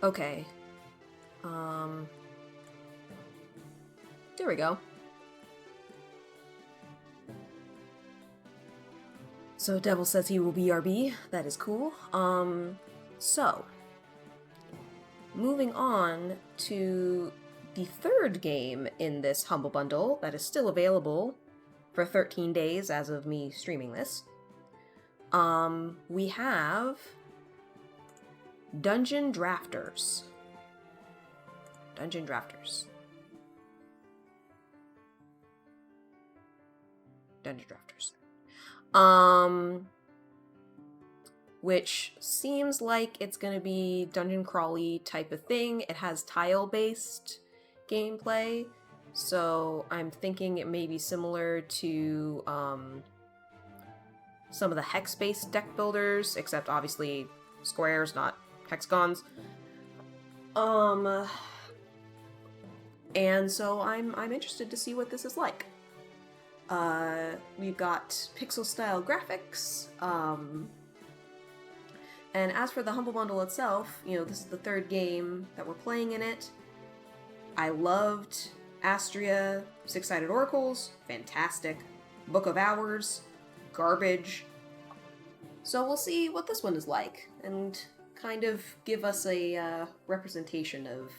Okay. There we go. So Devil says he will be RB. That is cool. So moving on to the third game in this Humble Bundle that is still available for 13 days as of me streaming this. We have Dungeon Drafters. Dungeon Drafters. Dungeon Drafters. Which seems like it's gonna be dungeon crawly type of thing. It has tile-based gameplay, so I'm thinking it may be similar to some of the hex-based deck builders, except obviously squares, not hexagons. And so I'm interested to see what this is like. We've got pixel-style graphics, and as for the Humble Bundle itself, this is the third game that we're playing in it. I loved Astria, Six-Sided Oracles, fantastic. Book of Hours, garbage. So we'll see what this one is like, and kind of give us a representation of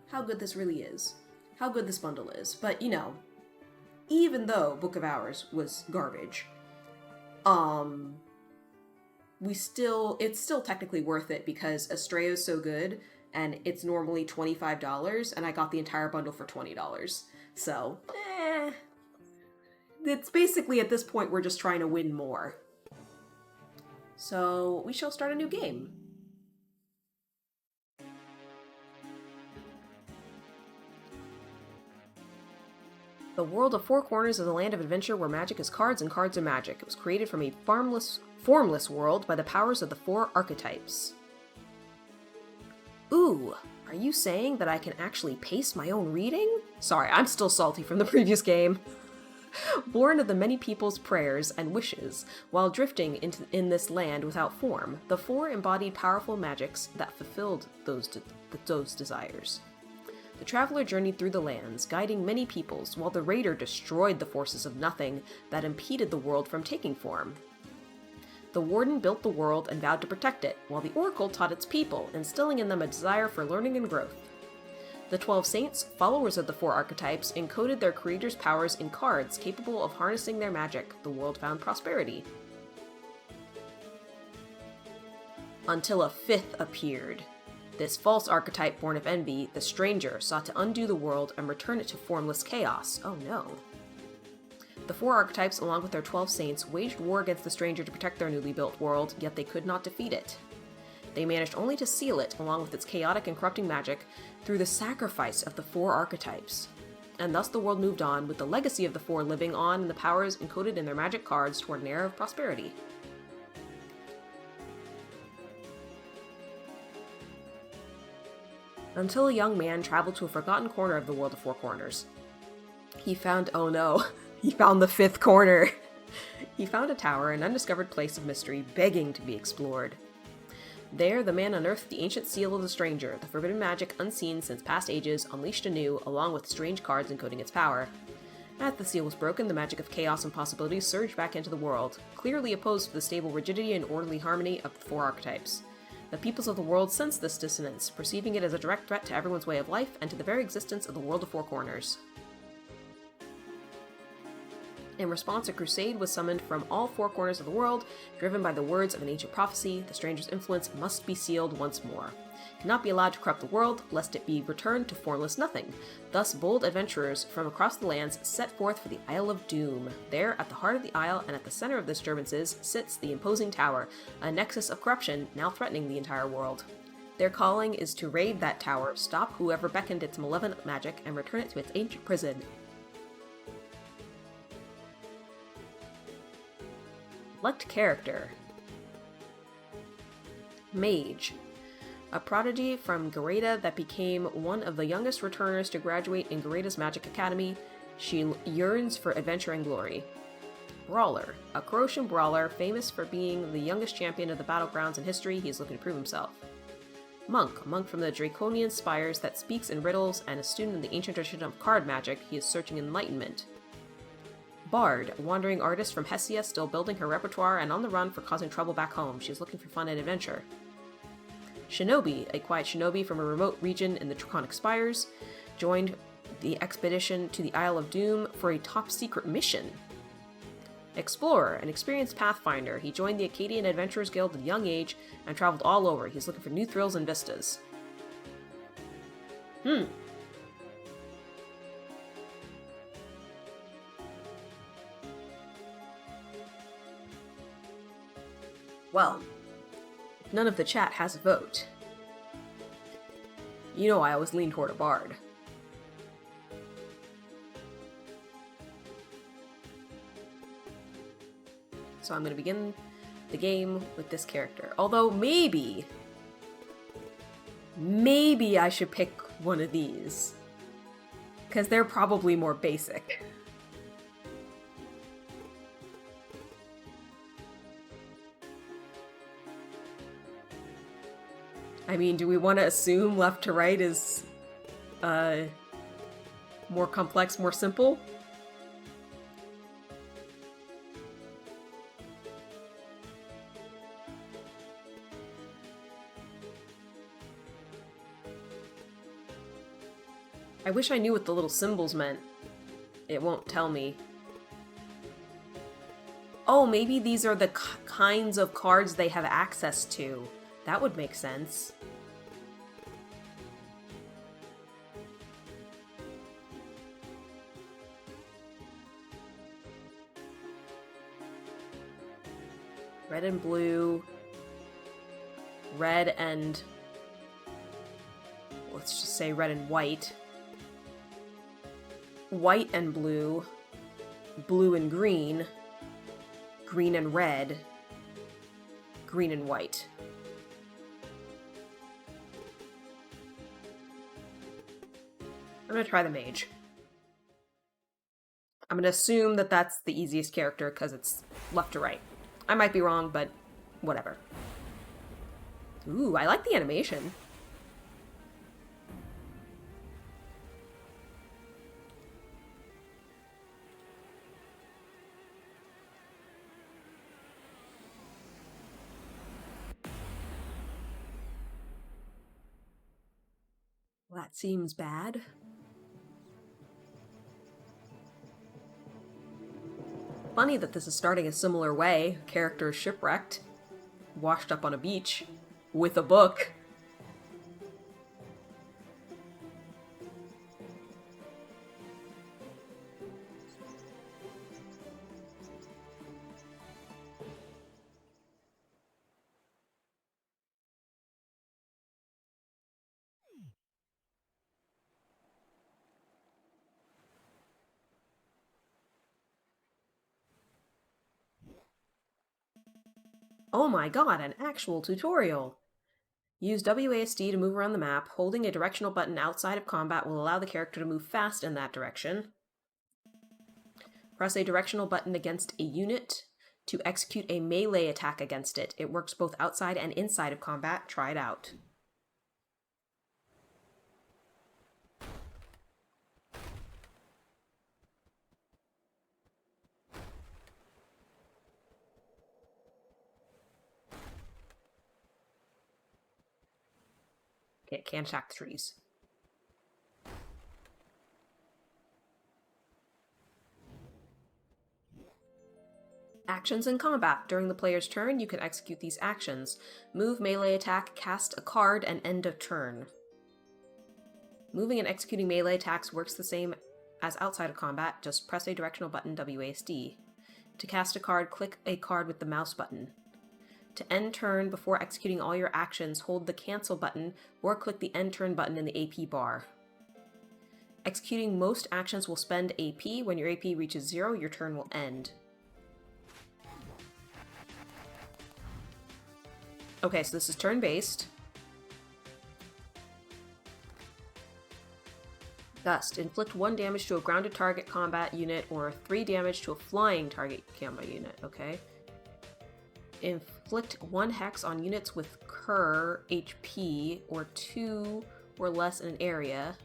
how good this really is. How good this bundle is. But, even though Book of Hours was garbage, it's still technically worth it because Astrea is so good, and it's normally $25, and I got the entire bundle for $20. So, it's basically at this point we're just trying to win more. So, we shall start a new game. The world of Four Corners is a land of adventure where magic is cards and cards are magic. It was created from a formless world by the powers of the four archetypes. Ooh, are you saying that I can actually pace my own reading? Sorry, I'm still salty from the previous game. Born of the many people's prayers and wishes, while drifting in this land without form, the four embodied powerful magics that fulfilled those desires. The traveler journeyed through the lands, guiding many peoples, while the raider destroyed the forces of nothing that impeded the world from taking form. The warden built the world and vowed to protect it, while the oracle taught its people, instilling in them a desire for learning and growth. The 12 saints, followers of the four archetypes, encoded their creator's powers in cards capable of harnessing their magic. The world found prosperity. Until a fifth appeared. This false archetype born of envy, the stranger, sought to undo the world and return it to formless chaos. Oh no. The four archetypes, along with their 12 saints, waged war against the stranger to protect their newly built world, yet they could not defeat it. They managed only to seal it, along with its chaotic and corrupting magic, through the sacrifice of the four archetypes. And thus the world moved on, with the legacy of the four living on and the powers encoded in their magic cards toward an era of prosperity. Until a young man traveled to a forgotten corner of the world of Four Corners. He found the fifth corner. He found a tower, an undiscovered place of mystery, begging to be explored. There, the man unearthed the ancient seal of the stranger, the forbidden magic unseen since past ages, unleashed anew, along with strange cards encoding its power. As the seal was broken, the magic of chaos and possibilities surged back into the world, clearly opposed to the stable rigidity and orderly harmony of the four archetypes. The peoples of the world sensed this dissonance, perceiving it as a direct threat to everyone's way of life and to the very existence of the world of Four Corners. In response, a crusade was summoned from all four corners of the world, driven by the words of an ancient prophecy. The stranger's influence must be sealed once more. It cannot be allowed to corrupt the world, lest it be returned to formless nothing. Thus, bold adventurers from across the lands set forth for the Isle of Doom. There, at the heart of the isle and at the center of the disturbances, sits the imposing tower, a nexus of corruption now threatening the entire world. Their calling is to raid that tower, stop whoever beckoned its malevolent magic, and return it to its ancient prison. Select character. Mage. A prodigy from Gareda that became one of the youngest returners to graduate in Gareda's Magic Academy, she yearns for adventure and glory. Brawler. A Croatian brawler famous for being the youngest champion of the battlegrounds in history, he is looking to prove himself. Monk, a monk from the Draconian spires that speaks in riddles and a student in the ancient tradition of card magic. He is searching enlightenment. Bard, a wandering artist from Hessia, still building her repertoire and on the run for causing trouble back home. She's looking for fun and adventure. Shinobi, a quiet shinobi from a remote region in the Draconic Spires, joined the expedition to the Isle of Doom for a top-secret mission. Explorer, an experienced pathfinder, he joined the Acadian Adventurers Guild at a young age and traveled all over. He's looking for new thrills and vistas. Well, if none of the chat has a vote, you know I always lean toward a bard. So I'm going to begin the game with this character. Although maybe I should pick one of these, because they're probably more basic. I mean, do we want to assume left to right is more complex, more simple? I wish I knew what the little symbols meant. It won't tell me. Oh, maybe these are the kinds of cards they have access to. That would make sense. Red and blue. Red and... let's just say red and white. White and blue. Blue and green. Green and red. Green and white. I'm gonna try the mage. I'm gonna assume that that's the easiest character because it's left to right. I might be wrong, but whatever. Ooh, I like the animation. Well, that seems bad. Funny that this is starting a similar way. Character shipwrecked, washed up on a beach, with a book. Oh my god, an actual tutorial! Use WASD to move around the map. Holding a directional button outside of combat will allow the character to move fast in that direction. Press a directional button against a unit to execute a melee attack against it. It works both outside and inside of combat. Try it out. Okay, it can't attack trees. Actions in combat. During the player's turn, you can execute these actions. Move, melee attack, cast a card, and end of turn. Moving and executing melee attacks works the same as outside of combat, just press a directional button WASD. To cast a card, click a card with the mouse button. To end turn, before executing all your actions, hold the cancel button or click the end turn button in the AP bar. Executing most actions will spend AP. When your AP reaches 0, your turn will end. Okay, so this is turn-based. Gust. Inflict 1 damage to a grounded target combat unit or 3 damage to a flying target combat unit. Okay. Inflict 1 hex on units with cur HP or 2 or less in an area.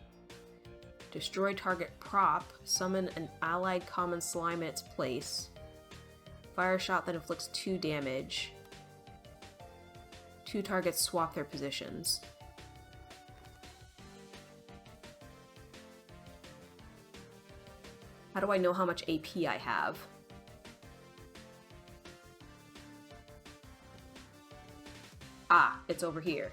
Destroy target prop. Summon an allied common slime in its place. Fire a shot that inflicts 2 damage. 2 targets swap their positions. How do I know how much AP I have? Ah, it's over here.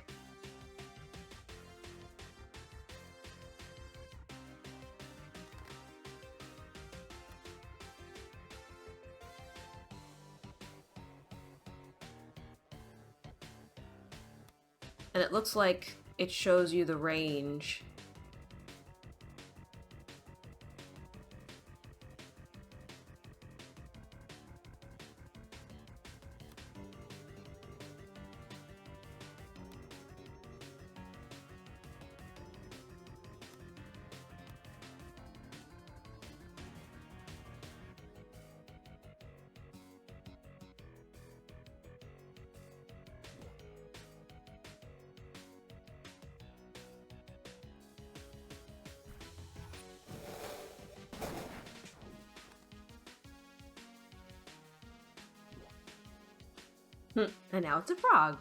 And it looks like it shows you the range. And now it's a frog.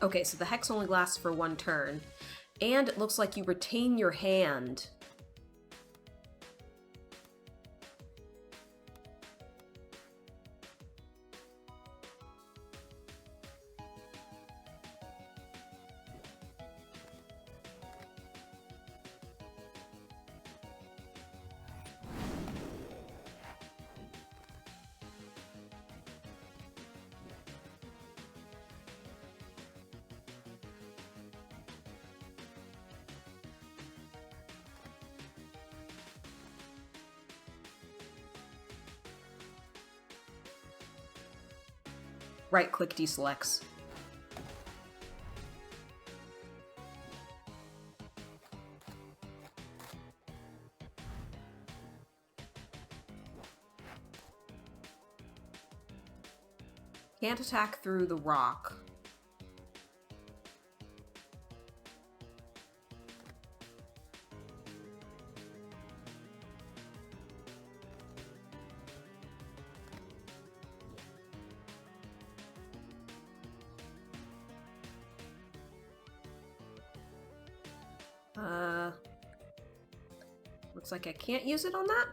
Okay, so the hex only lasts for 1 turn. And it looks like you retain your hand. Right-click deselects. Can't attack through the rock. Looks like I can't use it on that.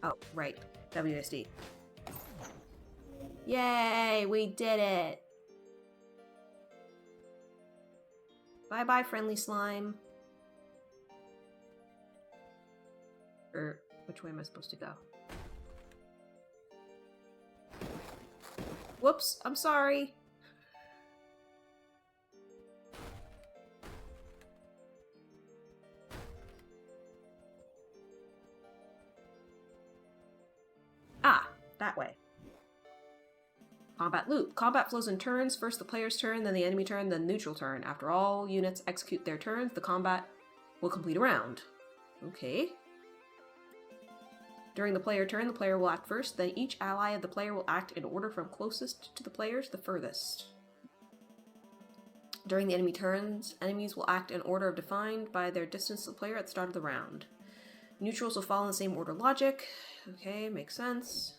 Oh, right. WSD. Yay, we did it! Bye-bye, friendly slime. Which way am I supposed to go? Whoops, I'm sorry. Ah, that way. Combat loop. Combat flows in turns. First the player's turn, then the enemy turn, then neutral turn. After all units execute their turns, the combat will complete a round. Okay. During the player turn, the player will act first, then each ally of the player will act in order from closest to the players the furthest. During the enemy turns, enemies will act in order defined by their distance to the player at the start of the round. Neutrals will follow in the same order logic. Okay, makes sense.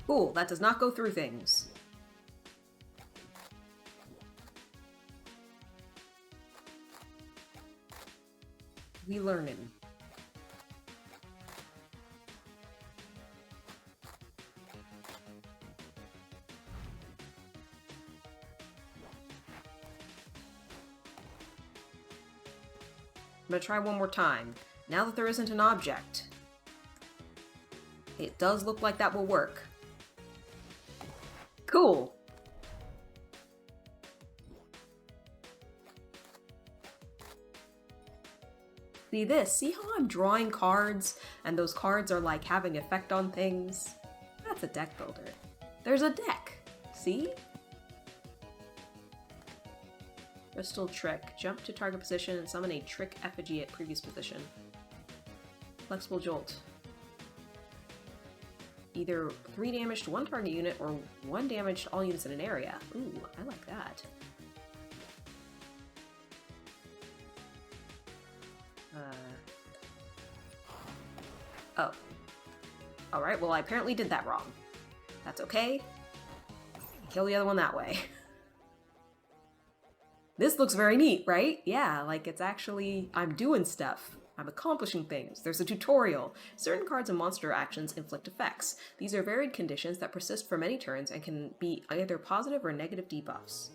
Cool, that does not go through things. We learnin'. I'm gonna try one more time. Now that there isn't an object, it does look like that will work. Cool. See this? See how I'm drawing cards and those cards are like having effect on things? That's a deck builder. There's a deck. See? Crystal Trick. Jump to target position and summon a trick effigy at previous position. Flexible Jolt. Either 3 damage to one target unit or 1 damage to all units in an area. Ooh, I like that. Oh. Alright, well I apparently did that wrong. That's okay. Kill the other one that way. This looks very neat, right? Yeah, like it's actually... I'm doing stuff. I'm accomplishing things. There's a tutorial. Certain cards and monster actions inflict effects. These are varied conditions that persist for many turns and can be either positive or negative debuffs.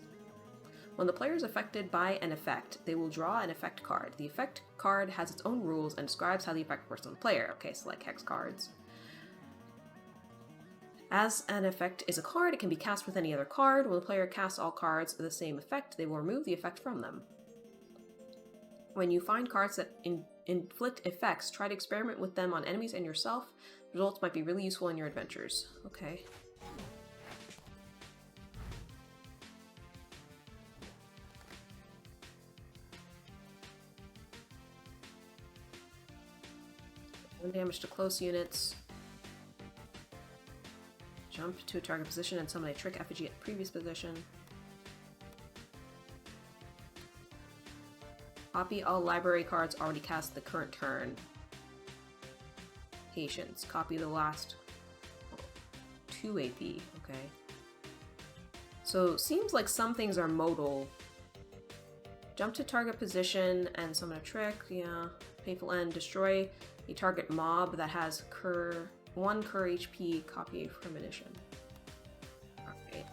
When the player is affected by an effect, they will draw an effect card. The effect card has its own rules and describes how the effect works on the player. Okay, so like hex cards. As an effect is a card, it can be cast with any other card. When the player casts all cards with the same effect, they will remove the effect from them. When you find cards that inflict effects, try to experiment with them on enemies and yourself. Results might be really useful in your adventures. Okay. One damage to close units. Jump to a target position and summon a trick effigy at previous position. Copy all library cards already cast the current turn. Patience. Copy the last 2 AP. Okay. So, seems like some things are modal. Jump to target position and summon a trick. Yeah. Painful End. Destroy a target mob that has 1 cur HP. Copy a premonition. Okay.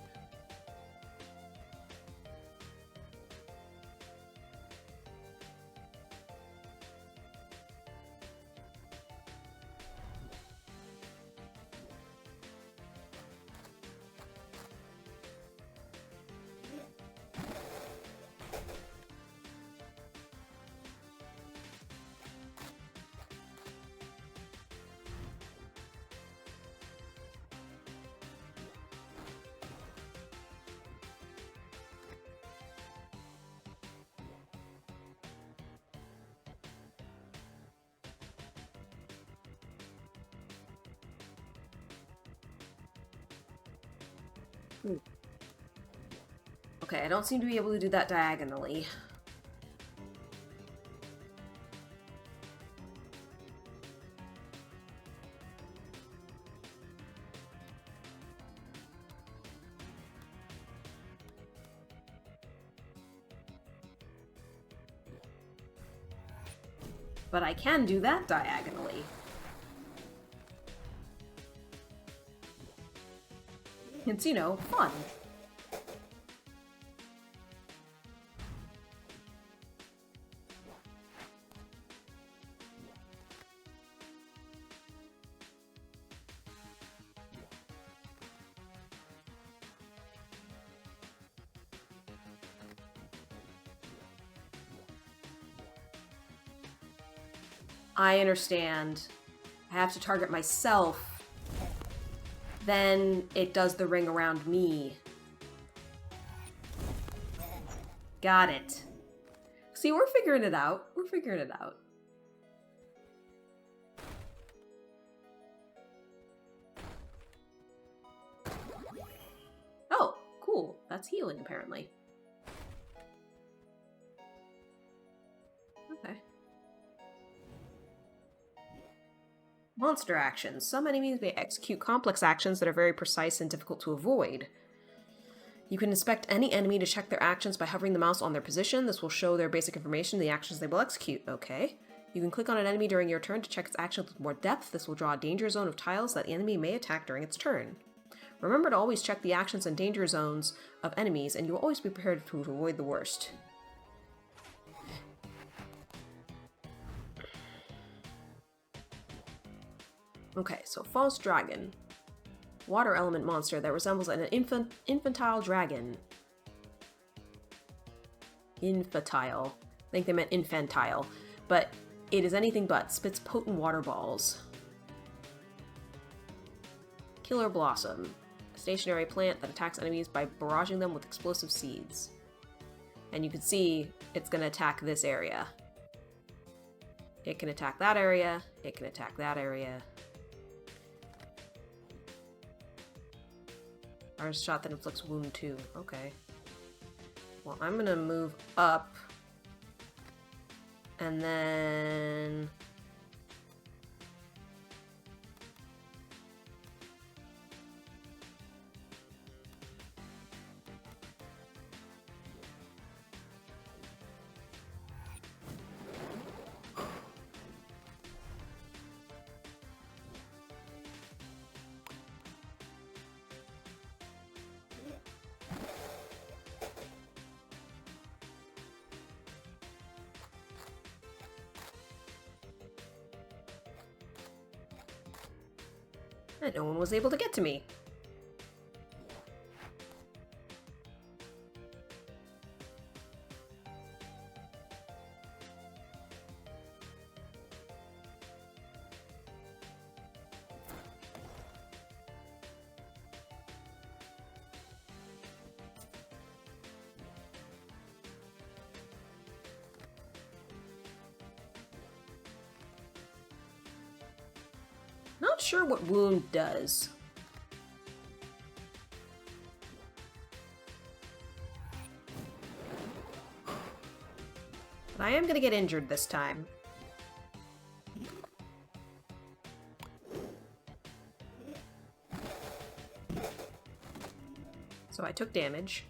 Okay, I don't seem to be able to do that diagonally. But I can do that diagonally. It's, you know, fun. I understand. I have to target myself then it does the ring around me. Got it. See, we're figuring it out. We're figuring it out. Oh, cool. That's healing, apparently. Okay. Monster actions. Some enemies may execute complex actions that are very precise and difficult to avoid. You can inspect any enemy to check their actions by hovering the mouse on their position. This will show their basic information and the actions they will execute. Okay. You can click on an enemy during your turn to check its actions with more depth. This will draw a danger zone of tiles that the enemy may attack during its turn. Remember to always check the actions and danger zones of enemies, and you will always be prepared to avoid the worst. Okay, so False Dragon. Water element monster that resembles an infantile dragon. Infantile. I think they meant infantile. But it is anything but. Spits potent water balls. Killer Blossom. A stationary plant that attacks enemies by barraging them with explosive seeds. And you can see it's going to attack this area. It can attack that area. It can attack that area. Ours shot that inflicts wound 2. Okay. Well, I'm gonna move up. And then... and no one was able to get to me. Not sure what wound does. But I am gonna get injured this time. So I took damage.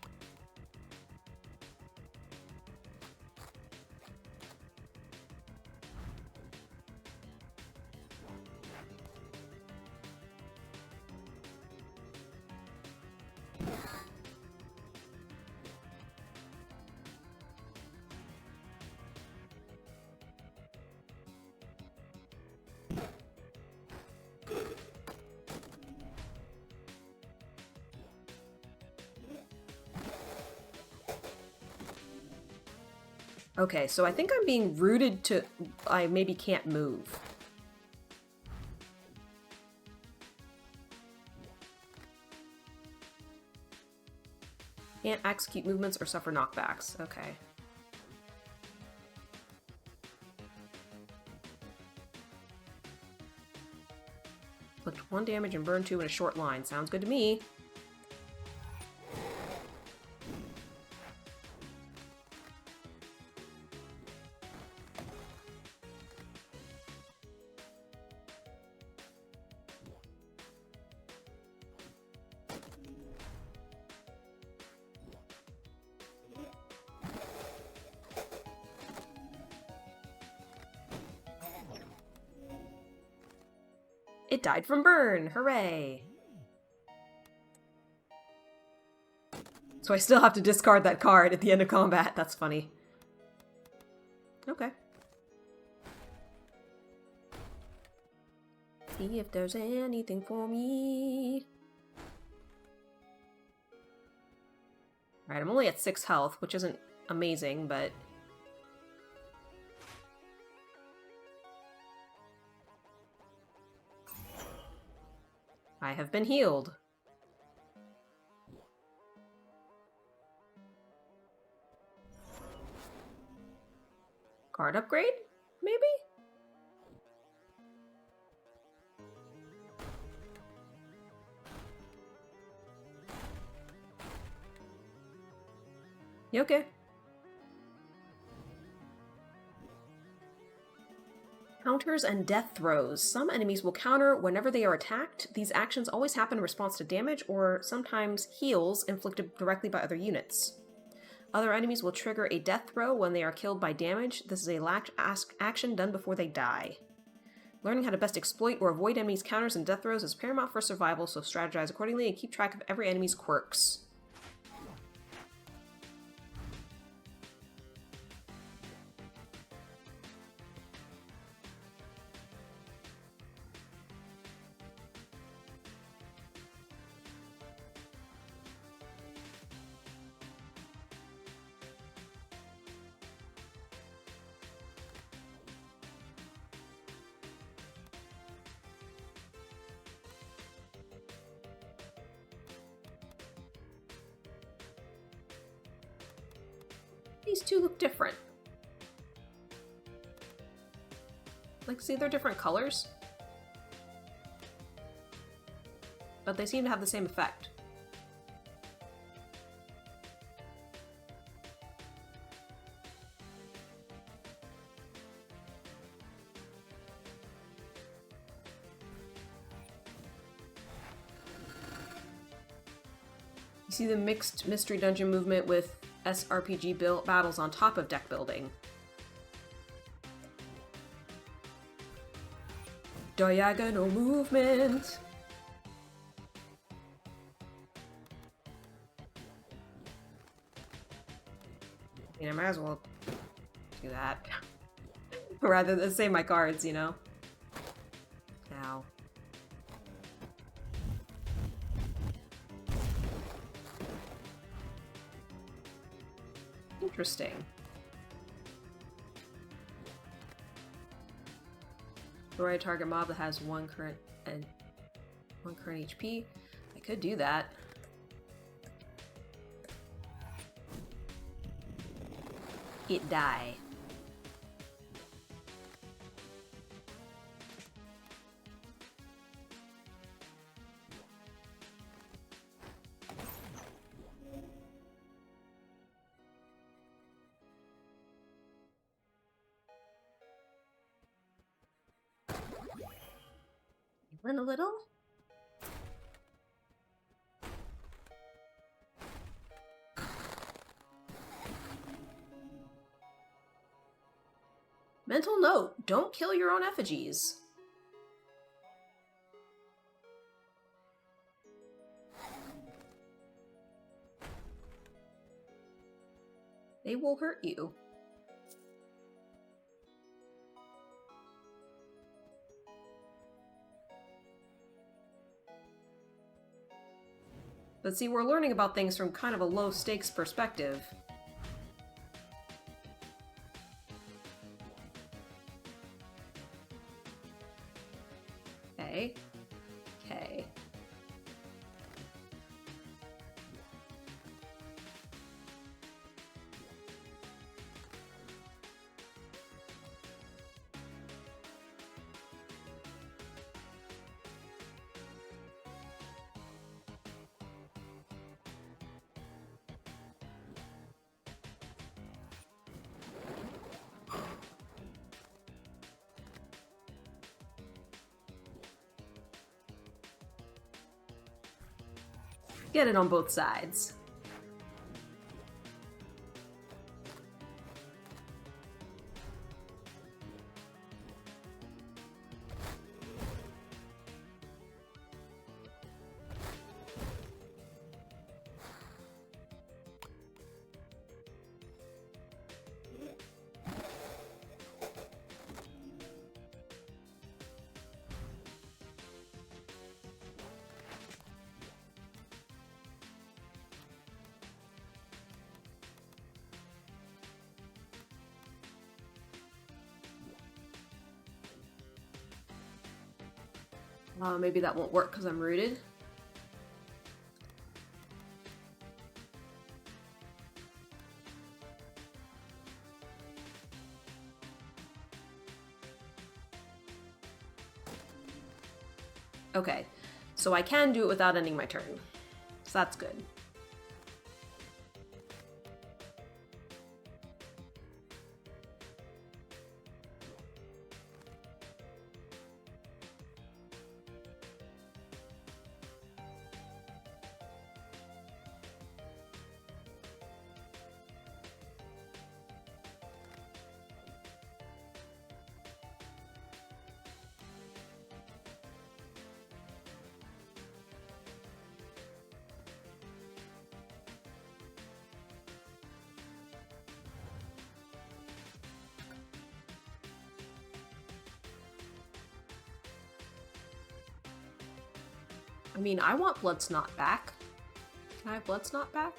Okay, so I think I'm being rooted to... I maybe can't move. Can't execute movements or suffer knockbacks. Okay. Inflict 1 damage and burn 2 in a short line. Sounds good to me. It died from burn! Hooray! So I still have to discard that card at the end of combat. That's funny. Okay. See if there's anything for me. Alright, I'm only at 6 health, which isn't amazing, but... I have been healed. Card upgrade? Maybe? You okay? Counters and death throws. Some enemies will counter whenever they are attacked. These actions always happen in response to damage or sometimes heals inflicted directly by other units. Other enemies will trigger a death throw when they are killed by damage. This is a lacked action done before they die. Learning how to best exploit or avoid enemies' counters and death throws is paramount for survival, so strategize accordingly and keep track of every enemy's quirks. These two look different. Like, see, they're different colors. But they seem to have the same effect. You see the mixed mystery dungeon movement with SRPG battles on top of deck building. Diagonal movement! I mean, I might as well do that. Rather than save my cards, you know? Ow. Interesting. Destroy a target mob that has one current HP. I could do that. It die. Run a little. Mental note, don't kill your own effigies. They will hurt you. But see, we're learning about things from kind of a low-stakes perspective. Okay. Okay. Get it on both sides. Maybe that won't work because I'm rooted. Okay, so I can do it without ending my turn. So that's good. I mean, I want Bloodsnot back. Can I have Bloodsnot back?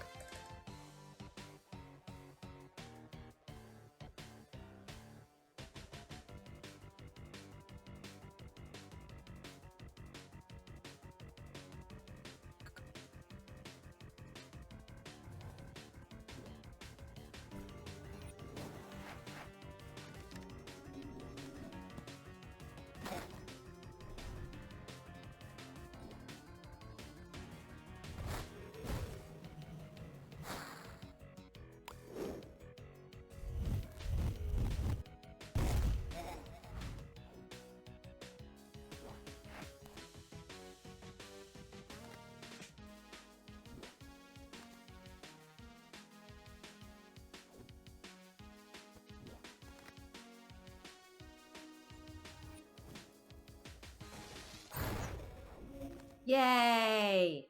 Yay!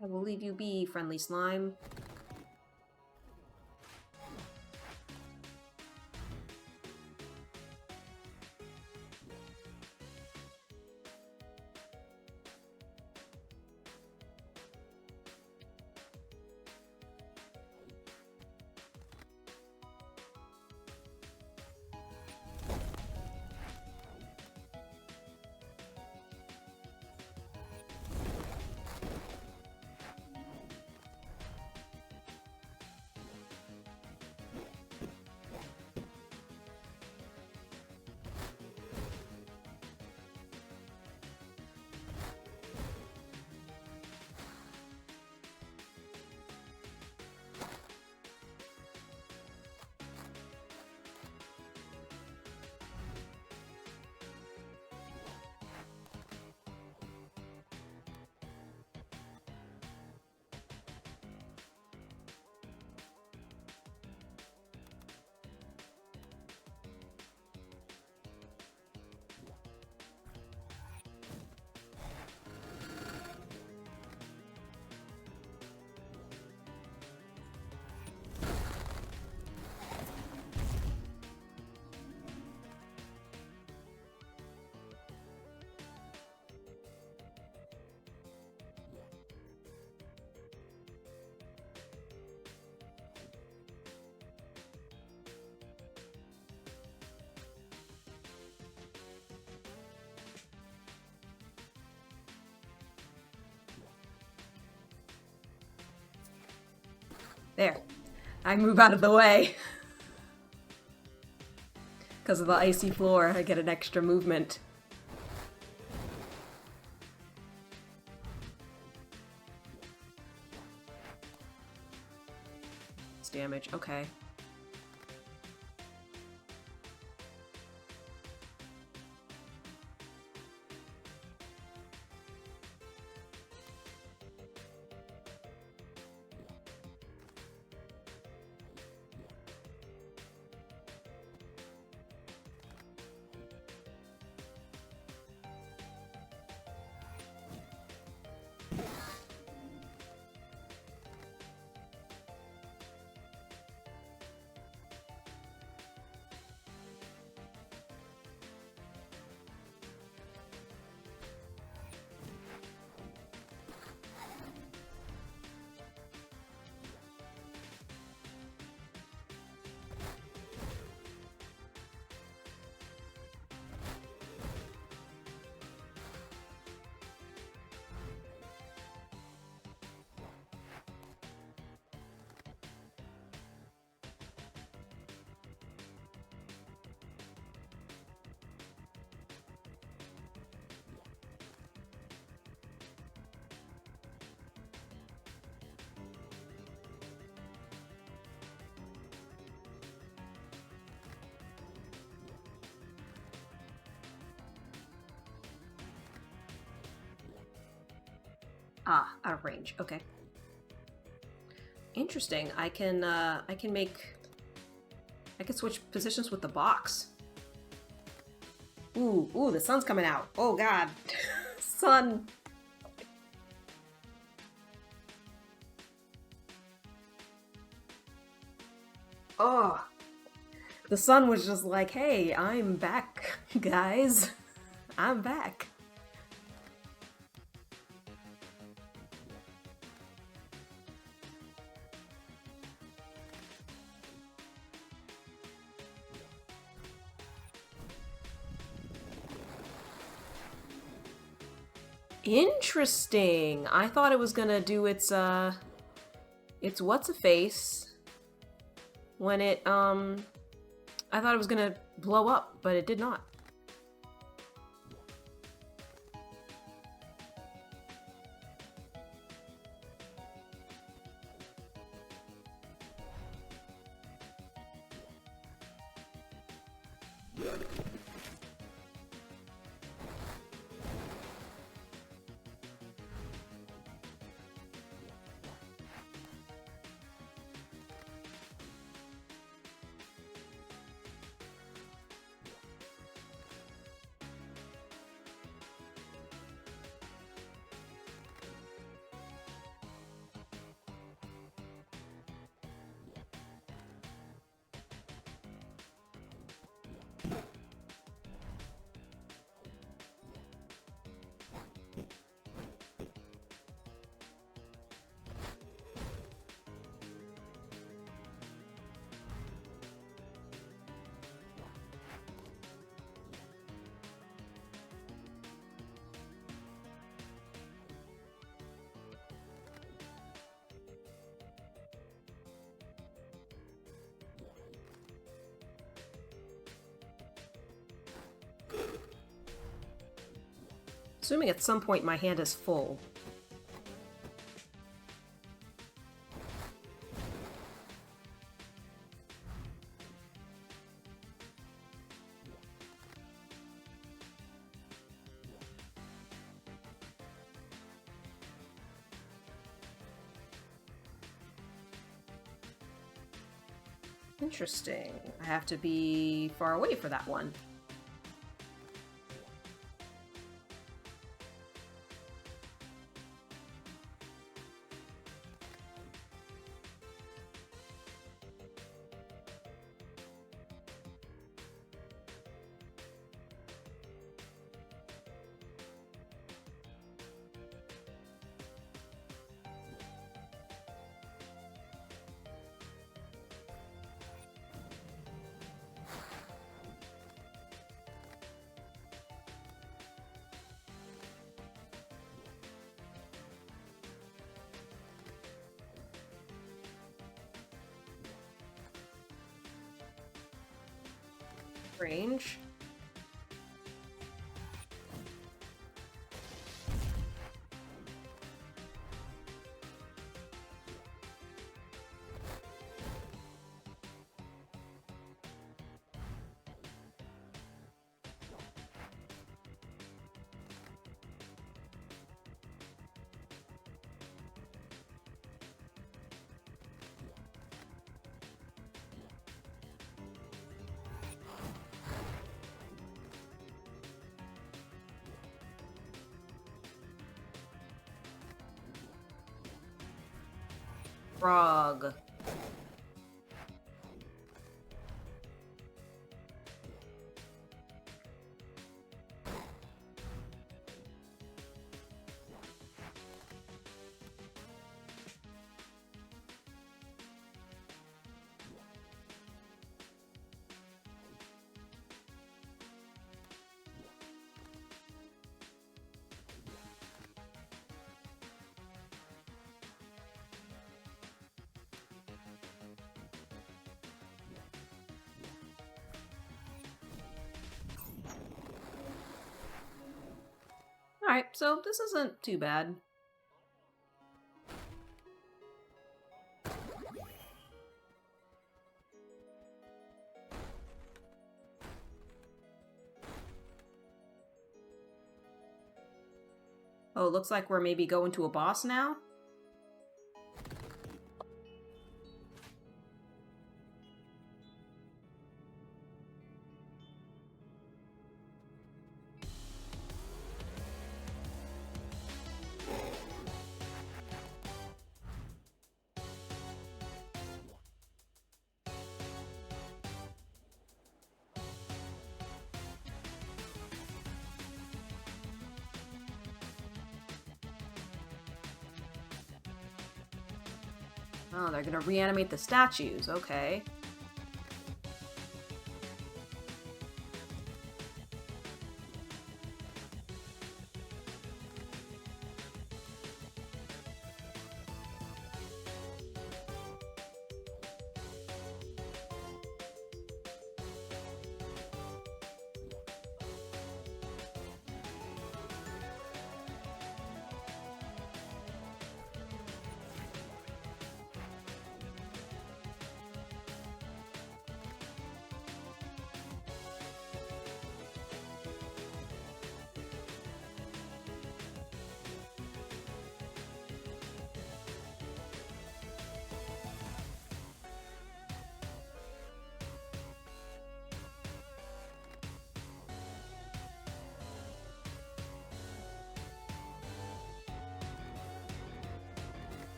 I will leave you be, friendly slime. There. I move out of the way. Because of the icy floor, I get an extra movement. It's damage, okay. Ah, out of range. Okay. Interesting. I can switch positions with the box. Ooh, the sun's coming out. Oh god. Sun. Oh. The sun was just like, hey, I'm back, guys. I'm back. Interesting. I thought it was gonna do its what's-a-face when it, I thought it was gonna blow up, but it did not. Assuming at some point my hand is full. Interesting. I have to be far away for that one. Range. Frog. Alright, so this isn't too bad. Oh, looks like we're maybe going to a boss now? Oh, they're gonna reanimate the statues, okay.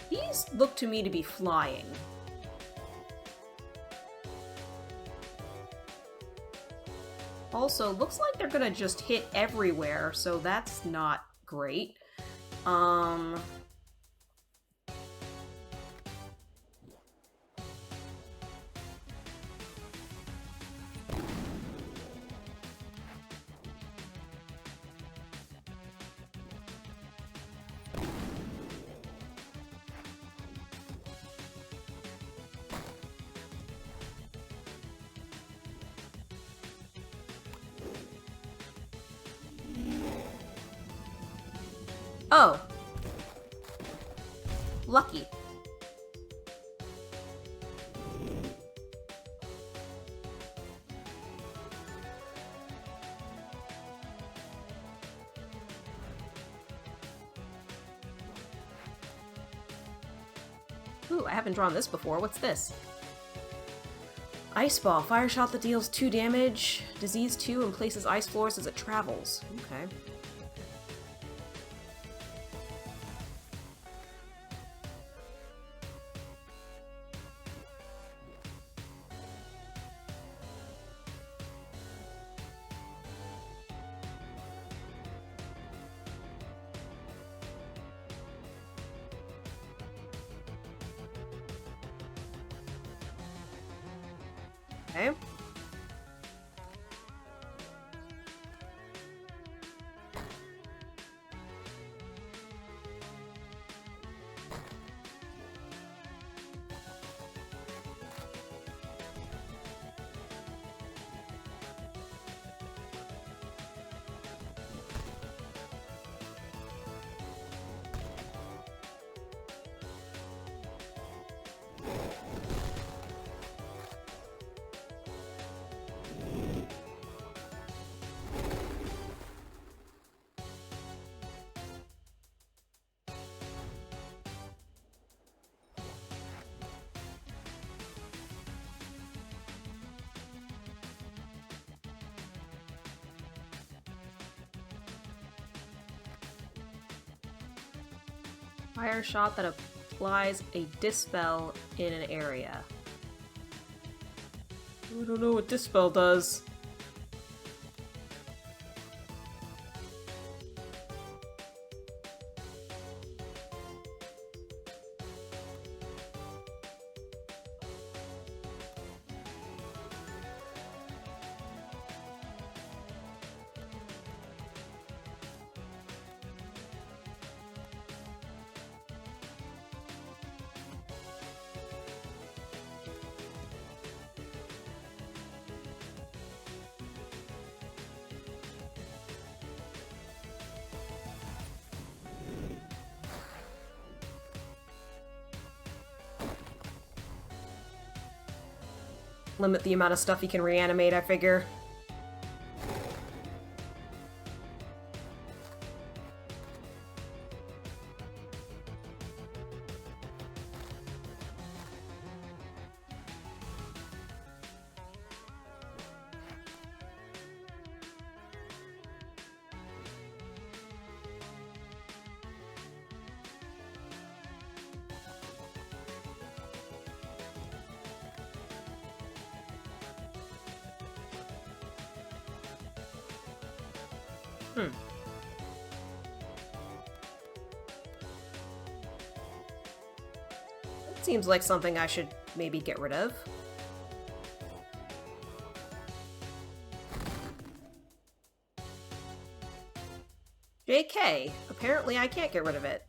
These look to me to be flying. Also, looks like they're gonna just hit everywhere, so that's not great. Oh. Lucky. Ooh, I haven't drawn this before. What's this? Ice Ball. Fire shot that deals 2 damage, disease 2, and places ice floors as it travels. Okay. Okay. Fire shot that applies a dispel in an area. I don't know what dispel does. limit the amount of stuff he can reanimate, I figure. Seems like something I should maybe get rid of. JK, apparently I can't get rid of it.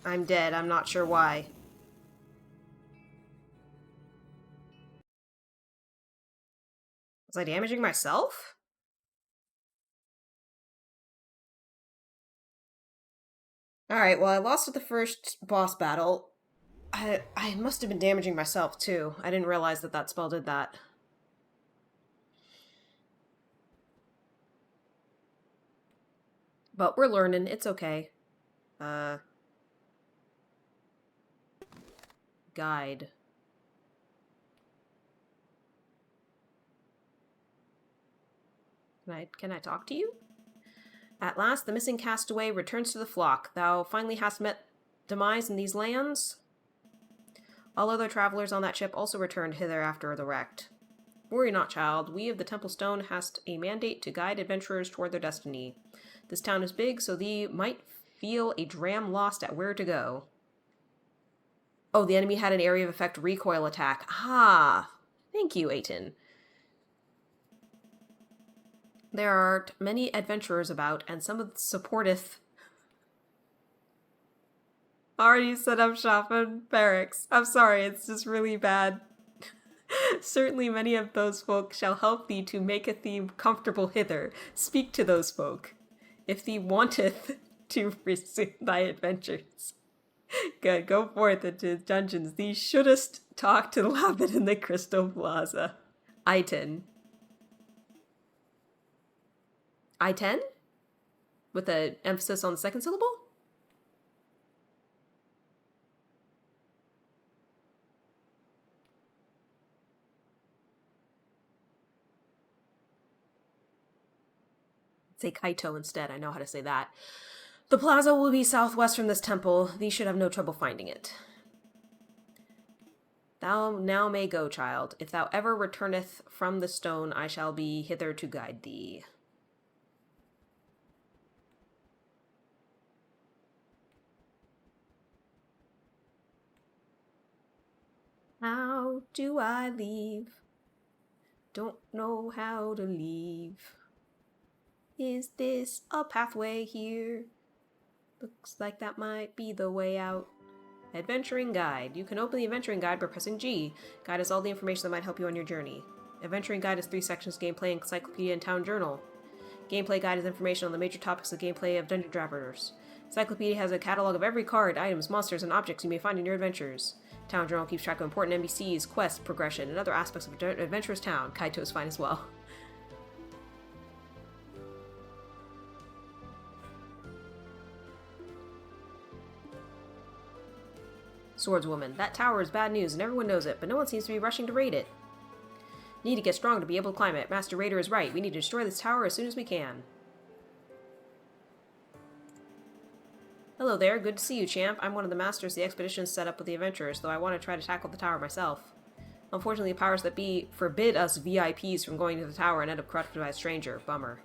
I'm dead, I'm not sure why. Was I damaging myself? Alright, well I lost at the first boss battle. I must have been damaging myself too. I didn't realize that that spell did that. But we're learning, it's okay. Guide. Can I talk to you? At last, the missing castaway returns to the flock. Thou finally hast met demise in these lands? All other travelers on that ship also returned hither after the wreck. Worry not, child. We of the Temple Stone hast a mandate to guide adventurers toward their destiny. This town is big, so thee might feel a dram lost at where to go. Oh, the enemy had an area of effect recoil attack. Ah! Thank you, Aiton. There are many adventurers about, and some of supporteth already set up shop in barracks. I'm sorry, it's just really bad. Certainly many of those folk shall help thee to make thee comfortable hither. Speak to those folk. If thee wanteth to resume thy adventures. Good, go forth into dungeons. Thee shouldest talk to the Labbit in the Crystal Plaza. Aiton. I-10? With an emphasis on the second syllable? Say Kaito instead, I know how to say that. The plaza will be southwest from this temple. Thee should have no trouble finding it. Thou now may go, child. If thou ever returneth from the stone, I shall be hither to guide thee. How do I leave? Don't know how to leave. Is this a pathway here? Looks like that might be the way out. Adventuring Guide. You can open the Adventuring Guide by pressing G. Guide has all the information that might help you on your journey. Adventuring Guide has 3 sections: Gameplay, Encyclopedia, and Town Journal. Gameplay Guide has information on the major topics of gameplay of Dungeon Travelers. Encyclopedia has a catalog of every card, items, monsters, and objects you may find in your adventures. Town Journal keeps track of important NPCs, quests, progression, and other aspects of an adventurous town. Kaito is fine as well. Swordswoman. That tower is bad news and everyone knows it, but no one seems to be rushing to raid it. Need to get strong to be able to climb it. Master Raider is right. We need to destroy this tower as soon as we can. Hello there. Good to see you, champ. I'm one of the masters the expedition set up with the adventurers, though I want to try to tackle the tower myself. Unfortunately, the powers that be forbid us VIPs from going to the tower and end up corrupted by a stranger. Bummer.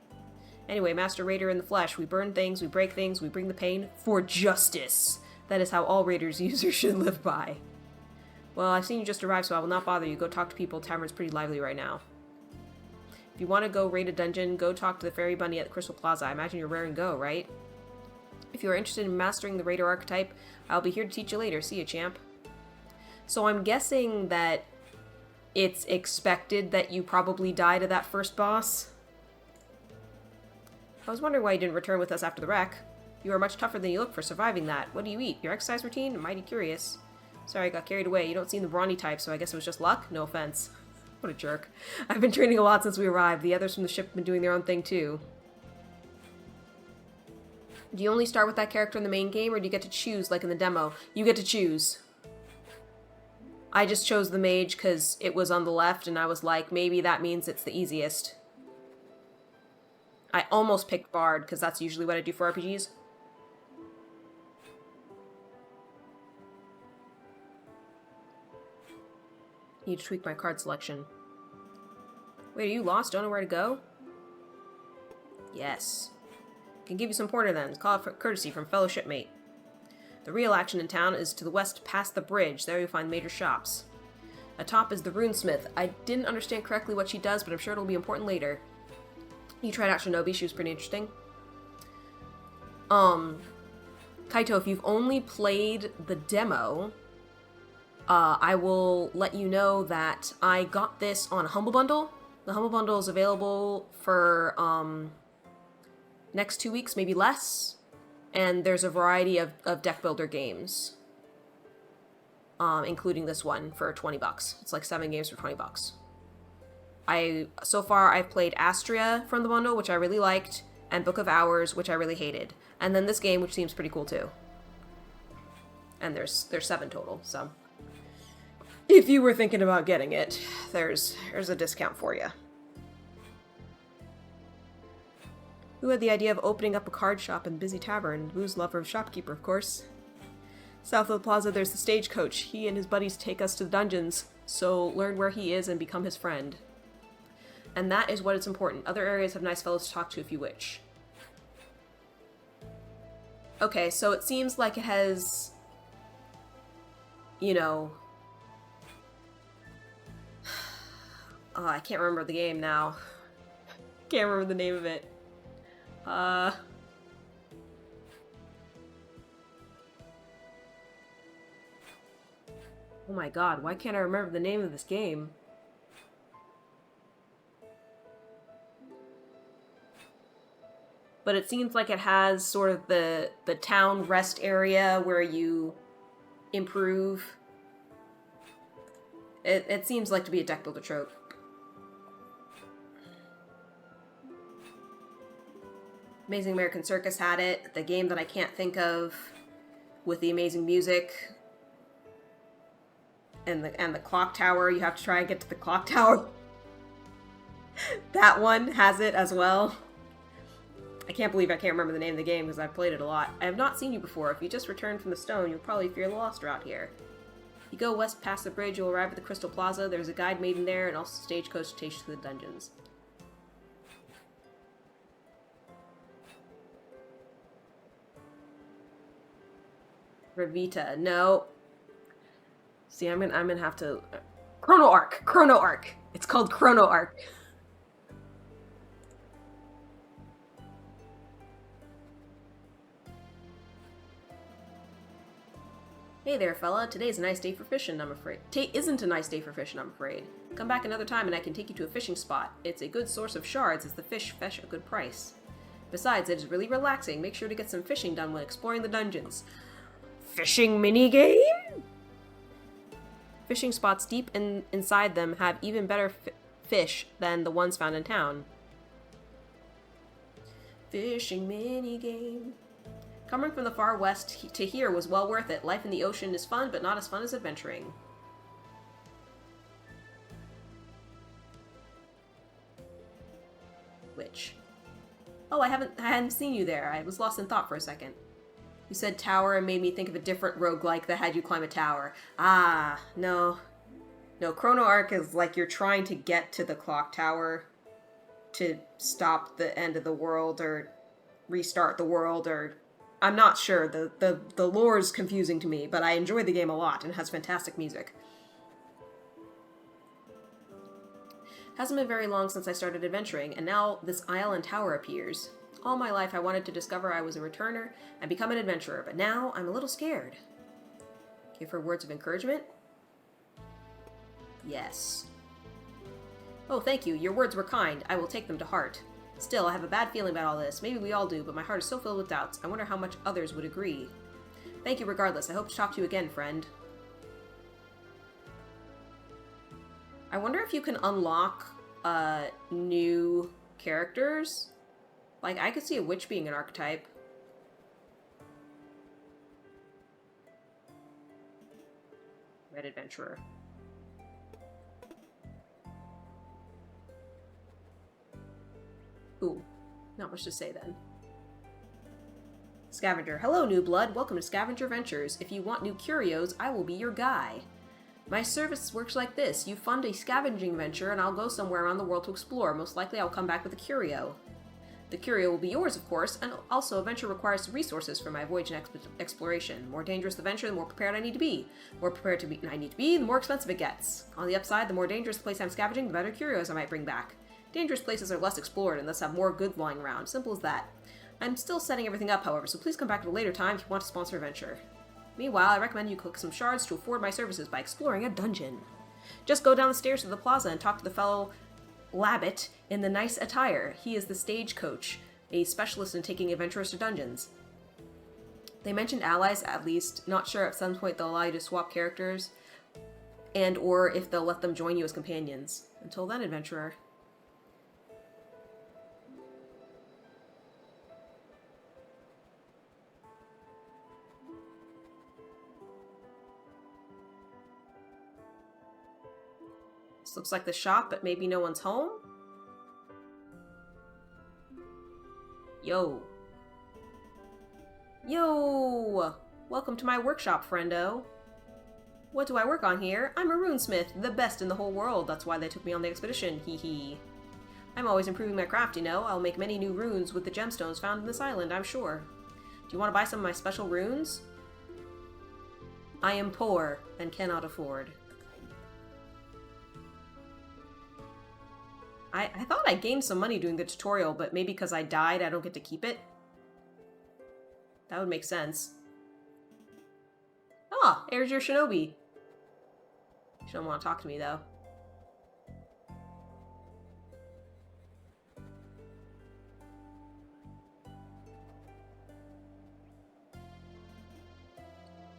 Anyway, Master Raider in the flesh. We burn things, we break things, we bring the pain for justice. That is how all Raiders users should live by. Well, I've seen you just arrive, so I will not bother you. Go talk to people. Tavern's pretty lively right now. If you want to go raid a dungeon, go talk to the Fairy Bunny at the Crystal Plaza. I imagine you're raring to go, right? If you are interested in mastering the Raider archetype, I'll be here to teach you later. See you, champ. So I'm guessing that it's expected that you probably die to that first boss. I was wondering why you didn't return with us after the wreck. You are much tougher than you look for surviving that. What do you eat? Your exercise routine? I'm mighty curious. Sorry, I got carried away. You don't seem the brawny type, so I guess it was just luck? No offense. What a jerk. I've been training a lot since we arrived. The others from the ship have been doing their own thing, too. Do you only start with that character in the main game, or do you get to choose, like in the demo? You get to choose. I just chose the mage because it was on the left, and I was like, maybe that means it's the easiest. I almost picked Bard, because that's usually what I do for RPGs. Need to tweak my card selection. Wait, are you lost? Don't know where to go? Yes. Can give you some pointer then. Call for courtesy from fellow shipmate. The real action in town is to the west past the bridge. There you'll find major shops. Atop is the runesmith. I didn't understand correctly what she does, but I'm sure it'll be important later. You tried out Shinobi. She was pretty interesting. Kaito, if you've only played the demo, I will let you know that I got this on a Humble Bundle. The Humble Bundle is available for, next 2 weeks, maybe less. And there's a variety of deck builder games. Including this one for 20 bucks. It's like 7 games for 20 bucks. So far I've played Astria from the bundle, which I really liked, and Book of Hours, which I really hated. And then this game, which seems pretty cool too. And there's 7 total, so if you were thinking about getting it, there's a discount for you. Who had the idea of opening up a card shop in Busy Tavern? Boo's lover of shopkeeper, of course. South of the plaza, there's the stagecoach. He and his buddies take us to the dungeons, so learn where he is and become his friend. And that is what is important. Other areas have nice fellows to talk to if you wish. Okay, so it seems like it has, you know... Oh, I can't remember the game now. Can't remember the name of it. Oh my god, why can't I remember the name of this game? But it seems like it has sort of the town rest area where you improve. It seems like to be a deck builder trope. Amazing American Circus had it. The game that I can't think of with the amazing music. And the clock tower. You have to try and get to the clock tower. That one has it as well. I can't believe I can't remember the name of the game because I've played it a lot. I have not seen you before. If you just returned from the stone, you'll probably fear the lost out here. If you go west past the bridge, you'll arrive at the Crystal Plaza. There's a guide maiden there and also a stagecoach to take you to the dungeons. Revita, no. See, I'm gonna have to... Chrono Arc! It's called Chrono Arc. Hey there, fella. Today's a nice day for fishing, I'm afraid. Today isn't a nice day for fishing, I'm afraid. Come back another time and I can take you to a fishing spot. It's a good source of shards as the fish fetch a good price. Besides, it is really relaxing. Make sure to get some fishing done when exploring the dungeons. Fishing minigame? Fishing spots deep inside them have even better fish than the ones found in town. Fishing minigame. Coming from the far west to here was well worth it. Life in the ocean is fun, but not as fun as adventuring. Which? Oh, I hadn't seen you there. I was lost in thought for a second. You said tower and made me think of a different roguelike that had you climb a tower. Ah, no. No, Chrono Arc is like you're trying to get to the clock tower to stop the end of the world or restart the world, or I'm not sure. The lore is confusing to me, but I enjoy the game a lot and it has fantastic music. Hasn't been very long since I started adventuring, and now this isle and tower appears. All my life I wanted to discover I was a returner and become an adventurer, but now I'm a little scared. Give her words of encouragement? Yes. Oh, thank you. Your words were kind. I will take them to heart. Still, I have a bad feeling about all this. Maybe we all do, but my heart is so filled with doubts. I wonder how much others would agree. Thank you regardless. I hope to talk to you again, friend. I wonder if you can unlock new characters. Like, I could see a witch being an archetype. Red adventurer. Ooh, not much to say then. Scavenger. Hello, new blood. Welcome to Scavenger Ventures. If you want new curios, I will be your guy. My service works like this. You fund a scavenging venture, and I'll go somewhere around the world to explore. Most likely, I'll come back with a curio. The curio will be yours, of course, and also a venture requires resources for my voyage and exploration. The more dangerous the venture, the more prepared I need to be. The more prepared I need to be, the more expensive it gets. On the upside, the more dangerous the place I'm scavenging, the better curios I might bring back. Dangerous places are less explored and thus have more goods lying around. Simple as that. I'm still setting everything up, however, so please come back at a later time if you want to sponsor a venture. Meanwhile, I recommend you collect some shards to afford my services by exploring a dungeon. Just go down the stairs to the plaza and talk to the fellow Labbit in the nice attire. He is the stagecoach, a specialist in taking adventurers to dungeons. They mentioned allies, at least. Not sure at some point they'll allow you to swap characters, and or if they'll let them join you as companions. Until then, adventurer. This looks like the shop, but maybe no one's home? Yo. Yo! Welcome to my workshop, friendo. What do I work on here? I'm a runesmith, the best in the whole world. That's why they took me on the expedition, hee hee. I'm always improving my craft, you know. I'll make many new runes with the gemstones found in this island, I'm sure. Do you want to buy some of my special runes? I am poor and cannot afford. I thought I gained some money doing the tutorial, but maybe because I died, I don't get to keep it? That would make sense. Ah, here's your shinobi. She don't want to talk to me, though.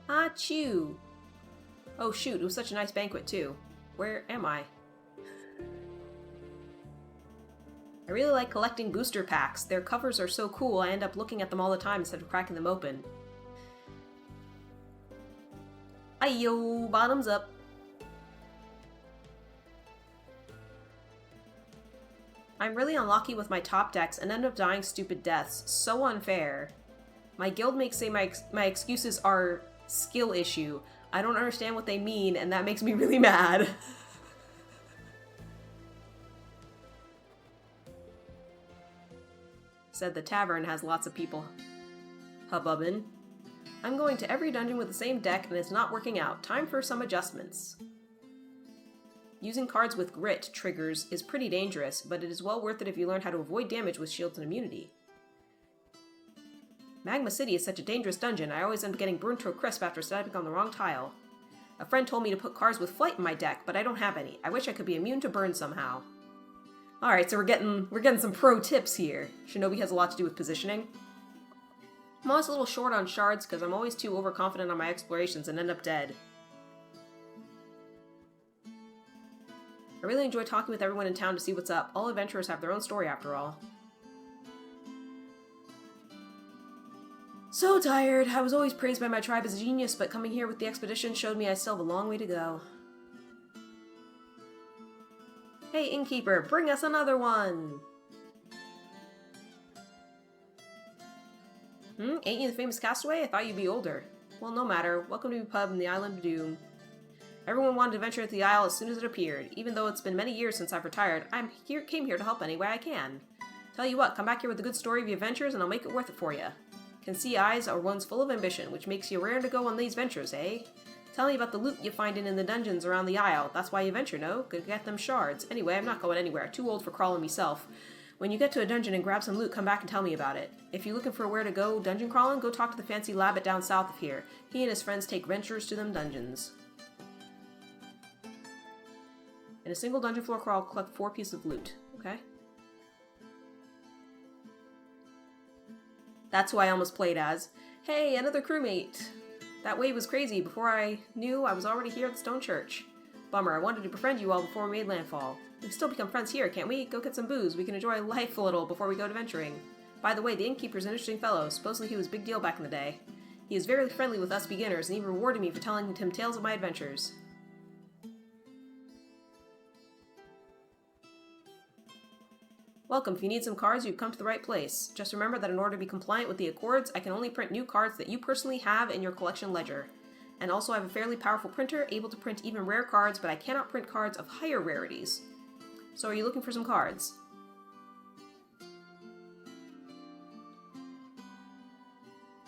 Achoo! Oh shoot, it was such a nice banquet, too. Where am I? I really like collecting booster packs. Their covers are so cool, I end up looking at them all the time instead of cracking them open. Ayo, bottoms up. I'm really unlucky with my top decks and end up dying stupid deaths. So unfair. My guildmates say my excuses are skill issue. I don't understand what they mean, and that makes me really mad. Said the tavern has lots of people hubbubbing. I'm going to every dungeon with the same deck and it's not working out. Time for some adjustments. Using cards with grit triggers is pretty dangerous, but it is well worth it if you learn how to avoid damage with shields and immunity. Magma City is such a dangerous dungeon. I always end up getting burned to a crisp after stepping on the wrong tile. A friend told me to put cards with flight in my deck, but I don't have any. I wish I could be immune to burn somehow. Alright, so we're getting some pro tips here. Shinobi has a lot to do with positioning. I'm always a little short on shards because I'm always too overconfident on my explorations and end up dead. I really enjoy talking with everyone in town to see what's up. All adventurers have their own story after all. So tired. I was always praised by my tribe as a genius, but coming here with the expedition showed me I still have a long way to go. Hey, innkeeper, bring us another one! Ain't you the famous castaway? I thought you'd be older. Well, no matter. Welcome to my pub in the Island of Doom. Everyone wanted to venture into the Isle as soon as it appeared. Even though it's been many years since I've retired, came here to help any way I can. Tell you what, come back here with a good story of your adventures and I'll make it worth it for you. Can see eyes are ones full of ambition, which makes you rare to go on these ventures, eh? Tell me about the loot you find in the dungeons around the Isle. That's why you venture, no? Go get them shards. Anyway, I'm not going anywhere. Too old for crawling myself. When you get to a dungeon and grab some loot, come back and tell me about it. If you're looking for where to go dungeon crawling, go talk to the fancy labbit down south of here. He and his friends take venturers to them dungeons. In a single dungeon floor crawl, collect 4 pieces of loot. Okay. That's who I almost played as. Hey, another crewmate! That wave was crazy. Before I knew, I was already here at the Stone Church. Bummer, I wanted to befriend you all before we made landfall. We can still become friends here, can't we? Go get some booze. We can enjoy life a little before we go to venturing. By the way, the innkeeper's an interesting fellow. Supposedly he was a big deal back in the day. He is very friendly with us beginners, and even rewarded me for telling him tales of my adventures. Welcome. If you need some cards, you've come to the right place. Just remember that in order to be compliant with the Accords, I can only print new cards that you personally have in your collection ledger. And also I have a fairly powerful printer, able to print even rare cards, but I cannot print cards of higher rarities. So are you looking for some cards?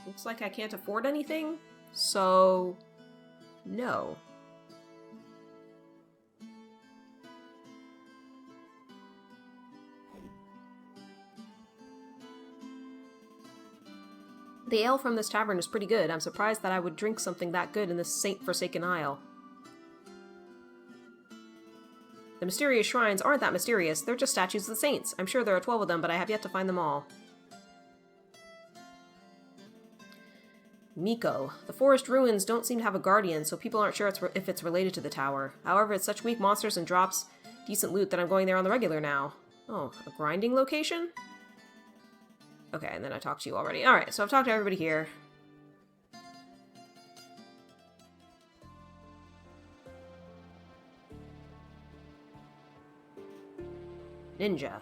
Looks like I can't afford anything, so no. The ale from this tavern is pretty good. I'm surprised that I would drink something that good in this saint-forsaken isle. The mysterious shrines aren't that mysterious. They're just statues of the saints. I'm sure there are 12 of them, but I have yet to find them all. Miko. The forest ruins don't seem to have a guardian, so people aren't sure if it's related to the tower. However, it's such weak monsters and drops decent loot that I'm going there on the regular now. Oh, a grinding location? Okay, and then I talked to you already. Alright, so I've talked to everybody here. Ninja.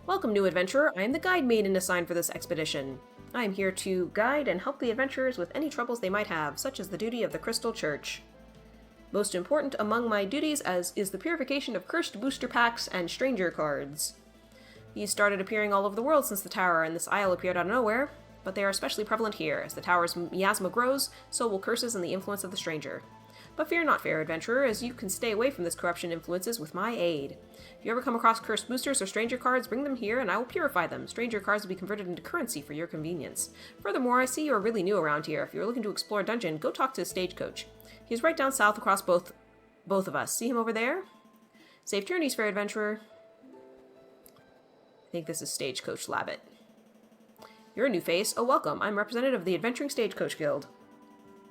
Welcome, new adventurer. I am the guide maiden assigned for this expedition. I am here to guide and help the adventurers with any troubles they might have, such as the duty of the Crystal Church. Most important among my duties is the purification of cursed booster packs and stranger cards. These started appearing all over the world since the tower, and this isle appeared out of nowhere, but they are especially prevalent here. As the tower's miasma grows, so will curses and the influence of the stranger. But fear not, fair adventurer, as you can stay away from this corruption influences with my aid. If you ever come across cursed boosters or stranger cards, bring them here and I will purify them. Stranger cards will be converted into currency for your convenience. Furthermore, I see you are really new around here. If you are looking to explore a dungeon, go talk to a stagecoach. He's right down south across both of us. See him over there? Safe journeys, fair adventurer. I think this is Stagecoach Labbit. You're a new face. Oh, welcome. I'm representative of the Adventuring Stagecoach Guild.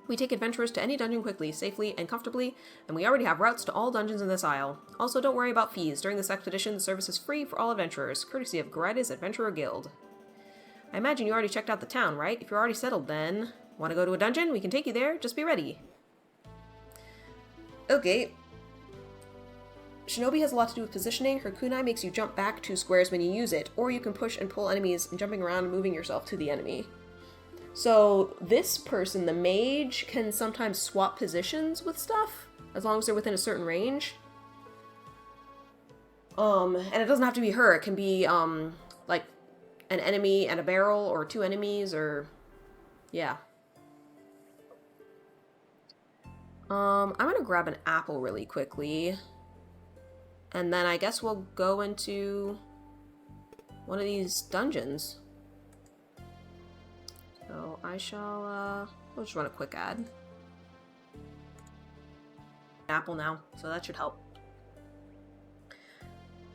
We take adventurers to any dungeon quickly, safely, and comfortably, and we already have routes to all dungeons in this isle. Also, don't worry about fees. During this expedition, the service is free for all adventurers, courtesy of Greta's Adventurer Guild. I imagine you already checked out the town, right? If you're already settled, then... Want to go to a dungeon? We can take you there. Just be ready. Okay. Shinobi has a lot to do with positioning. Her kunai makes you jump back 2 squares when you use it, or you can push and pull enemies, jumping around and moving yourself to the enemy. So this person, the mage, can sometimes swap positions with stuff, as long as they're within a certain range. And it doesn't have to be her. It can be, like, an enemy and a barrel, or 2 enemies, or... yeah. I'm gonna grab an apple really quickly. And then I guess we'll go into one of these dungeons. So I shall, we'll just run a quick ad. Apple now, so that should help.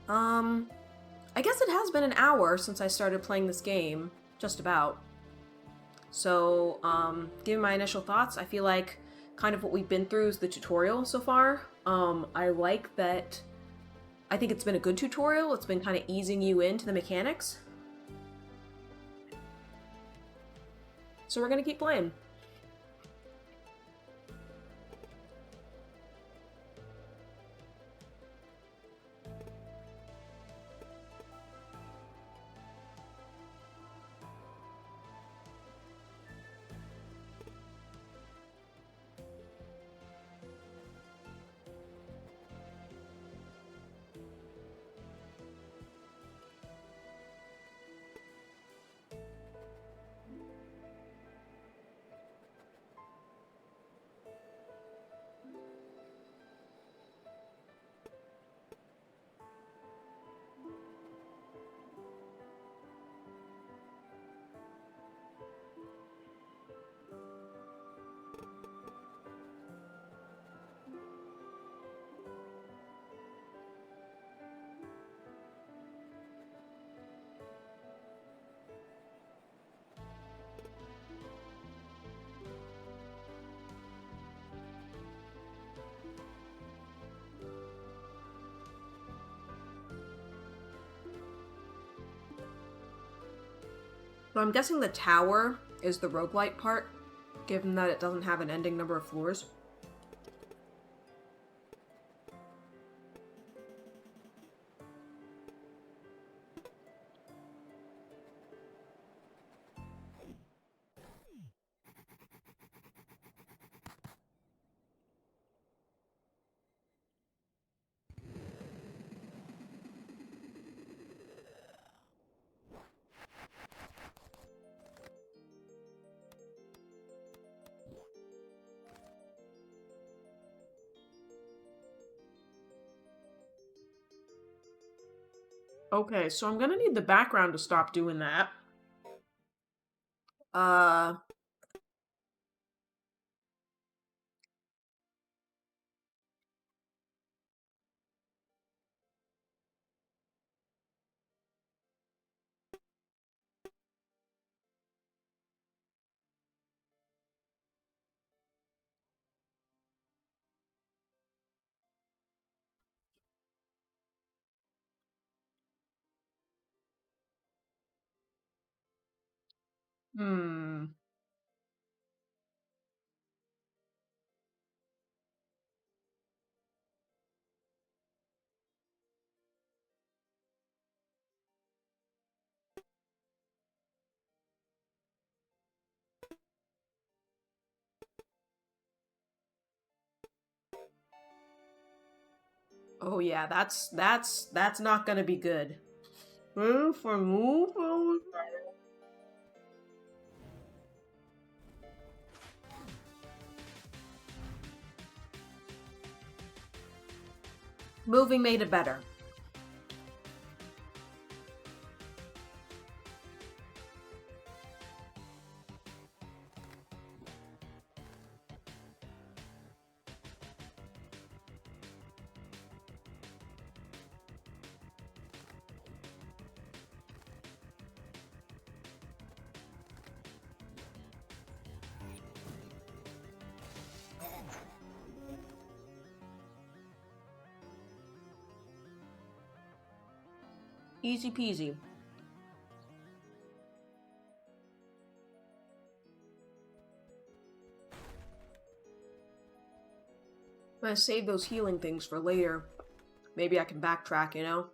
I guess it has been an hour since I started playing this game, just about. So, given my initial thoughts, I feel like kind of what we've been through is the tutorial so far. I like that. I think it's been a good tutorial. It's been kind of easing you into the mechanics. So we're gonna keep playing. So I'm guessing the tower is the roguelite part, given that it doesn't have an ending number of floors. Okay, so I'm gonna need the background to stop doing that. Hmm. Oh yeah, that's not gonna be good. Moving made it better. Easy peasy. I'm gonna save those healing things for later. Maybe I can backtrack, you know?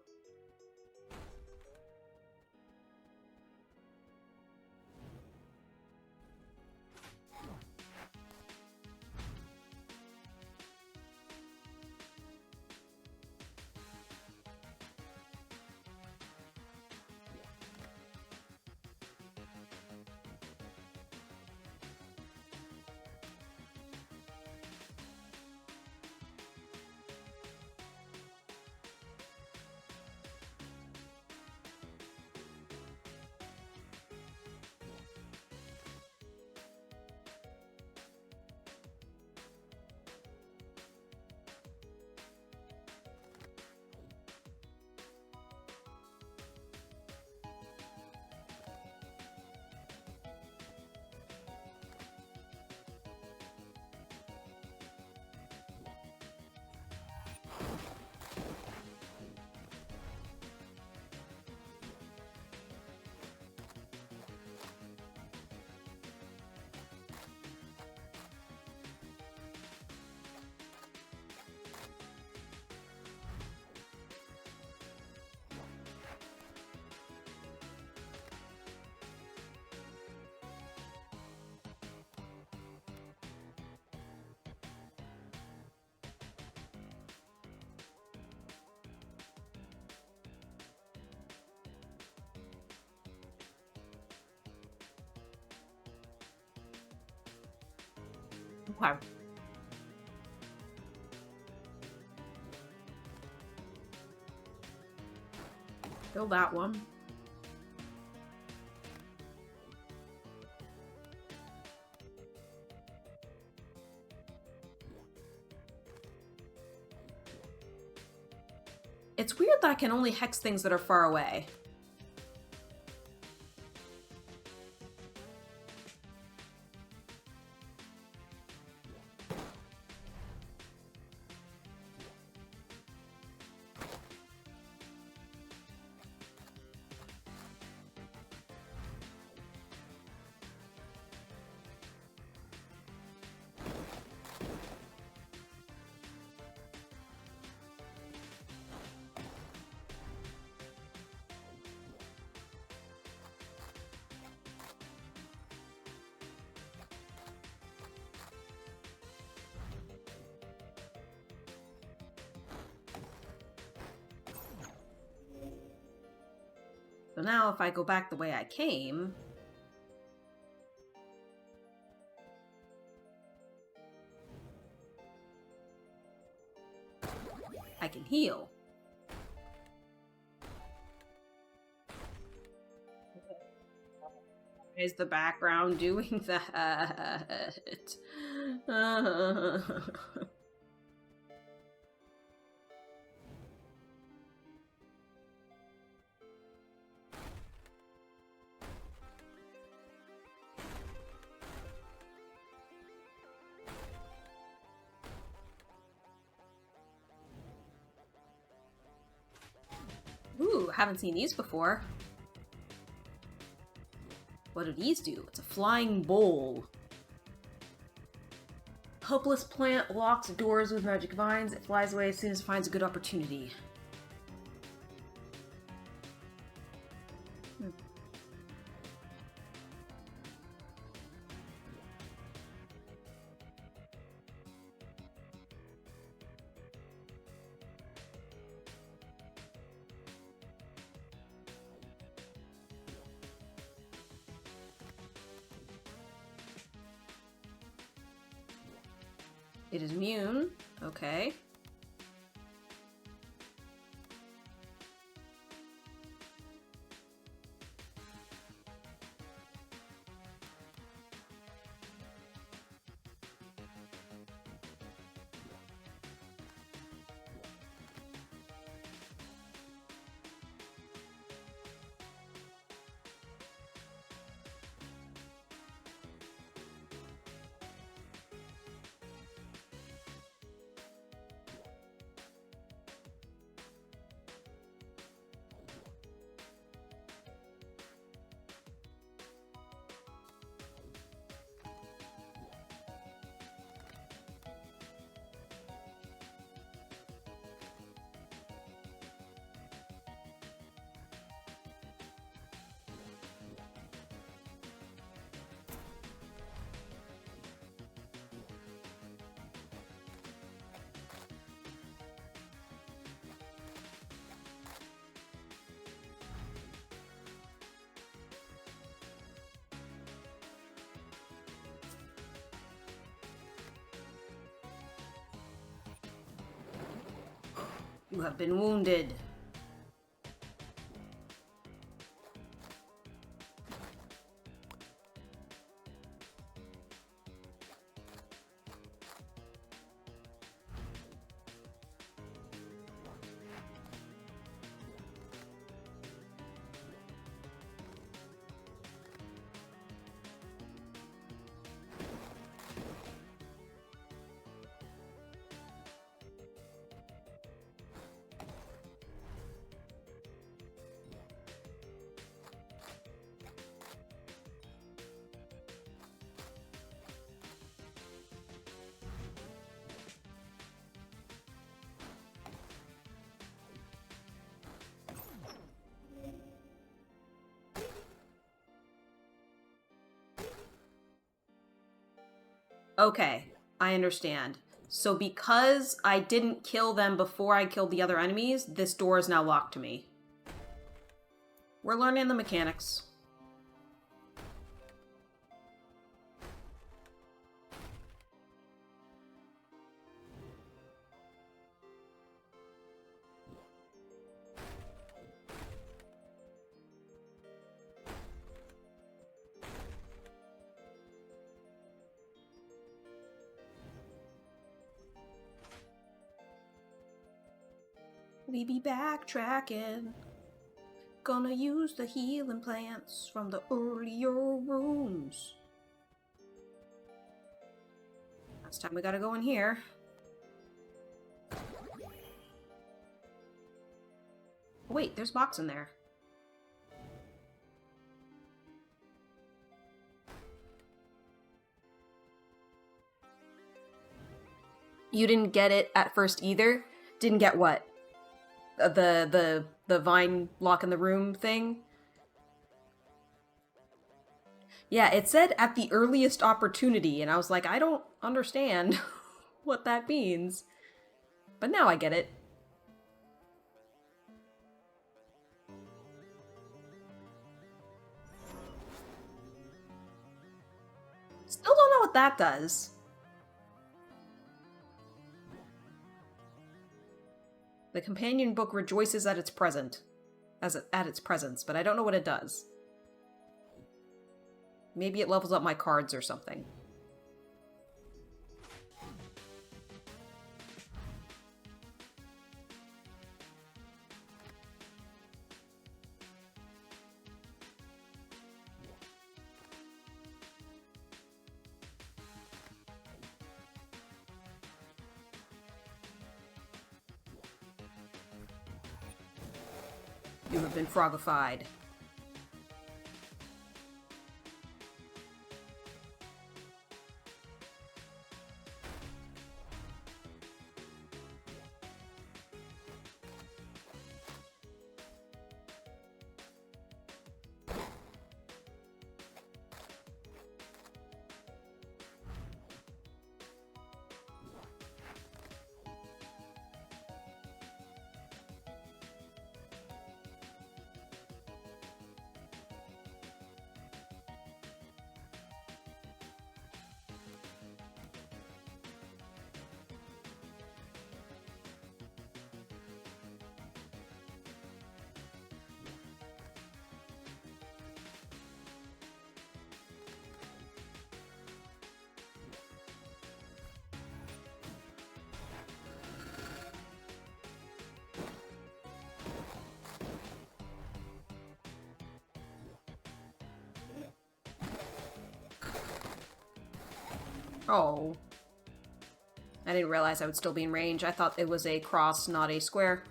Wow. Kill that one. It's weird that I can only hex things that are far away. So now if I go back the way I came... I can heal. Is the background doing that? Ooh, haven't seen these before. What do these do? It's a flying bowl. Hopeless plant locks doors with magic vines. It flies away as soon as it finds a good opportunity. It is immune. Okay. You have been wounded. Okay, I understand. So because I didn't kill them before I killed the other enemies, this door is now locked to me. We're learning the mechanics. We be backtracking. Gonna use the healing plants from the earlier rooms. Last time we gotta go in here. Oh, wait, there's a box in there. You didn't get it at first either? Didn't get what? The vine lock in the room thing? Yeah, it said at the earliest opportunity, and I was like, I don't understand what that means. But now I get it. Still don't know what that does. The companion book rejoices at its presence, but I don't know what it does. Maybe it levels up my cards or something. You have been frogified. Oh. I didn't realize I would still be in range. I thought it was a cross, not a square.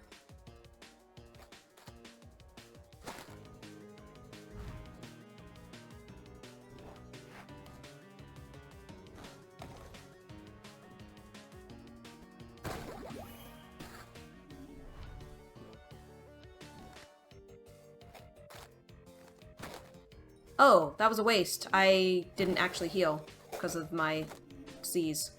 Oh, that was a waste. I didn't actually heal because of my disease.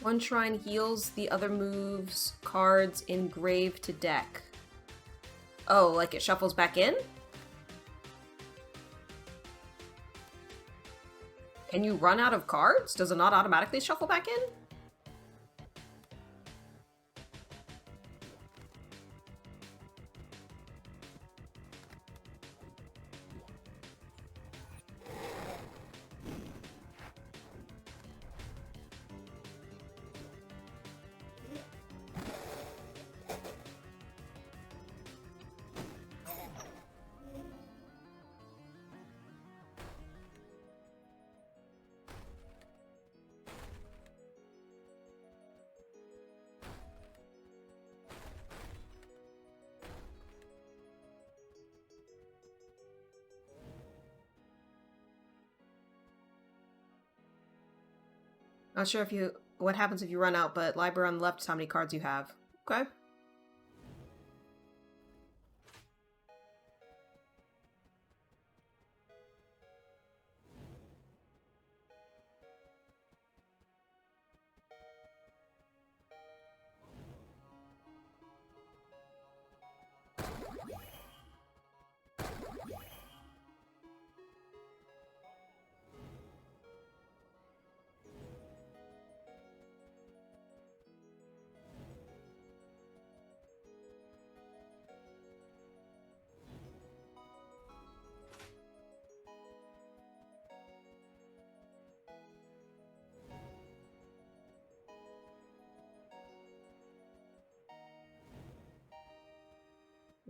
One shrine heals, the other moves cards engrave to deck. Oh, like it shuffles back in? Can you run out of cards? Does it not automatically shuffle back in? Not sure if you what happens if you run out, but library on the left is how many cards you have. Okay.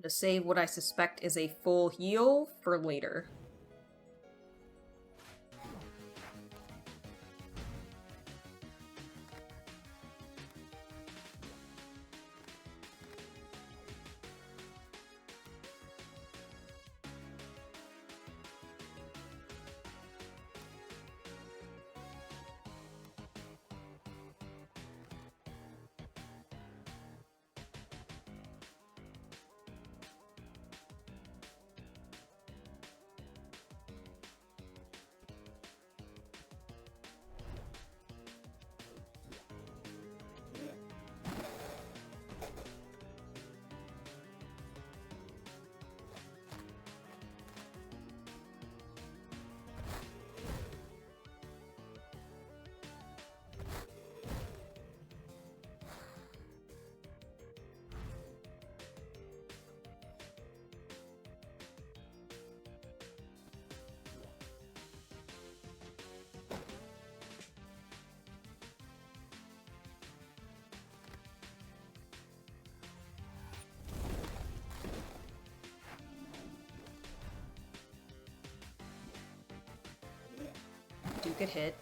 To save what I suspect is a full heal for later. Do get hit.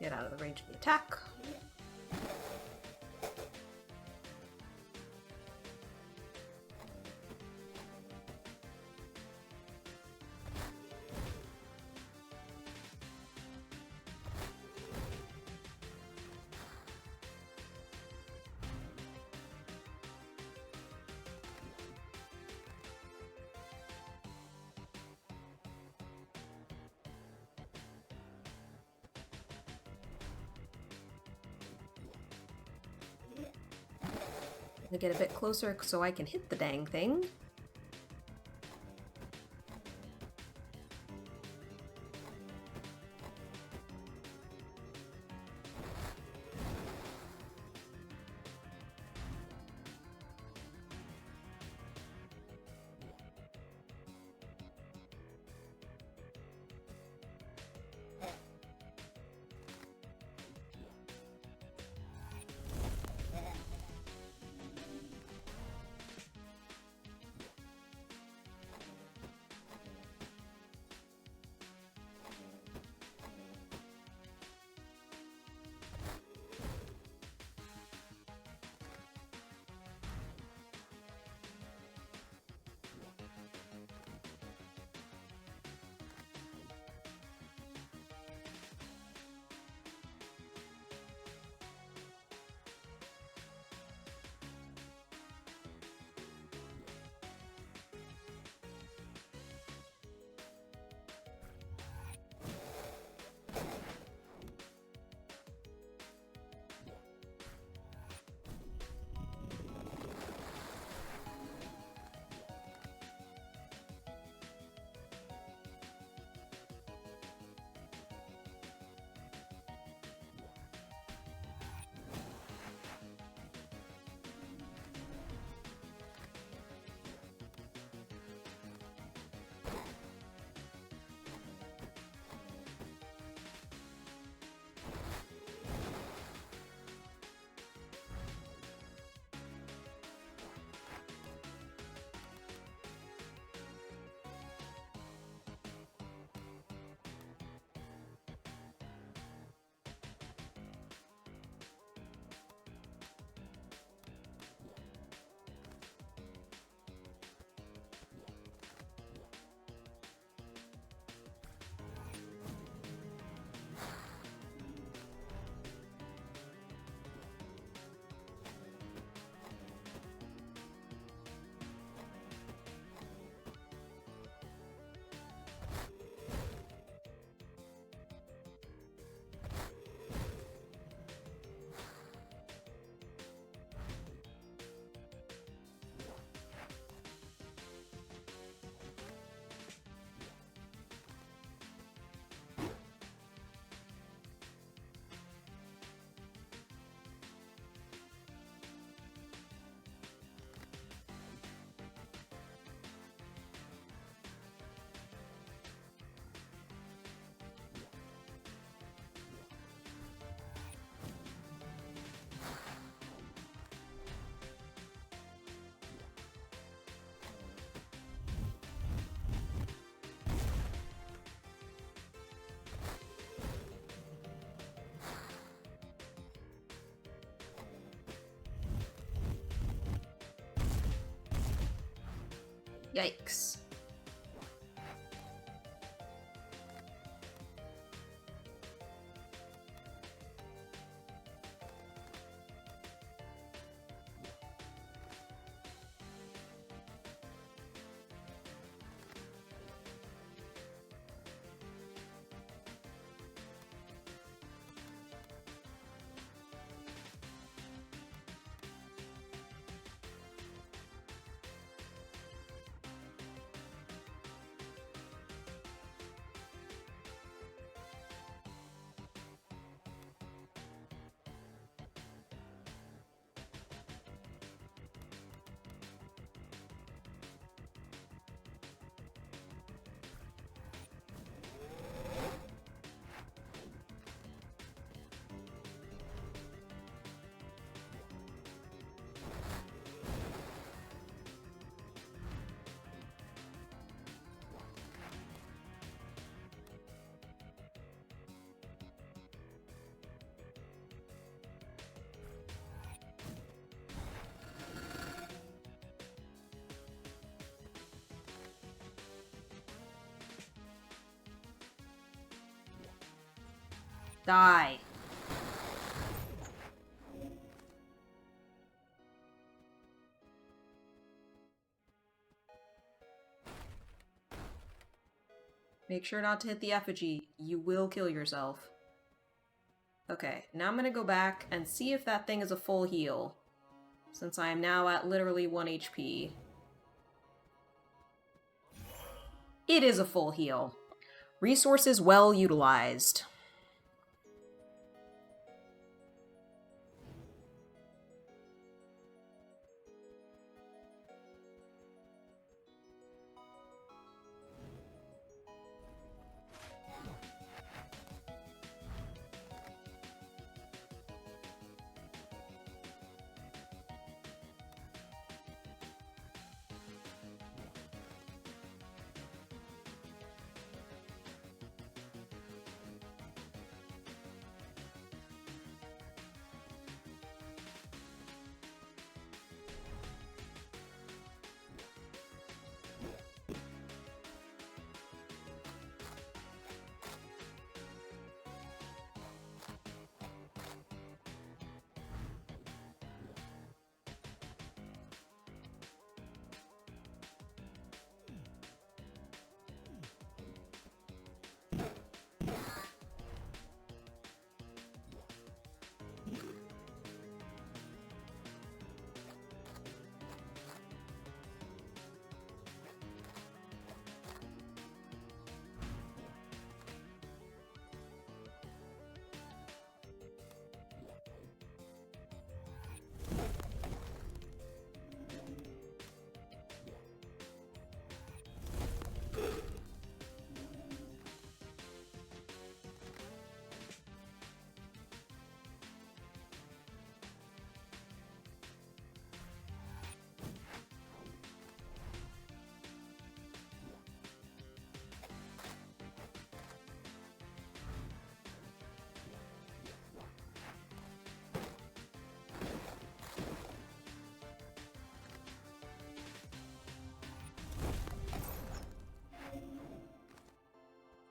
Get out of the range of the attack. I get a bit closer so I can hit the dang thing. Yikes. Die. Make sure not to hit the effigy. You will kill yourself. Okay, now I'm gonna go back and see if that thing is a full heal, since I am now at literally 1 HP. It is a full heal. Resources well utilized.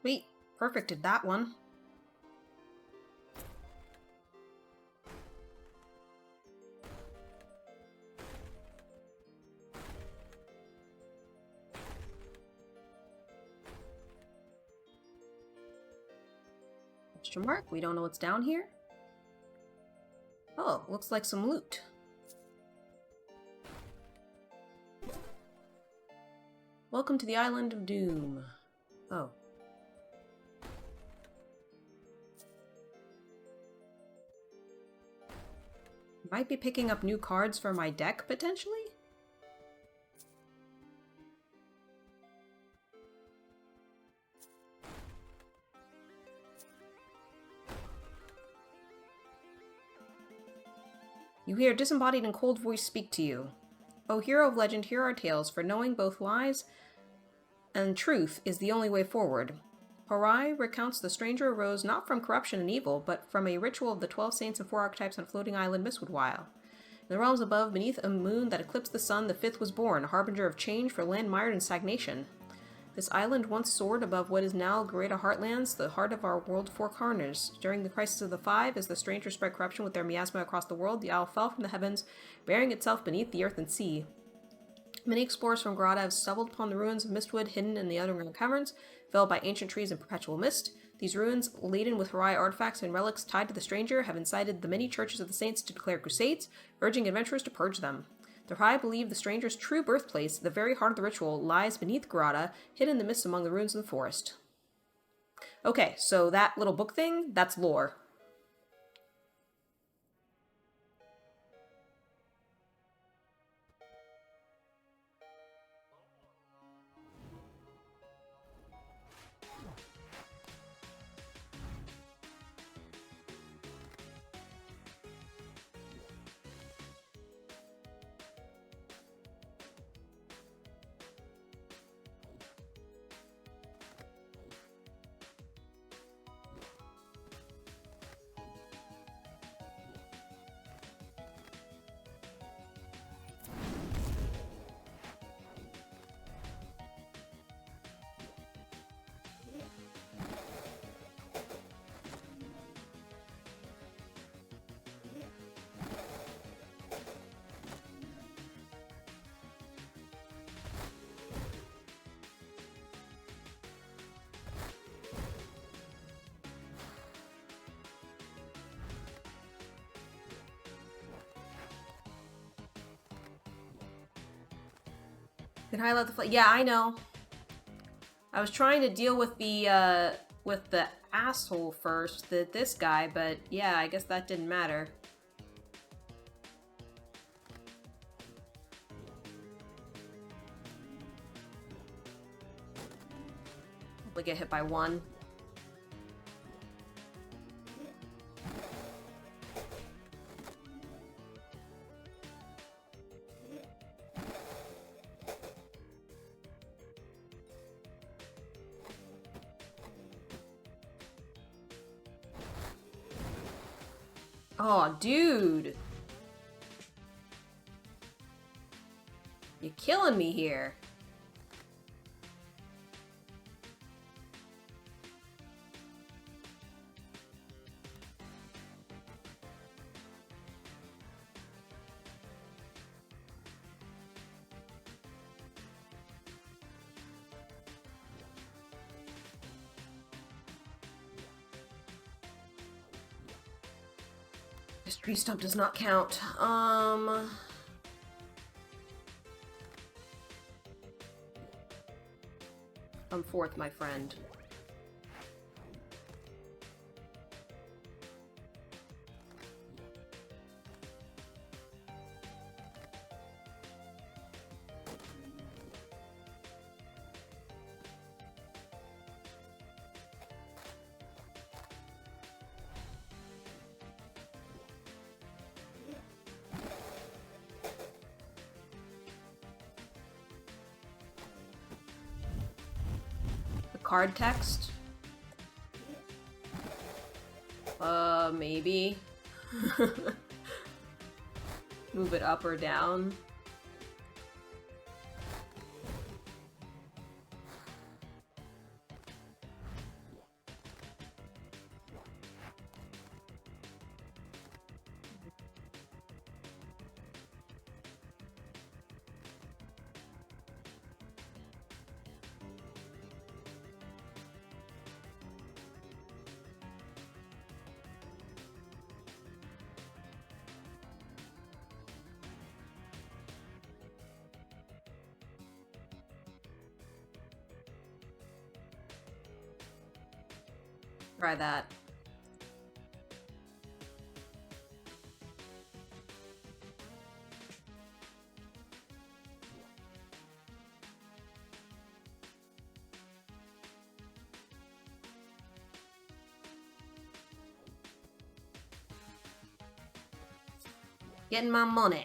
Sweet. Perfected that one. Question mark? We don't know what's down here? Oh, looks like some loot. Welcome to the Island of Doom. Oh. Might be picking up new cards for my deck, potentially? You hear disembodied and cold voice speak to you. O hero of legend, hear our tales, for knowing both lies and truth is the only way forward. Horai recounts the stranger arose not from corruption and evil, but from a ritual of the 12 saints and 4 archetypes on a floating island Mistwood Isle. In the realms above, beneath a moon that eclipsed the sun, the fifth was born, a harbinger of change for land mired in stagnation. This island once soared above what is now Greater Heartlands, the heart of our world four corners. During the crisis of the five, as the strangers spread corruption with their miasma across the world, the isle fell from the heavens, burying itself beneath the earth and sea. Many explorers from Grada have stumbled upon the ruins of Mistwood hidden in the underground caverns, felled by ancient trees and perpetual mist. These ruins, laden with Harai artifacts and relics tied to the stranger, have incited the many churches of the saints to declare crusades, urging adventurers to purge them. The Harai believe the stranger's true birthplace, the very heart of the ritual, lies beneath Grada, hidden in the mist among the ruins of the forest. Okay, so that little book thing, that's lore. Can highlight the yeah, I know. I was trying to deal with the asshole first, this guy, but yeah, I guess that didn't matter. Hopefully get hit by one. Oh, dude. You're killing me here. This tree stump does not count. I'm fourth, my friend. Card text? Maybe. Move it up or down. Try that. Getting my money.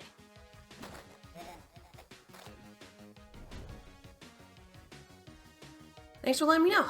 Thanks for letting me know.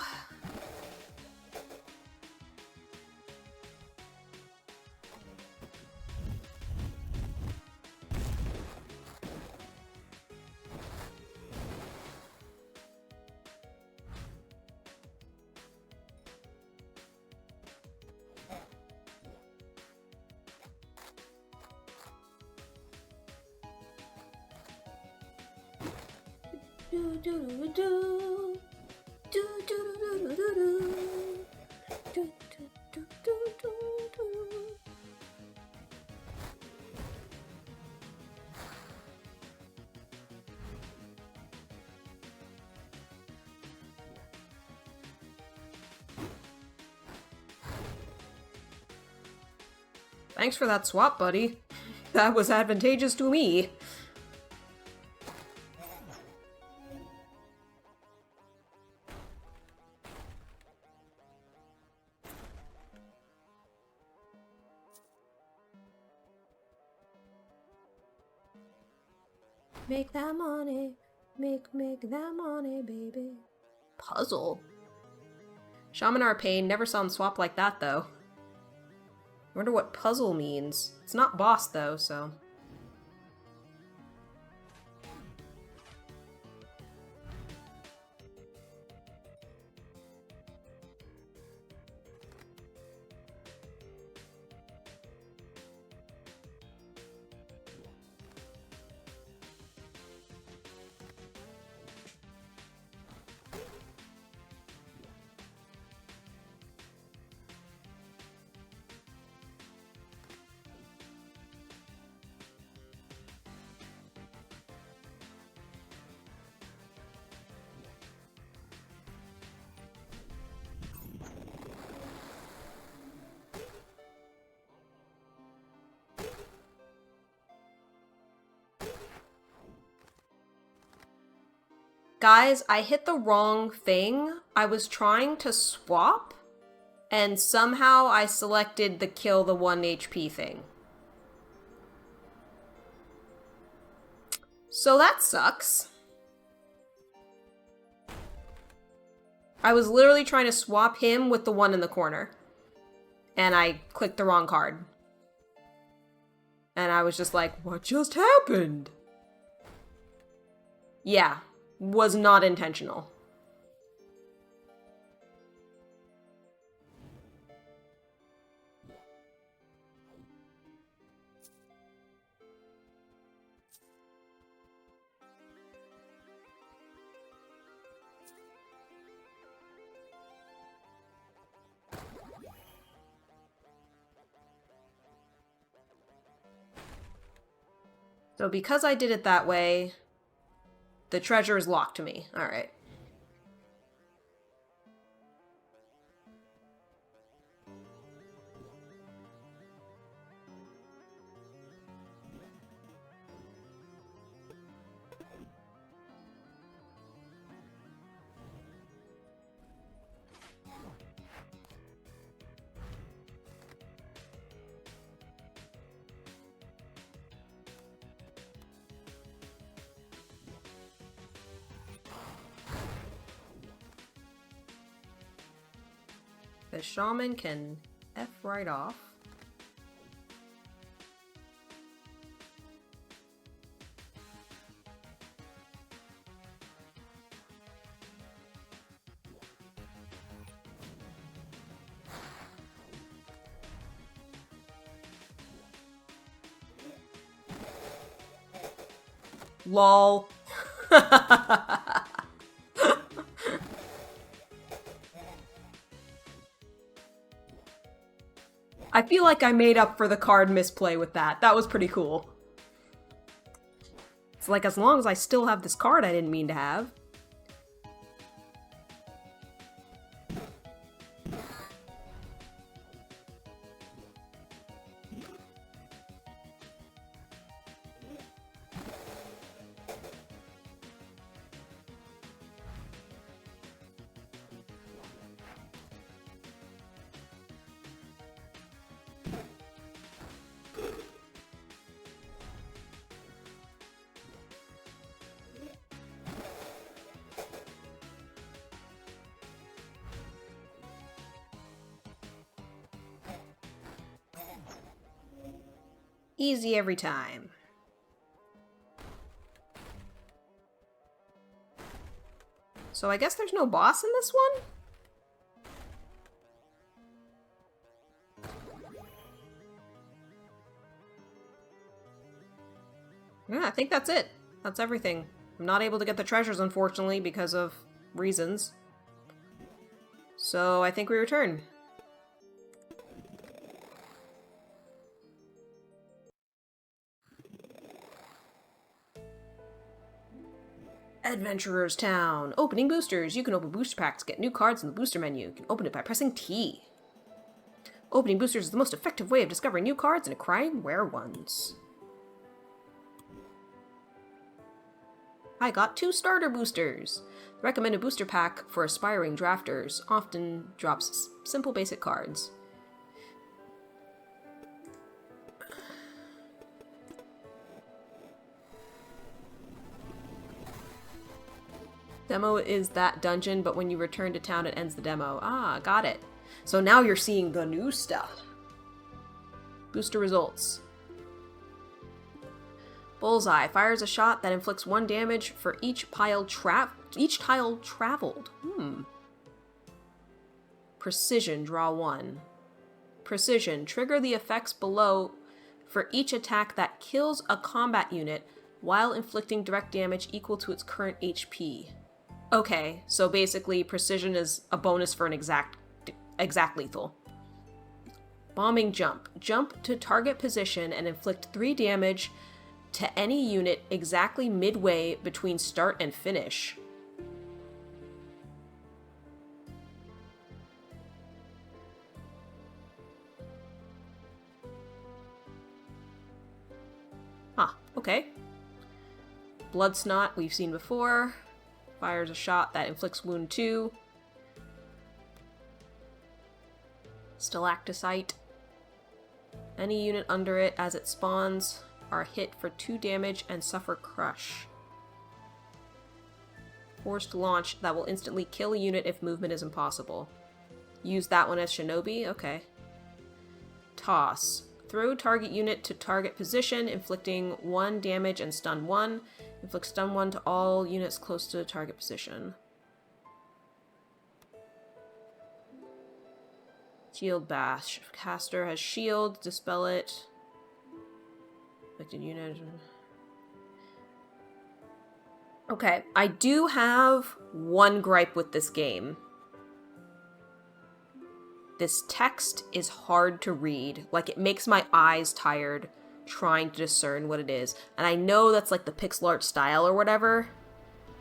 Do do do do. Do do do do do do. Do do do do do do. Thanks for that swap, buddy. That was advantageous to me. Make that money. Make that money, baby. Puzzle. Shaman Arcane, never saw him swap like that, though. I wonder what puzzle means. It's not boss, though, so... Guys, I hit the wrong thing. I was trying to swap, and somehow I selected the kill the 1 HP thing. So that sucks. I was literally trying to swap him with the one in the corner. And I clicked the wrong card. And I was just like, what just happened? Yeah. Was not intentional. So because I did it that way, the treasure is locked to me. Alright. The shaman can F right off. LOL. I feel like I made up for the card misplay with that. That was pretty cool. It's like, as long as I still have this card I didn't mean to have. Easy every time. So I guess there's no boss in this one? Yeah, I think that's it. That's everything. I'm not able to get the treasures, unfortunately, because of reasons. So I think we return. Adventurer's Town. Opening boosters. You can open booster packs, get new cards in the booster menu. You can open it by pressing T. Opening boosters is the most effective way of discovering new cards and acquiring rare ones. I got 2 starter boosters. The recommended booster pack for aspiring drafters often drops simple basic cards. Demo is that dungeon, but when you return to town, it ends the demo. Ah, got it. So now you're seeing the new stuff. Booster results. Bullseye fires a shot that inflicts 1 damage for each tile traveled. Precision, draw 1. Precision, trigger the effects below for each attack that kills a combat unit while inflicting direct damage equal to its current HP. Okay, so basically precision is a bonus for an exact lethal. Bombing jump. Jump to target position and inflict 3 damage to any unit exactly midway between start and finish. Huh, okay. Blood Snot, we've seen before. Fires a shot that inflicts wound 2. Stalacticite. Any unit under it as it spawns are hit for 2 damage and suffer crush. Forced launch that will instantly kill a unit if movement is impossible. Use that one as Shinobi? Okay. Toss. Throw target unit to target position, inflicting 1 damage and stun 1. Inflict stun 1 to all units close to the target position. Shield Bash. Caster has shield, dispel it. Affected unit. Okay, I do have one gripe with this game. This text is hard to read. Like, it makes my eyes tired trying to discern what it is. And I know that's like the pixel art style or whatever,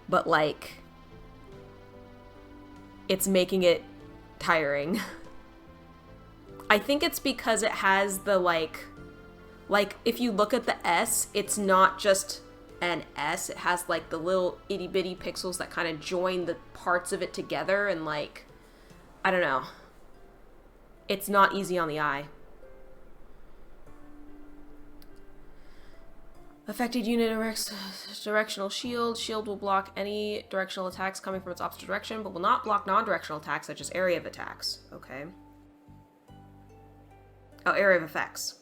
but like, it's making it tiring. I think it's because it has the like if you look at the S, it's not just an S, it has like the little itty bitty pixels that kind of join the parts of it together, and like, I don't know. It's not easy on the eye. Affected unit erects directional shield. Shield will block any directional attacks coming from its opposite direction, but will not block non-directional attacks such as area of attacks. Okay. Oh, area of effects.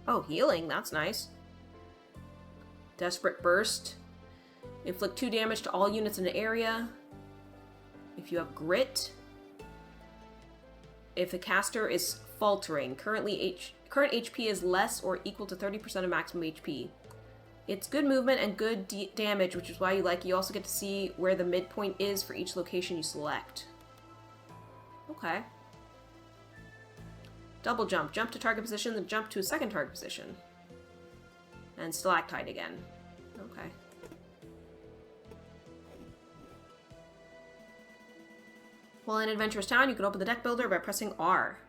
Oh, healing. That's nice. Desperate Burst. Inflict 2 damage to all units in the area. If you have Grit. If the caster is faltering. Current HP is less or equal to 30% of maximum HP. It's good movement and good damage, which is why you like. You also get to see where the midpoint is for each location you select. Okay. Double jump. Jump to target position, then jump to a second target position. And stalactite again. Okay. While in Adventurous Town, you can open the deck builder by pressing R.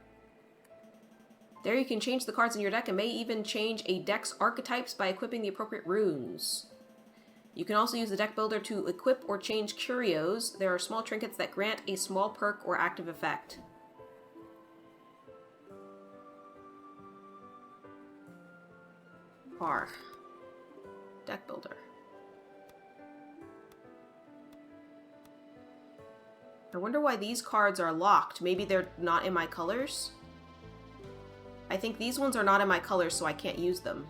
There you can change the cards in your deck and may even change a deck's archetypes by equipping the appropriate runes. You can also use the deck builder to equip or change curios. There are small trinkets that grant a small perk or active effect. R. Deck builder. I wonder why these cards are locked. Maybe they're not in my colors? I think these ones are not in my colors, so I can't use them.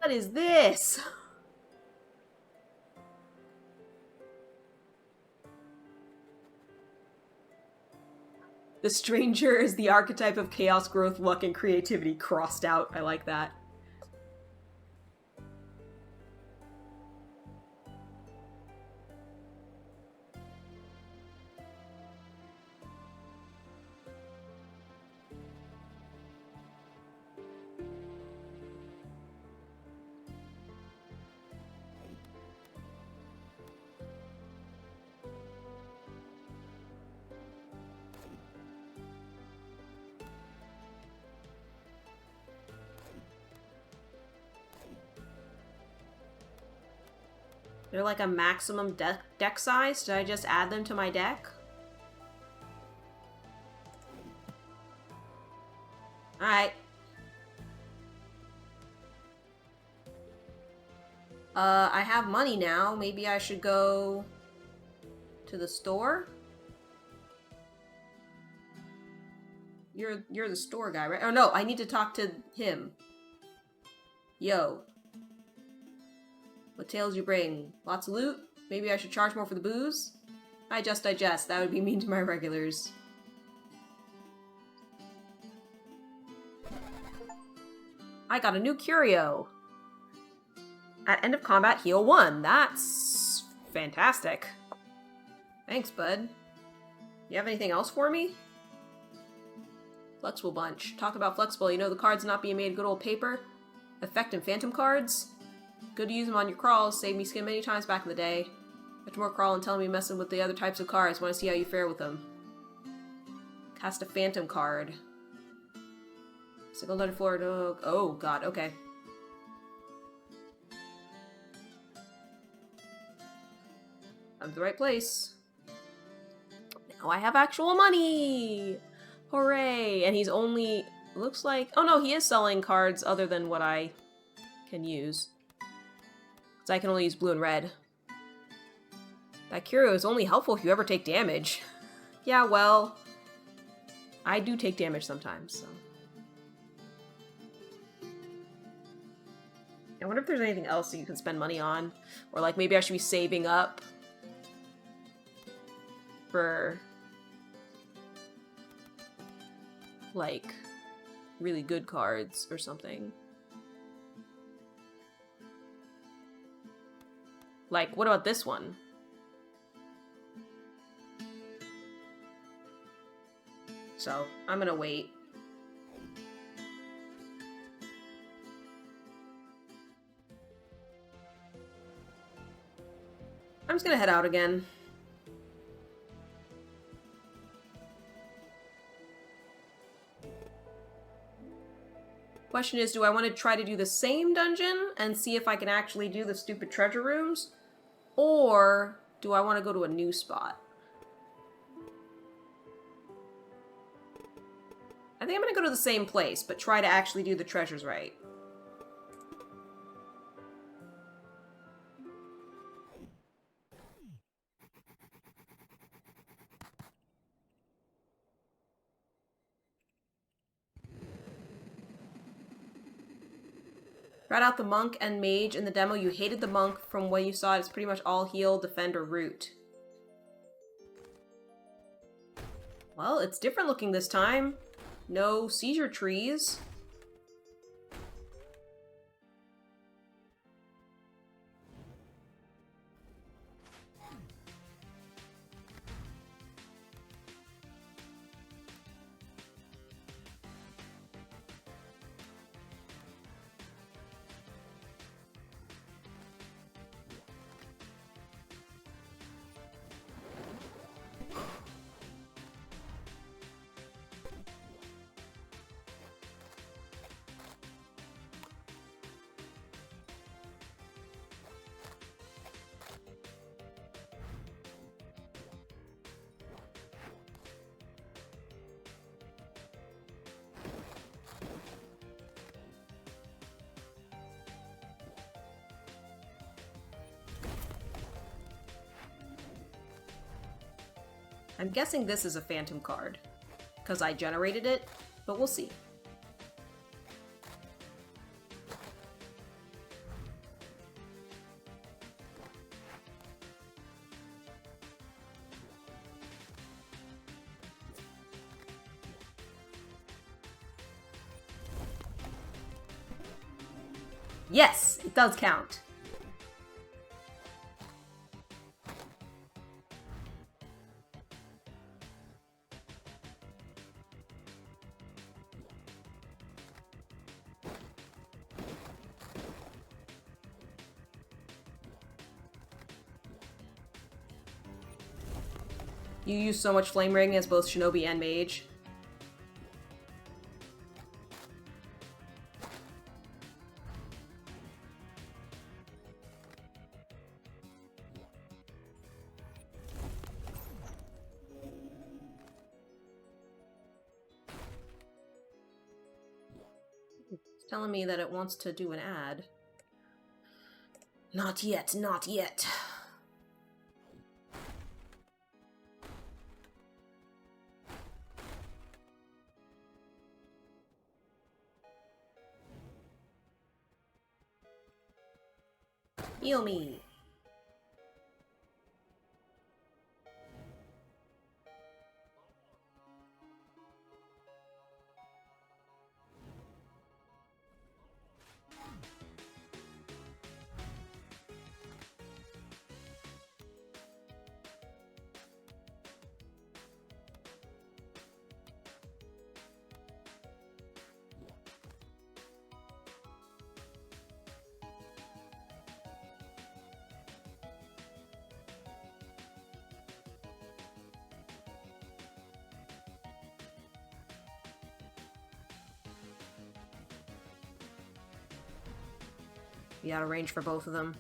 What is this? The stranger is the archetype of chaos, growth, luck, and creativity crossed out. I like that. They're like a maximum deck size. Did I just add them to my deck? Alright. I have money now. Maybe I should go to the store? You're the store guy, right? Oh no, I need to talk to him. Yo. What tales you bring? Lots of loot? Maybe I should charge more for the booze? I just digest. That would be mean to my regulars. I got a new curio. At end of combat, heal 1. That's fantastic. Thanks, bud. You have anything else for me? Flexible bunch. Talk about flexible. You know the cards not being made of good old paper? Effect and phantom cards? Good to use them on your crawls. Saved me skin many times back in the day. Much more crawl and tell me messing with the other types of cards. Want to see how you fare with them. Cast a phantom card. Single letter floor. Oh god, okay. I'm at the right place. Now I have actual money! Hooray! And he's only... looks like... oh no, he is selling cards other than what I can use. So I can only use blue and red. That curio is only helpful if you ever take damage. Yeah, well... I do take damage sometimes, so... I wonder if there's anything else that you can spend money on. Or like, maybe I should be saving up for... like, really good cards or something. Like, what about this one? So, I'm gonna wait. I'm just gonna head out again. Question is, do I want to try to do the same dungeon and see if I can actually do the stupid treasure rooms? Or do I want to go to a new spot? I think I'm going to go to the same place, but try to actually do the treasures right. Rat out the monk and mage in the demo. You hated the monk. From what you saw, it's pretty much all heal, defend, or root. Well, it's different looking this time. No seizure trees. I'm guessing this is a phantom card, because I generated it, but we'll see. Yes, it does count. You use so much flame ring as both shinobi and mage. It's telling me that it wants to do an ad. Not yet, not yet. Heal me. Be out of range for both of them.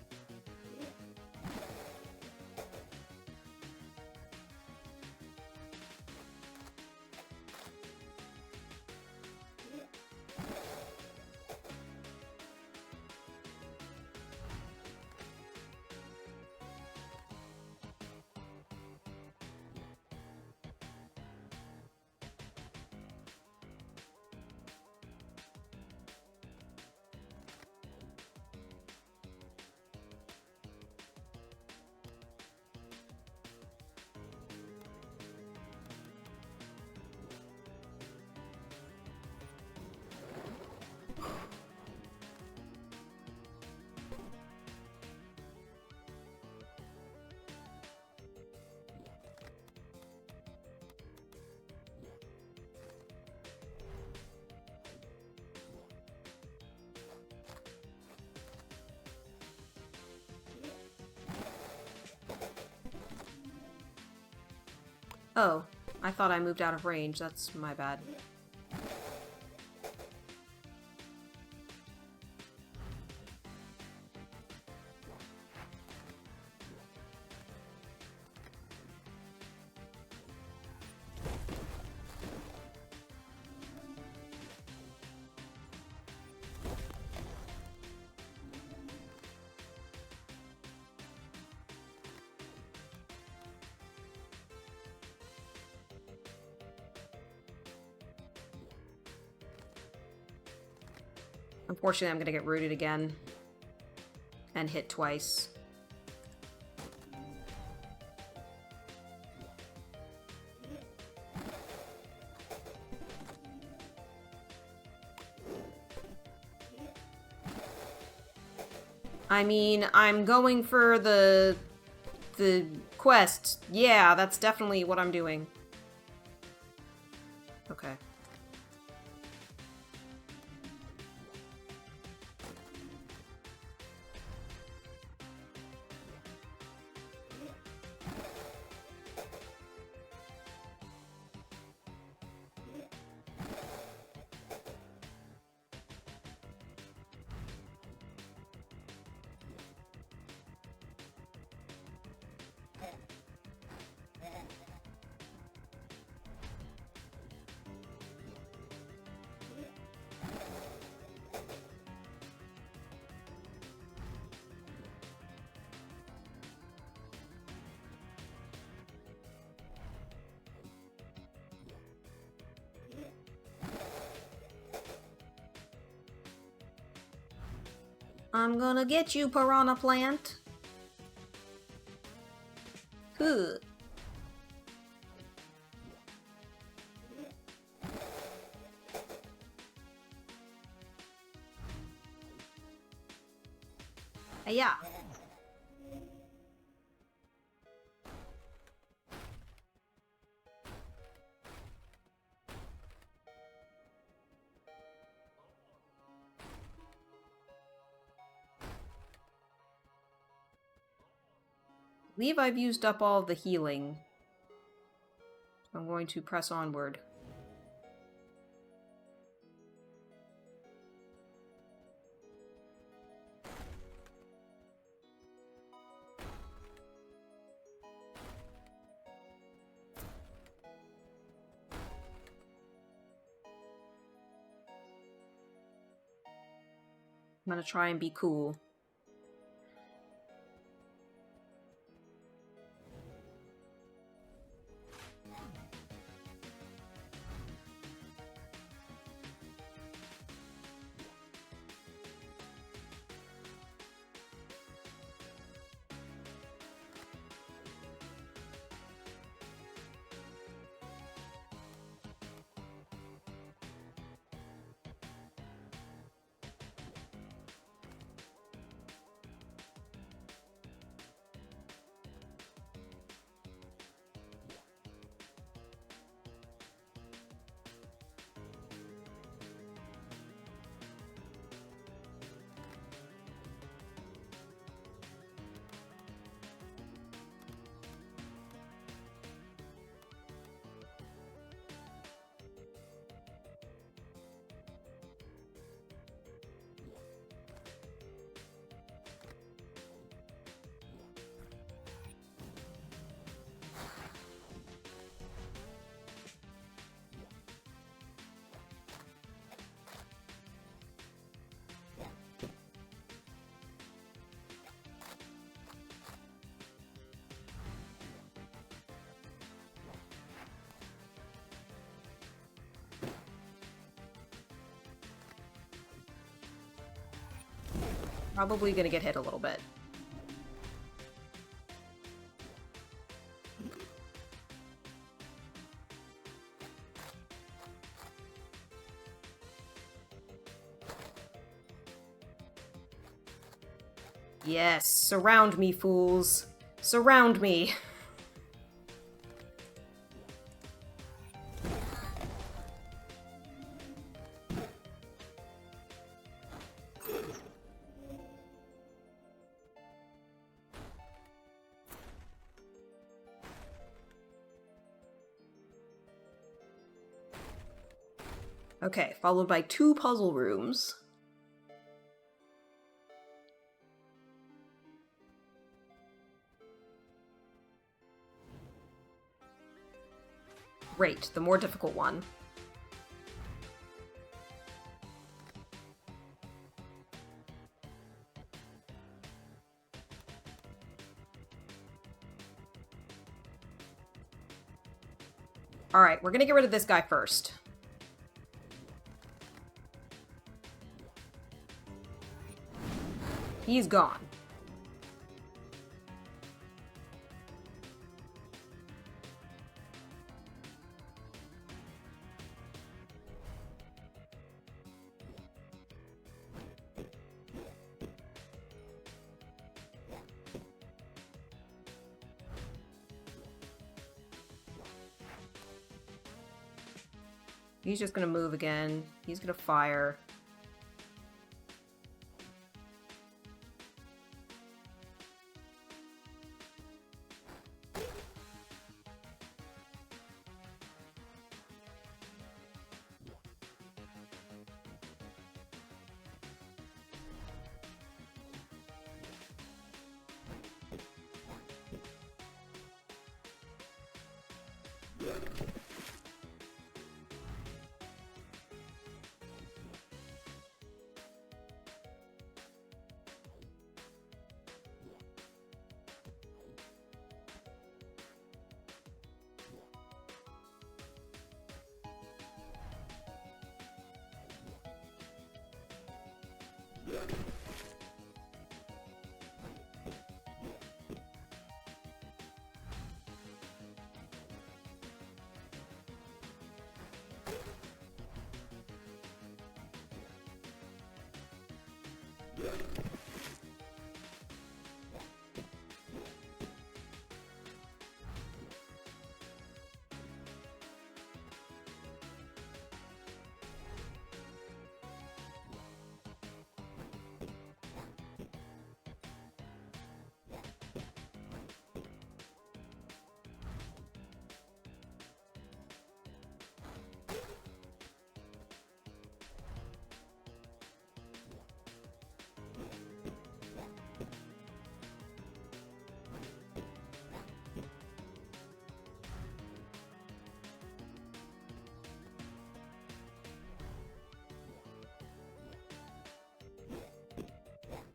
Oh, I thought I moved out of range. That's my bad. Unfortunately, I'm gonna get rooted again. And hit twice. I mean, I'm going for the quest. Yeah, that's definitely what I'm doing. Okay. I'm gonna get you, piranha plant. Good. Yeah. I believe I've used up all the healing. I'm going to press onward. I'm gonna try and be cool. Probably gonna get hit a little bit. Yes, surround me, fools. Surround me. Okay, followed by 2 puzzle rooms. Great, the more difficult one. Alright, we're gonna get rid of this guy first. He's gone. He's just gonna move again. He's gonna fire.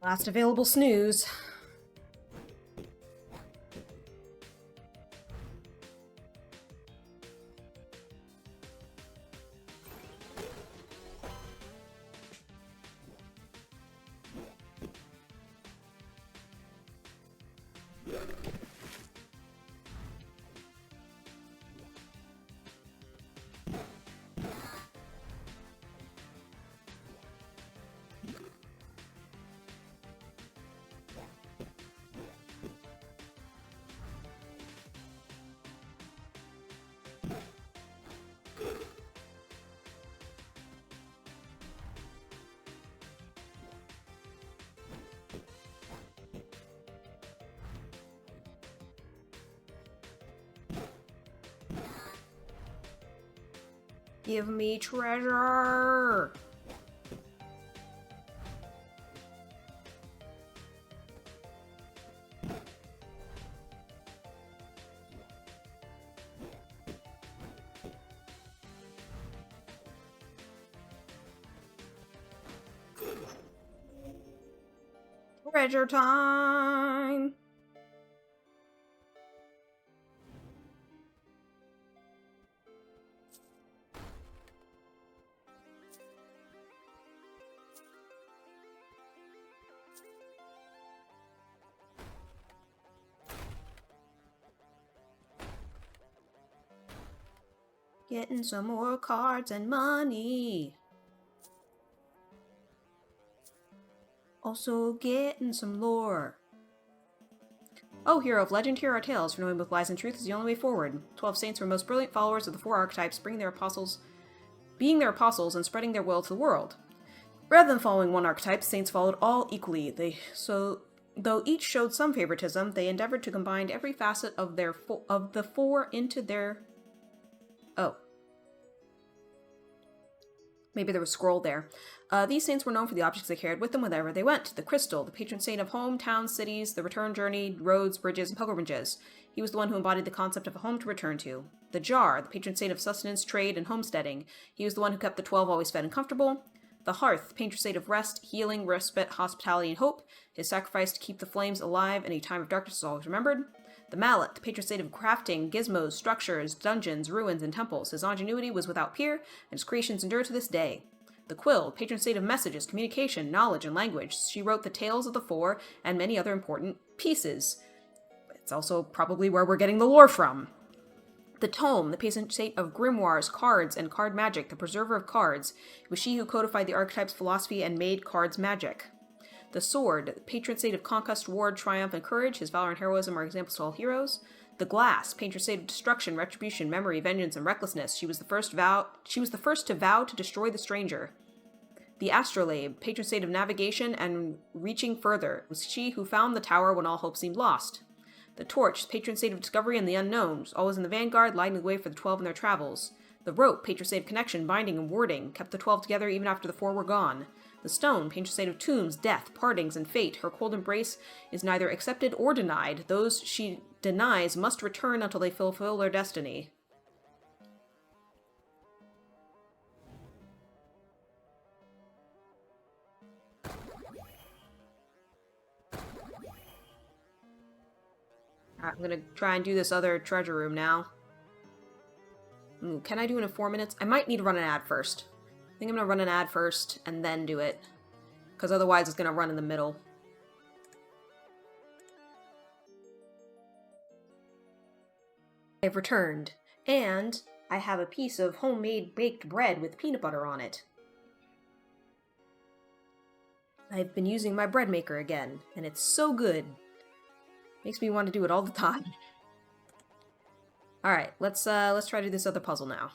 Last available snooze. Give me treasure! Treasure time! Getting some more cards and money. Also getting some lore. Oh, hero of legend, here are tales, for knowing both lies and truth is the only way forward. 12 saints were most brilliant followers of the 4 archetypes, being their apostles and spreading their will to the world. Rather than following one archetype, saints followed all equally. Though each showed some favoritism, they endeavored to combine every facet of the 4 into their... Oh. Maybe there was a scroll there. These saints were known for the objects they carried with them wherever they went. The crystal, the patron saint of home, towns, cities, the return journey, roads, bridges, and pilgrimages. He was the one who embodied the concept of a home to return to. The jar, the patron saint of sustenance, trade, and homesteading. He was the one who kept the 12 always fed and comfortable. The hearth, patron saint of rest, healing, respite, hospitality, and hope. His sacrifice to keep the flames alive in a time of darkness is always remembered. The mallet, the patron saint of crafting, gizmos, structures, dungeons, ruins, and temples. His ingenuity was without peer, and his creations endure to this day. The quill, patron saint of messages, communication, knowledge, and language. She wrote the Tales of the Four and many other important pieces. It's also probably where we're getting the lore from. The tome, the patron saint of grimoires, cards, and card magic, the preserver of cards. It was she who codified the archetype's philosophy and made cards magic. The sword, the patron saint of conquest, war, triumph, and courage. His valor and heroism are examples to all heroes. The glass, patron saint of destruction, retribution, memory, vengeance, and recklessness. She was the first to vow to destroy the stranger. The astrolabe, patron saint of navigation and reaching further. It was she who found the tower when all hope seemed lost. The torch, patron saint of discovery and the unknown, always in the vanguard, lighting the way for the 12 in their travels. The rope, patron saint of connection, binding, and warding, kept the 12 together even after the 4 were gone. The stone, patron saint of tombs, death, partings, and fate. Her cold embrace is neither accepted or denied. Those she denies must return until they fulfill their destiny. Alright, I'm gonna try and do this other treasure room now. Ooh, can I do it in 4 minutes? I might need to run an ad first. I think I'm gonna run an ad first and then do it. Because otherwise it's gonna run in the middle. I've returned. And I have a piece of homemade baked bread with peanut butter on it. I've been using my bread maker again, and it's so good. Makes me want to do it all the time. Alright, let's try to do this other puzzle now.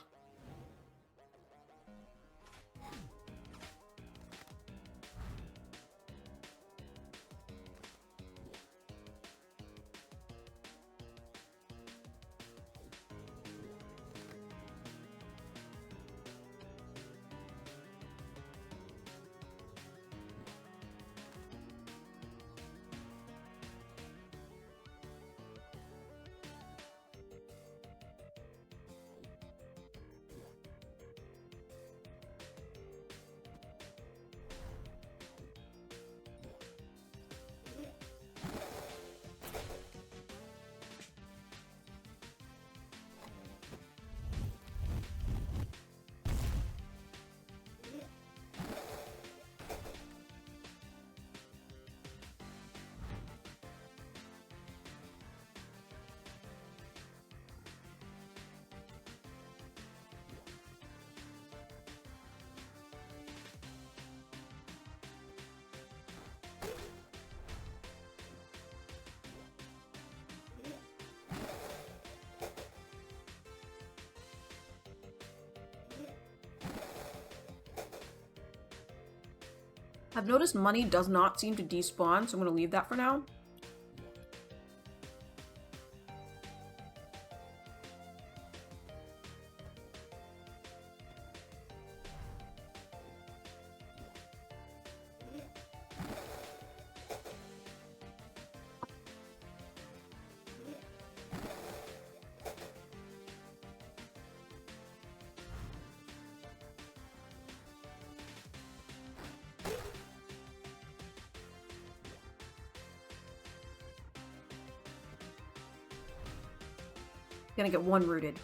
I've noticed money does not seem to despawn, so I'm going to leave that for now. Gonna get one rooted.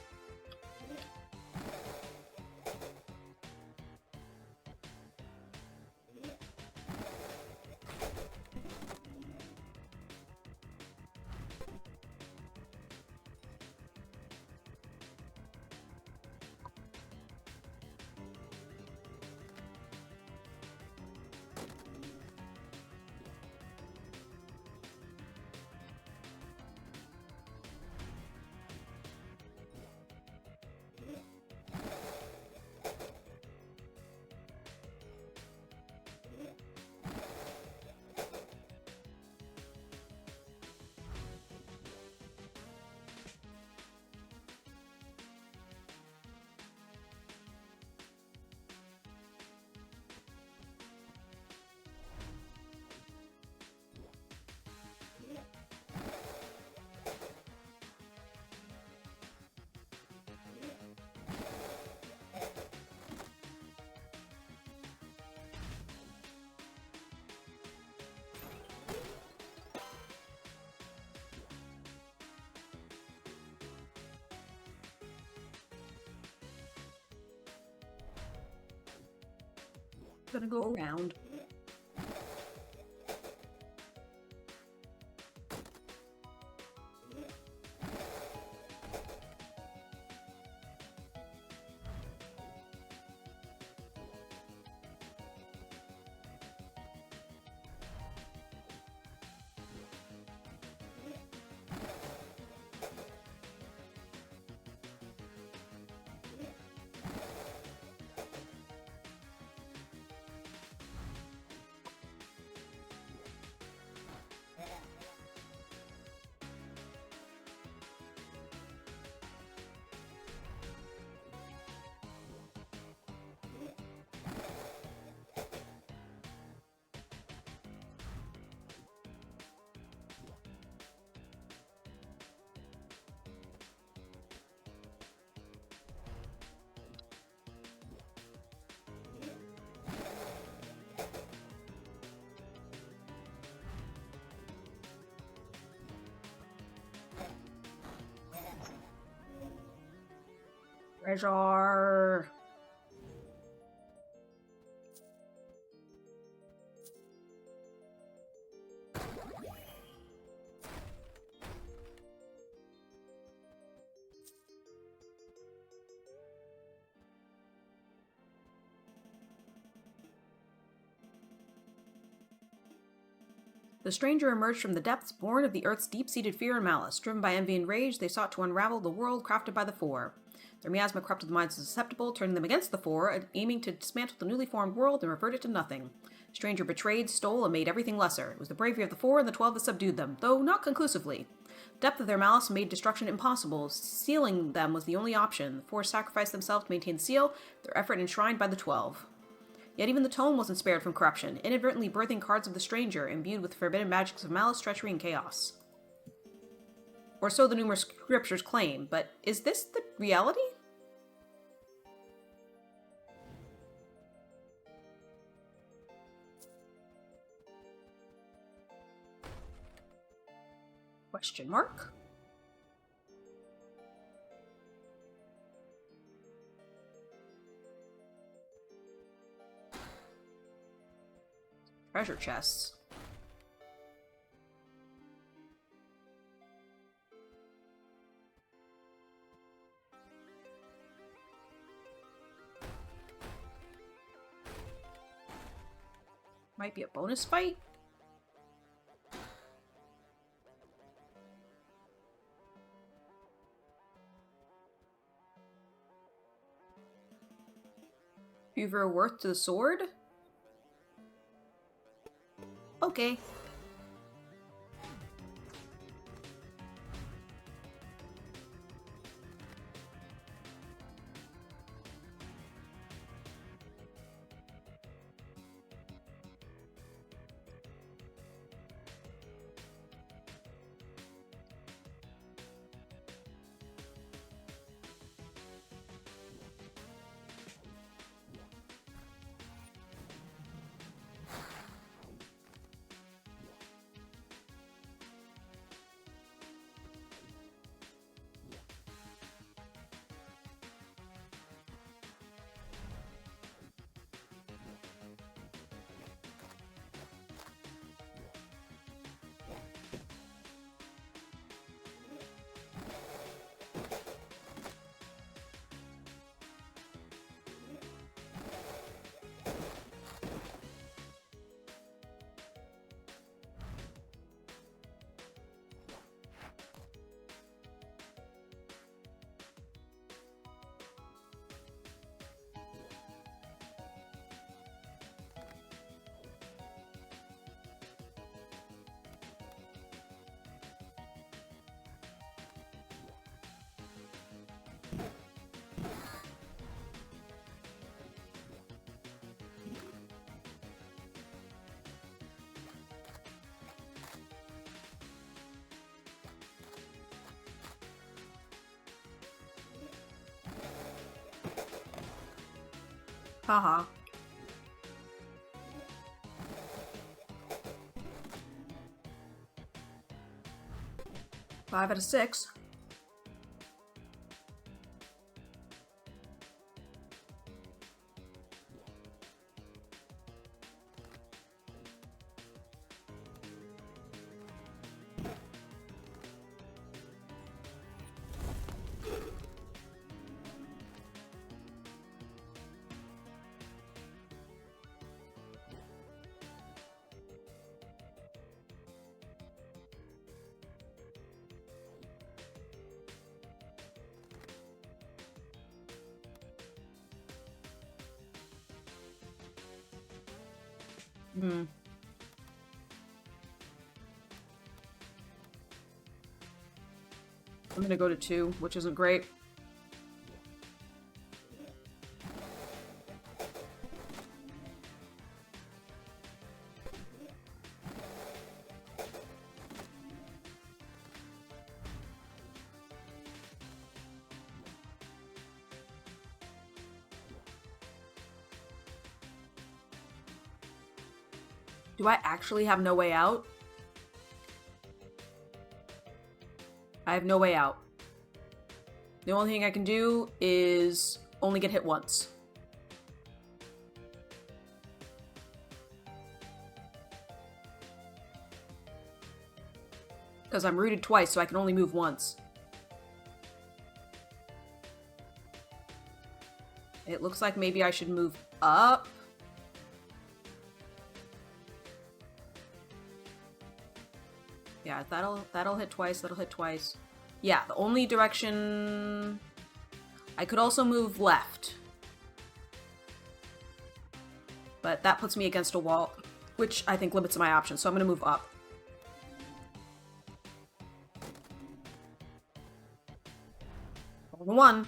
Gonna go around. Treasure. The stranger emerged from the depths, born of the earth's deep-seated fear and malice. Driven by envy and rage, they sought to unravel the world crafted by the Four. Their miasma corrupted the minds of the susceptible, turning them against the Four, aiming to dismantle the newly formed world and revert it to nothing. Stranger betrayed, stole, and made everything lesser. It was the bravery of the Four and the 12 that subdued them, though not conclusively. The depth of their malice made destruction impossible. Sealing them was the only option. The Four sacrificed themselves to maintain the seal, their effort enshrined by the 12. Yet even the tome wasn't spared from corruption, inadvertently birthing cards of the stranger, imbued with forbidden magics of malice, treachery, and chaos. Or so the numerous scriptures claim, but is this the reality? Question mark? Treasure chests. Might be a bonus fight? Hoover worth to the sword? Okay. Haha. Five out of 6. Hmm. I'm gonna go to 2, which isn't great. Do I actually have no way out? I have no way out. The only thing I can do is only get hit once. Because I'm rooted twice, so I can only move once. It looks like maybe I should move up. Yeah, that'll hit twice, that'll hit twice. Yeah, the only direction... I could also move left. But that puts me against a wall, which I think limits my options, so I'm gonna move up. One.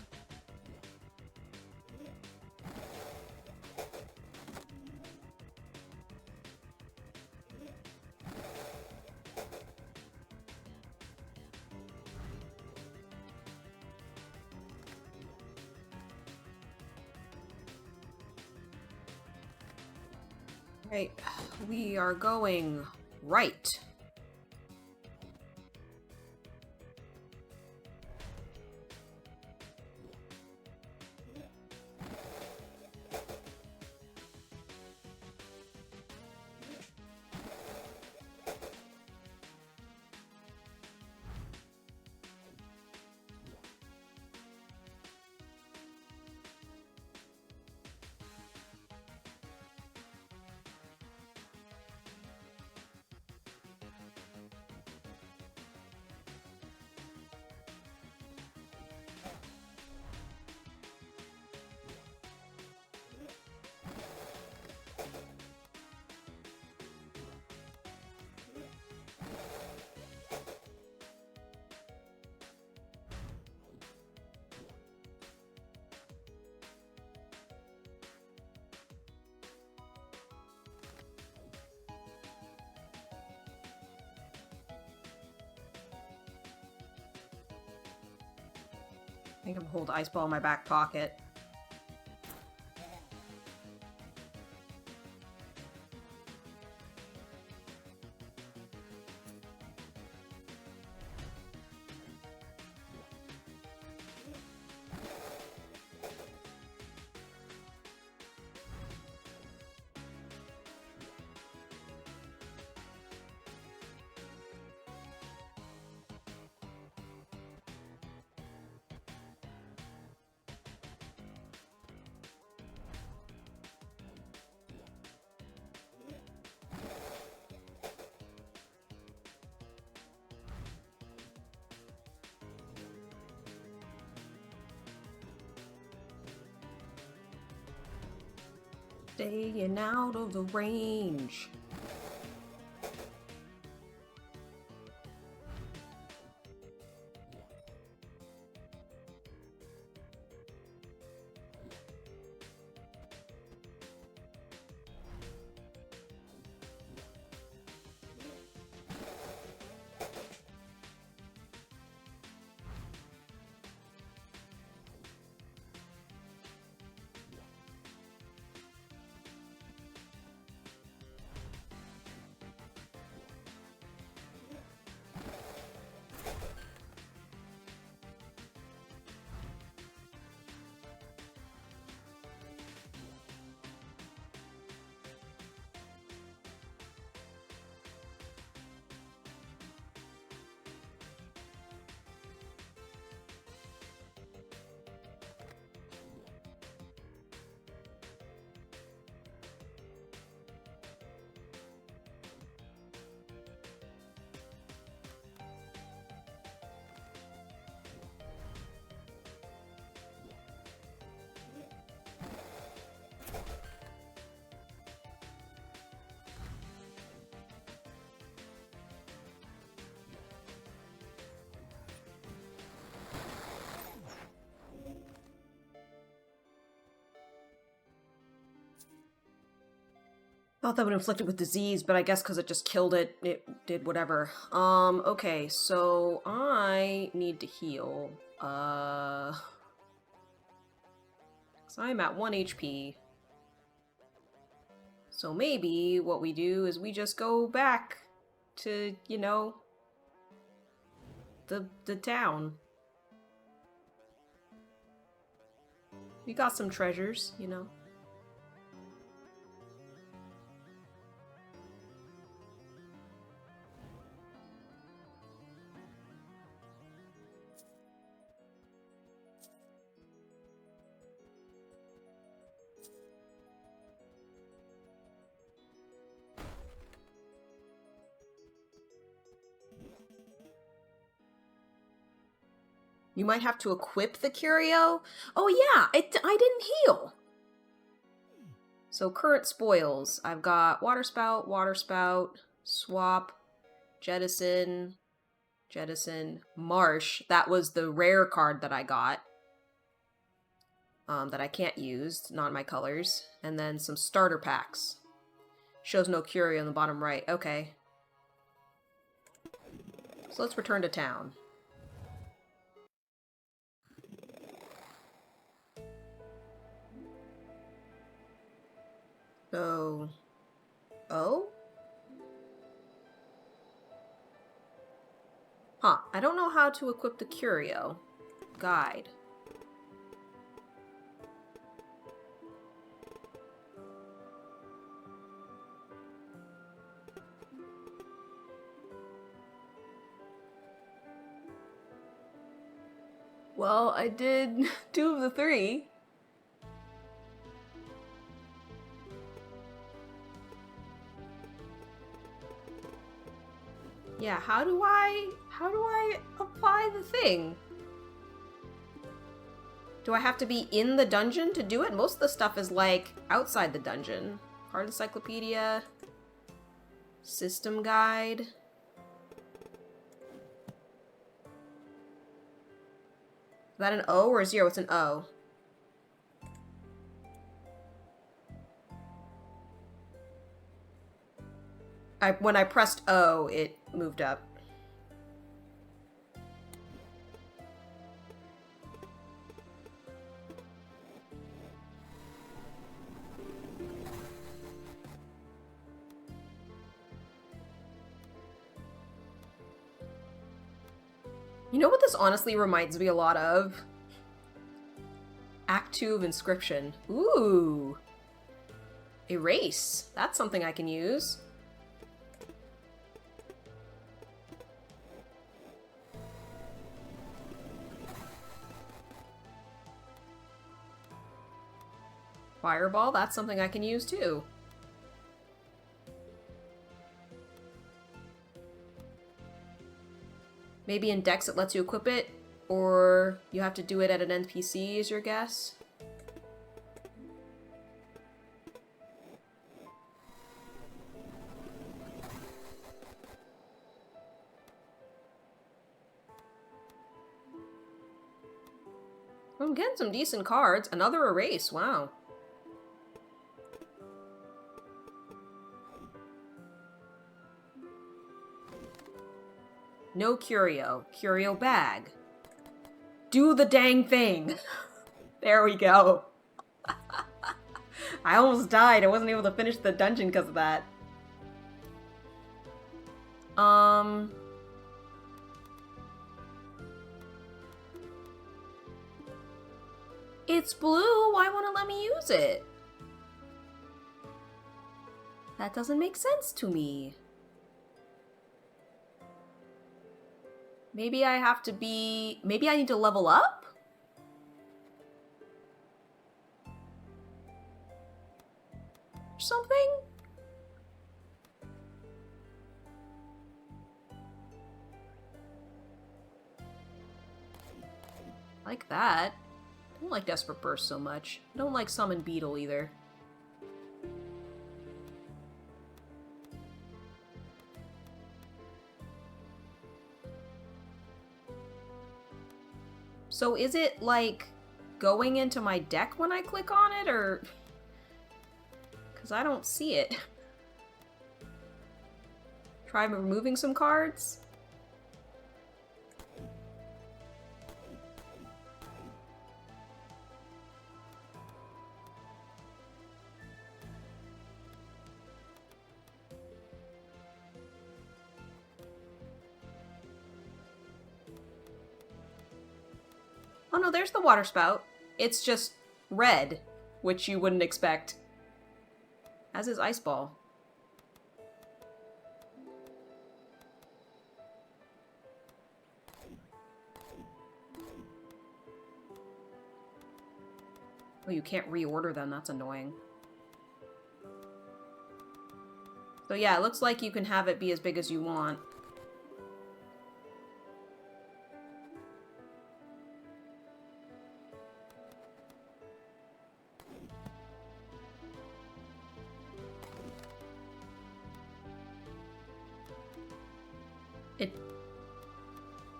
Right, we are going right. think I'm gonna hold Ice Ball in my back pocket. Staying out of the range. Thought that would inflict it with disease, but I guess because it just killed it, it did whatever. Okay, so I need to heal. So I'm at 1 HP. So maybe what we do is we just go back to, you know, the town. We got some treasures, you know. You might have to equip the curio. Oh yeah, I didn't heal. So current spoils. I've got water spout, swap, jettison, marsh. That was the rare card that I got. That I can't use, not my colors. And then some starter packs. Shows no curio in the bottom right. Okay. So let's return to town. So... oh? Huh. I don't know how to equip the curio. Guide. Well, I did 2 of the 3. Yeah, how do I apply the thing? Do I have to be in the dungeon to do it? Most of the stuff is like outside the dungeon. Card encyclopedia, system guide. Is that an O or a 0? It's an O. When I pressed O, it moved up. You know what this honestly reminds me a lot of? Act 2 of Inscription. Ooh! Erase. That's something I can use. Fireball, that's something I can use too. Maybe in Dex it lets you equip it, or you have to do it at an NPC is your guess? I'm getting some decent cards. Another erase, wow. No curio. Curio bag. Do the dang thing! There we go. I almost died. I wasn't able to finish the dungeon because of that. It's blue. Why won't it let me use it? That doesn't make sense to me. Maybe I have to be... Maybe I need to level up? Or something? Like that. I don't like Desperate Burst so much. I don't like Summon Beetle either. So is it, like, going into my deck when I click on it, or... Because I don't see it. Try removing some cards? Oh no, there's the water spout. It's just red, which you wouldn't expect. As is Ice Ball. Oh, you can't reorder them, that's annoying. So yeah, it looks like you can have it be as big as you want. It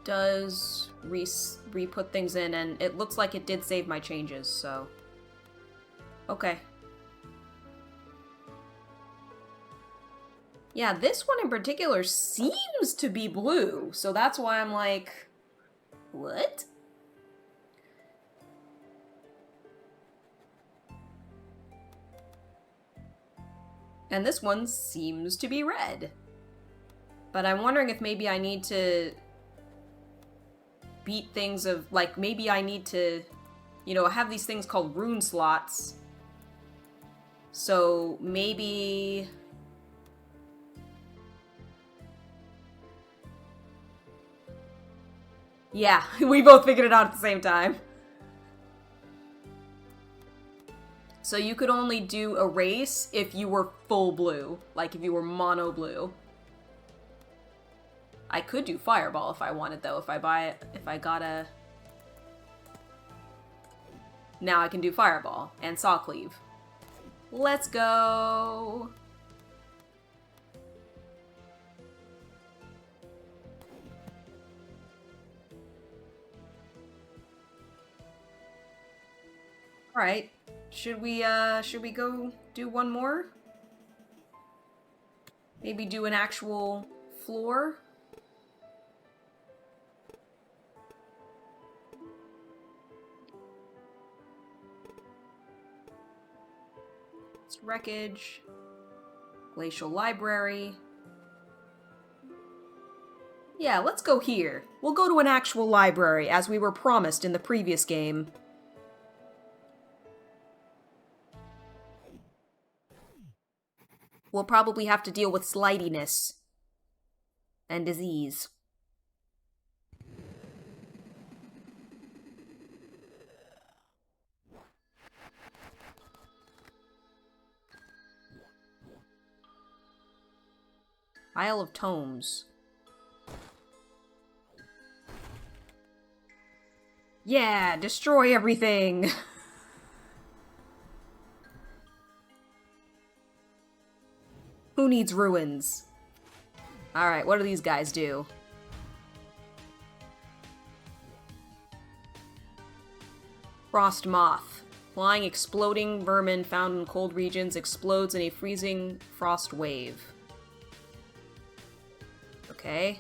does re-put things in, and it looks like it did save my changes, so... Okay. Yeah, this one in particular seems to be blue, so that's why I'm like... What? And this one seems to be red. But I'm wondering if maybe I need to beat things of, like, maybe I need to, you know, have these things called rune slots. So maybe... Yeah, we both figured it out at the same time. So you could only do erase if you were full blue, like if you were mono blue. I could do Fireball if I wanted, though, if I got a... Now I can do Fireball and Saw Cleave. Let's go! Alright, should we go do one more? Maybe do an actual floor? Wreckage, Glacial Library. Yeah, let's go here. We'll go to an actual library, as we were promised in the previous game. We'll probably have to deal with slightiness. And disease. Isle of Tomes. Yeah, destroy everything! Who needs ruins? Alright, what do these guys do? Frost Moth. Flying exploding vermin found in cold regions explodes in a freezing frost wave. Okay.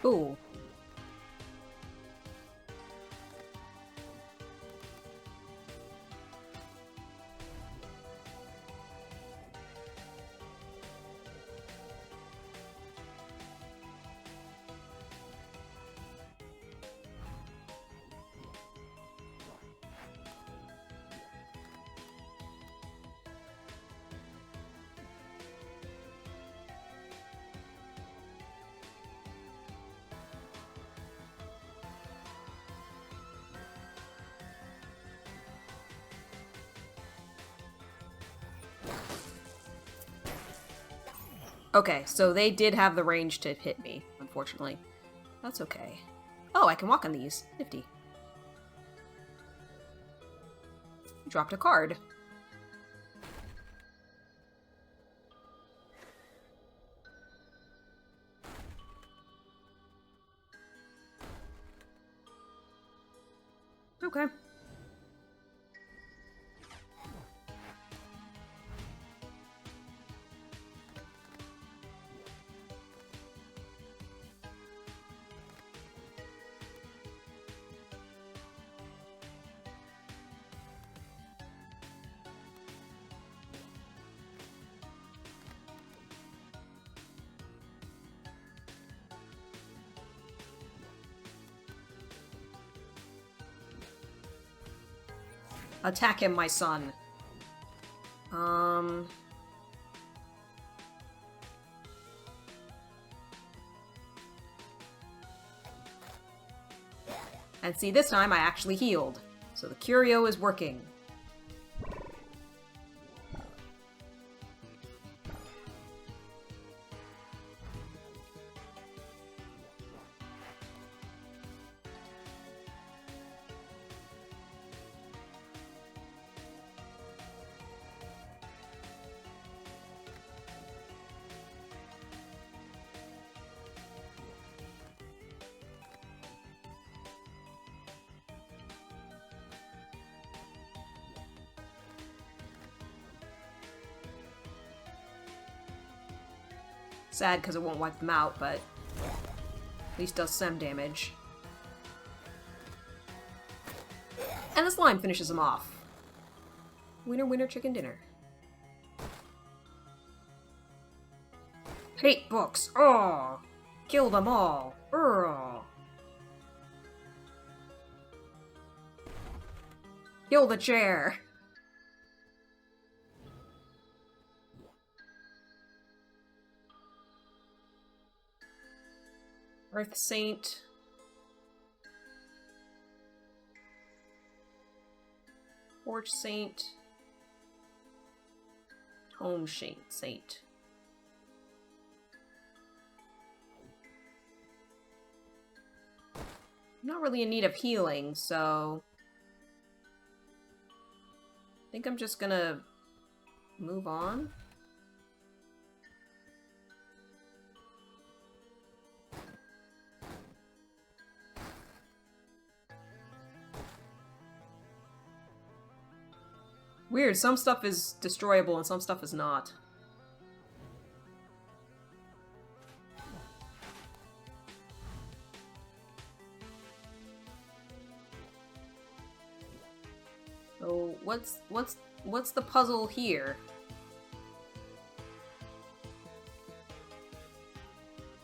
Ooh. Okay, so they did have the range to hit me, unfortunately. That's okay. Oh, I can walk on these. Nifty. Dropped a card. Okay. Attack him, my son. And see, this time I actually healed. So the Curio is working. Sad because it won't wipe them out, but at least does some damage. And the slime finishes them off. Winner, winner, chicken dinner. Hate books. Oh, kill them all. Urgh. Kill the chair. Earth Saint. Forge Saint. Home Saint. I'm not really in need of healing, so I think I'm just gonna move on. Weird, some stuff is destroyable and some stuff is not. So, what's the puzzle here?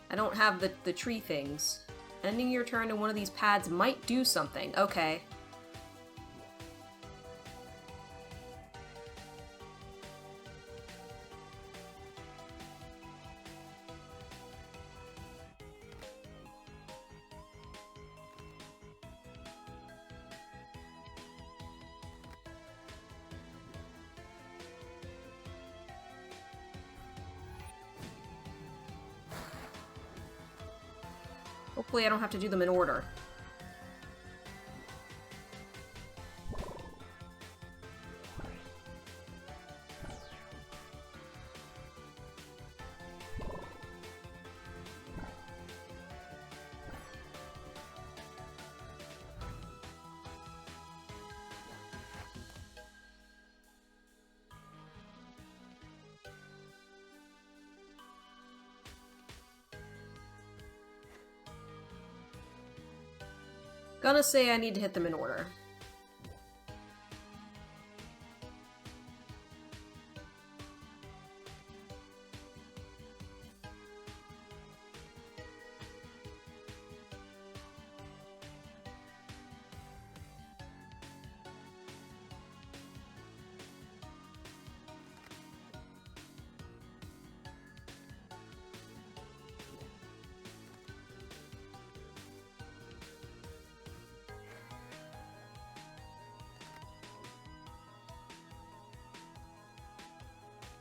I don't have the tree things. Ending your turn in one of these pads might do something. Okay. Hopefully I don't have to do them in order. Gonna say I need to hit them in order.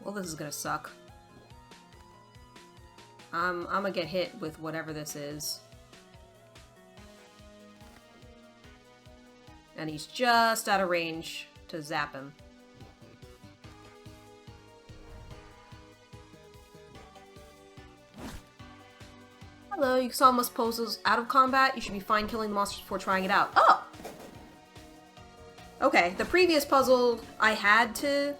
Well, this is gonna suck. I'm gonna get hit with whatever this is. And he's just out of range to zap him. Hello, you saw most poses out of combat. You should be fine killing the monsters before trying it out. Oh! Okay, the previous puzzle, I had to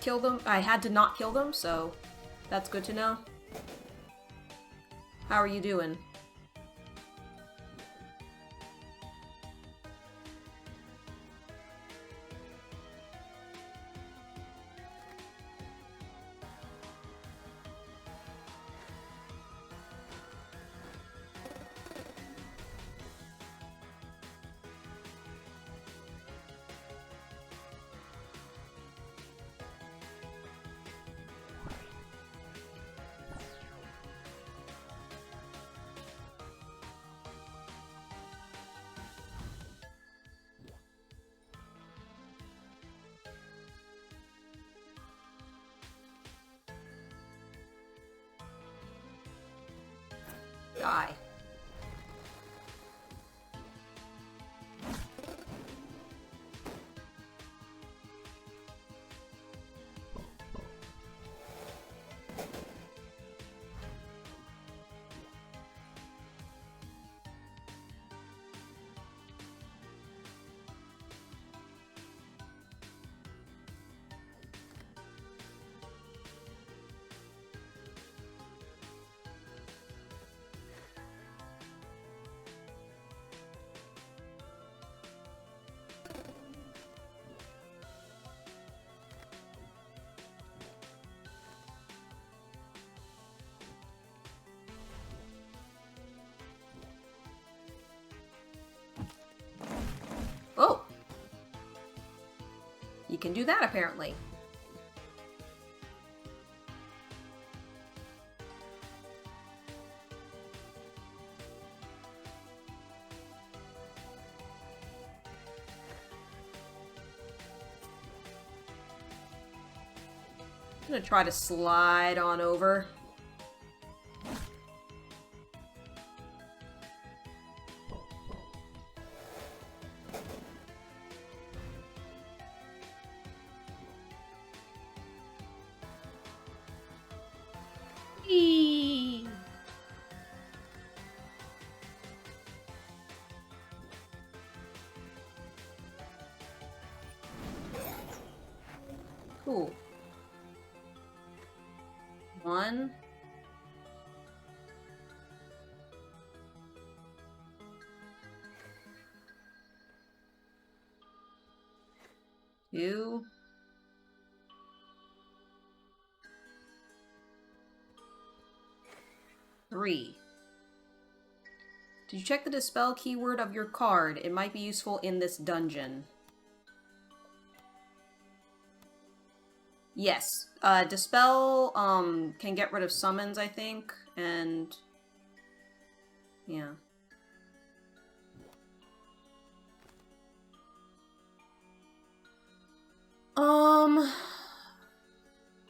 kill them. I had to not kill them, so that's good to know. How are you doing? Die. Oh! You can do that, apparently. I'm gonna try to slide on over. Eee. 1. Two. 3. Did you check the dispel keyword of your card? It might be useful in this dungeon. Yes. Dispel, can get rid of summons, I think, and... yeah.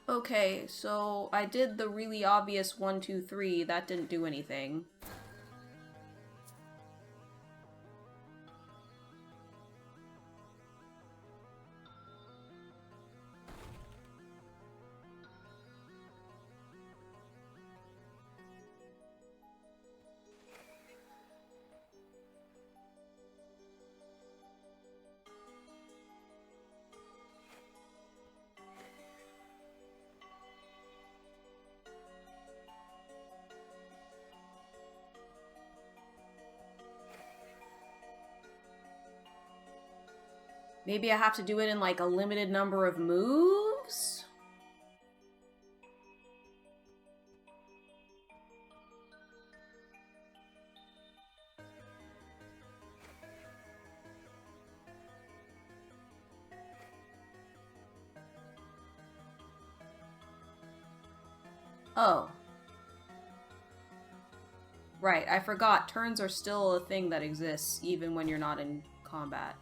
Okay, so I did the really obvious 1, 2, 3. That didn't do anything. Maybe I have to do it in, like, a limited number of moves? Oh. Right, I forgot. Turns are still a thing that exists, even when you're not in combat.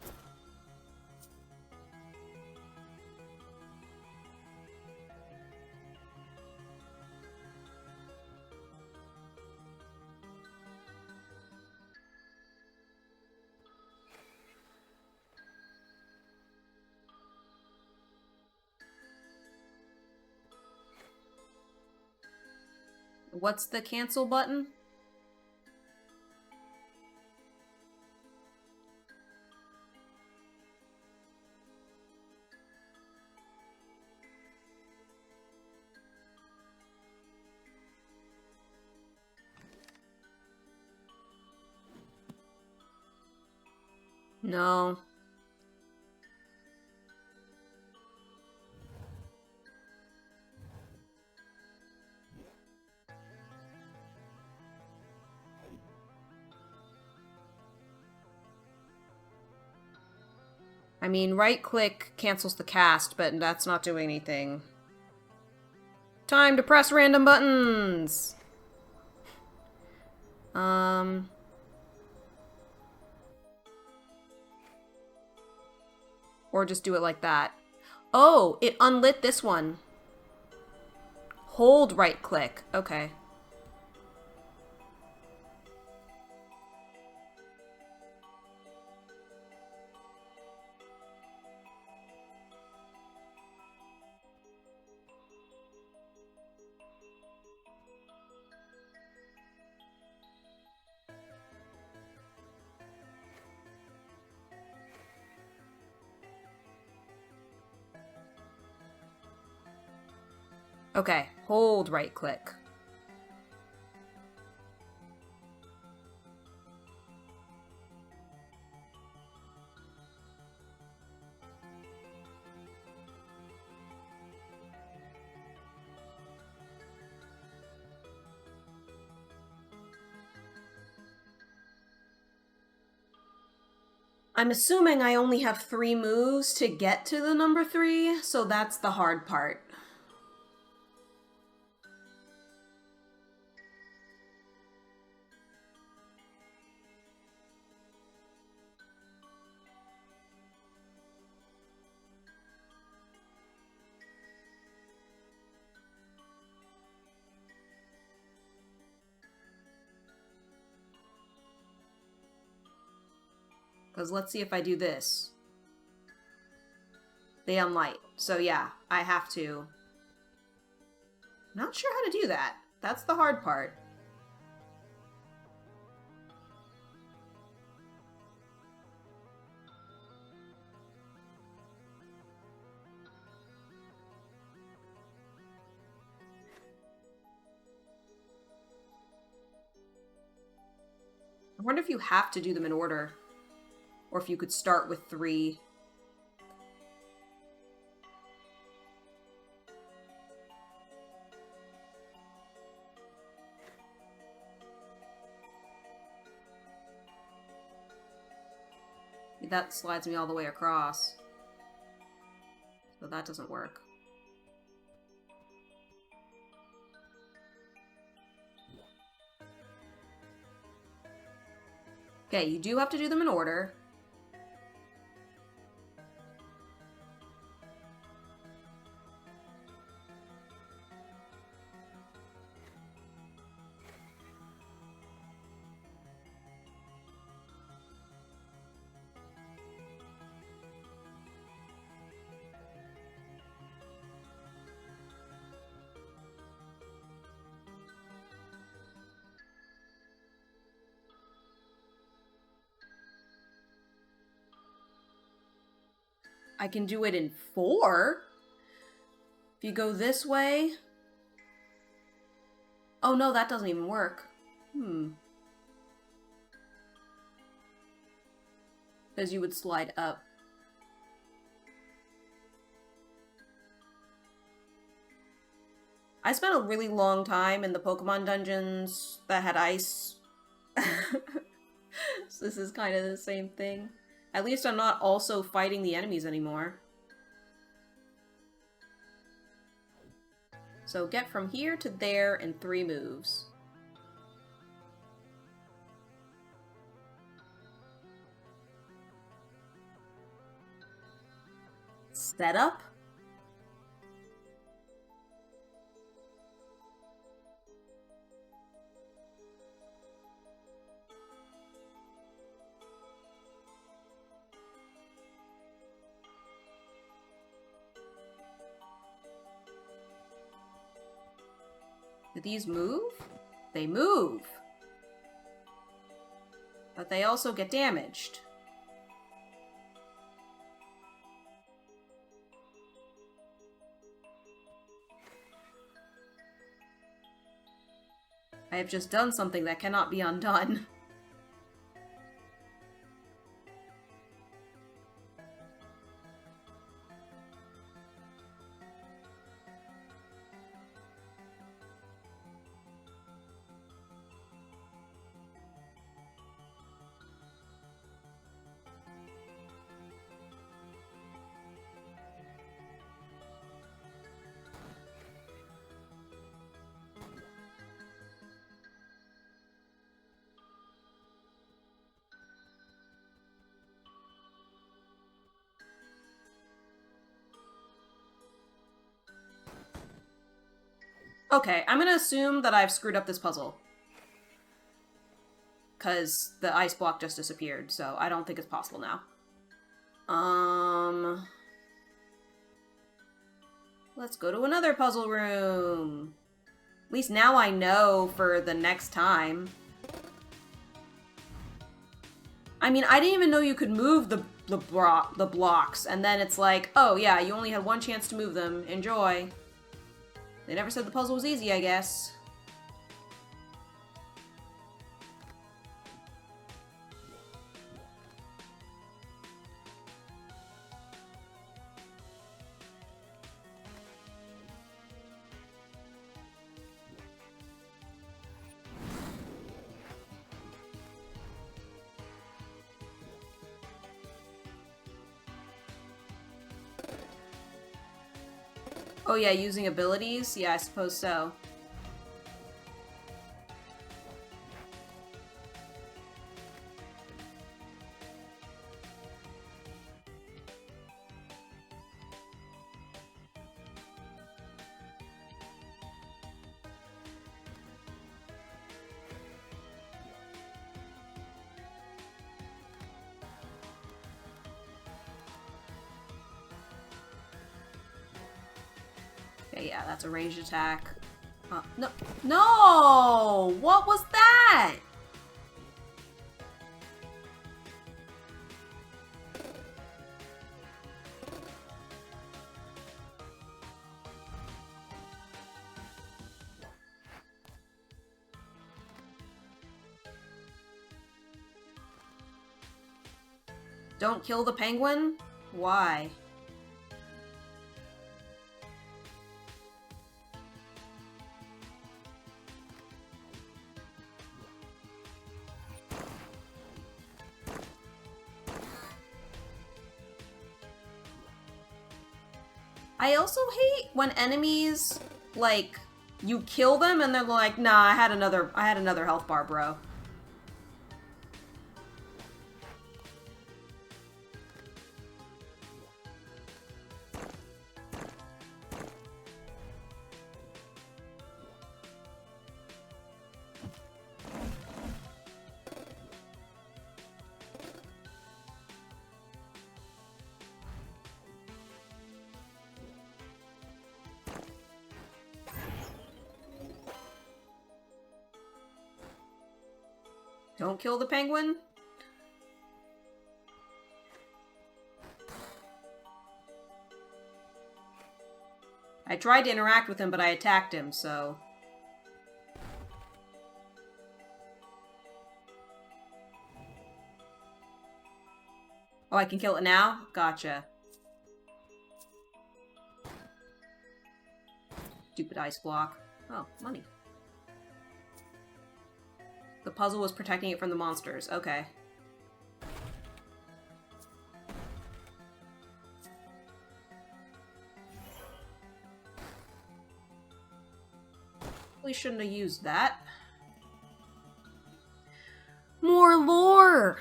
What's the cancel button? No. I mean, right-click cancels the cast, but that's not doing anything. Time to press random buttons! Or just do it like that. Oh, it unlit this one. Hold right-click. Okay. Okay, hold right-click. I'm assuming I only have 3 moves to get to the number 3, so that's the hard part. Because let's see if I do this. They unlight. So yeah, I have to. Not sure how to do that. That's the hard part. I wonder if you have to do them in order. Or if you could start with 3. That slides me all the way across. So that doesn't work. Okay, you do have to do them in order. I can do it in 4? If you go this way... Oh no, that doesn't even work. Because you would slide up. I spent a really long time in the Pokemon dungeons that had ice. So this is kind of the same thing. At least I'm not also fighting the enemies anymore. So get from here to there in 3 moves. Setup? Do these move? They move! But they also get damaged. I have just done something that cannot be undone. Okay, I'm gonna assume that I've screwed up this puzzle. Because the ice block just disappeared, so I don't think it's possible now. Let's go to another puzzle room. At least now I know for the next time. I mean, I didn't even know you could move the blocks, and then it's like, oh yeah, you only had 1 chance to move them. Enjoy. They never said the puzzle was easy, I guess. Oh yeah, using abilities? Yeah, I suppose so. Okay, yeah, that's a ranged attack. No! No! What was that? Don't kill the penguin? Why? I also hate when enemies, like, you kill them and they're like, nah, I had another health bar, bro. Don't kill the penguin? I tried to interact with him, but I attacked him, so... Oh, I can kill it now? Gotcha. Stupid ice block. Oh, money. The puzzle was protecting it from the monsters. Okay. We shouldn't have used that. More lore!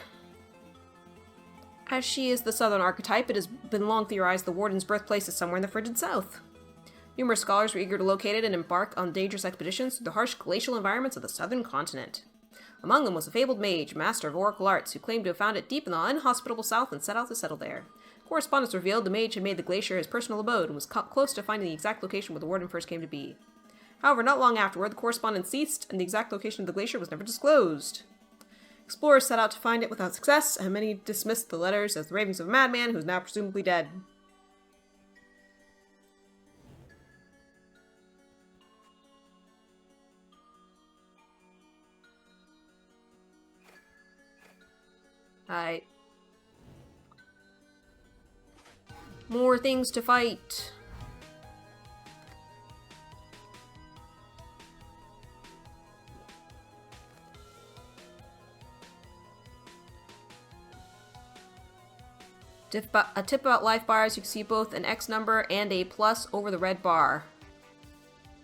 As she is the southern archetype, it has been long theorized the warden's birthplace is somewhere in the frigid south. Numerous scholars were eager to locate it and embark on dangerous expeditions through the harsh glacial environments of the southern continent. Among them was a fabled mage, master of oracle arts, who claimed to have found it deep in the inhospitable south and set out to settle there. Correspondence revealed the mage had made the glacier his personal abode and was close to finding the exact location where the warden first came to be. However, not long afterward, the correspondence ceased, and the exact location of the glacier was never disclosed. Explorers set out to find it without success, and many dismissed the letters as the ravings of a madman who is now presumably dead. Alright. More things to fight. A tip about life bars, you can see both an X number and a plus over the red bar.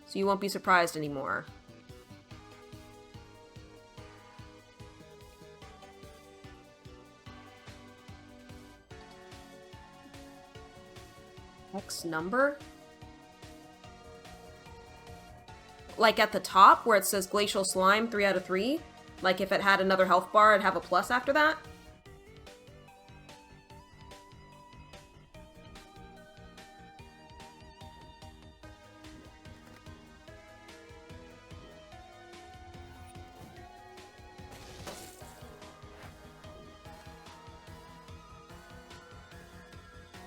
So you won't be surprised anymore. X number? Like at the top where it says Glacial Slime 3 out of 3? Like if it had another health bar, it'd have a plus after that?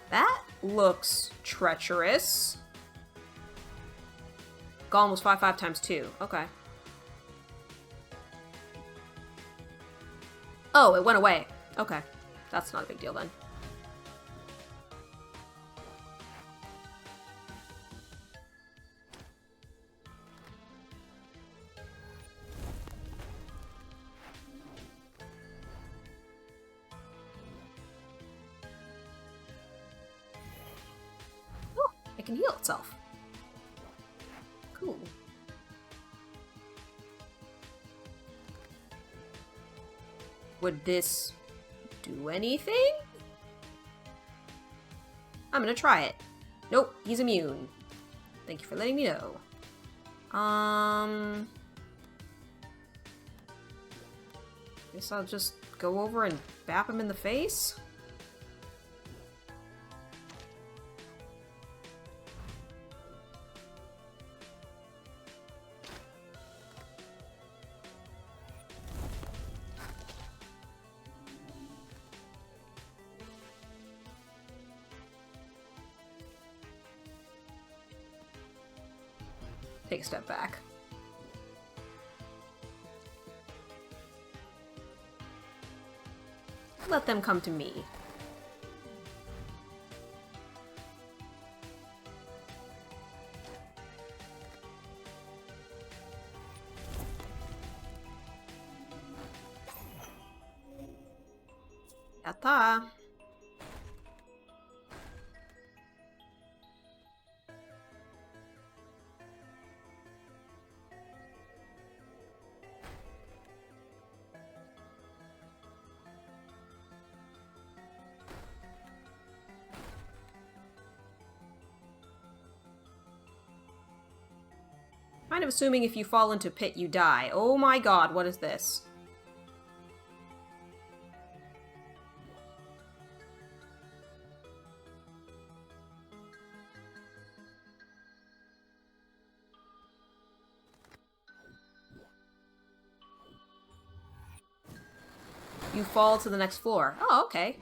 That looks treacherous. Golem was 5/5 times 2. Okay. Oh, it went away. Okay. That's not a big deal then. Oh, it can heal itself. Cool. Would this do anything? I'm gonna try it. Nope, he's immune. Thank you for letting me know. Guess I'll just go over and bap him in the face? Take a step back. Let them come to me. Yatta! Kind of assuming if you fall into pit, you die. Oh my god, what is this? You fall to the next floor. Oh, okay.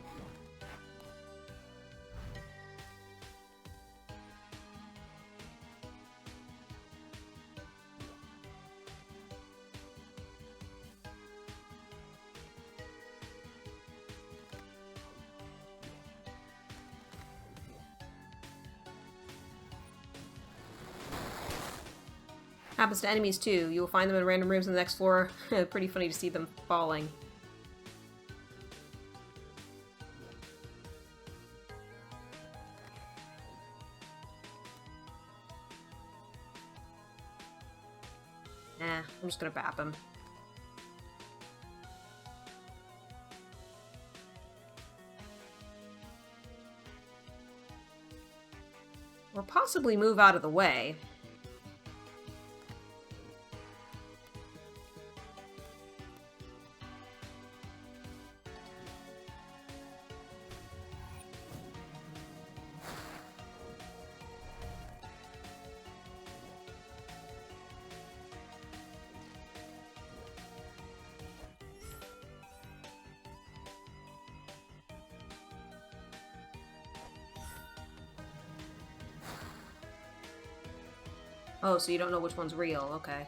Happens to enemies too. You will find them in random rooms on the next floor. Pretty funny to see them falling. I'm just gonna bap him. Or possibly move out of the way. Oh, so you don't know which one's real, okay.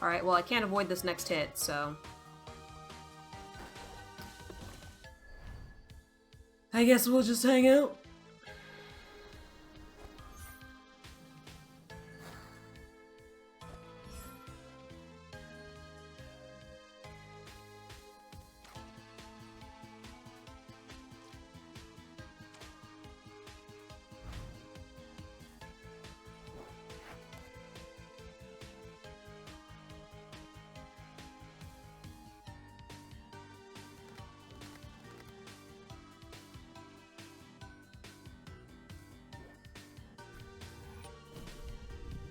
Alright, well I can't avoid this next hit, so... I guess we'll just hang out.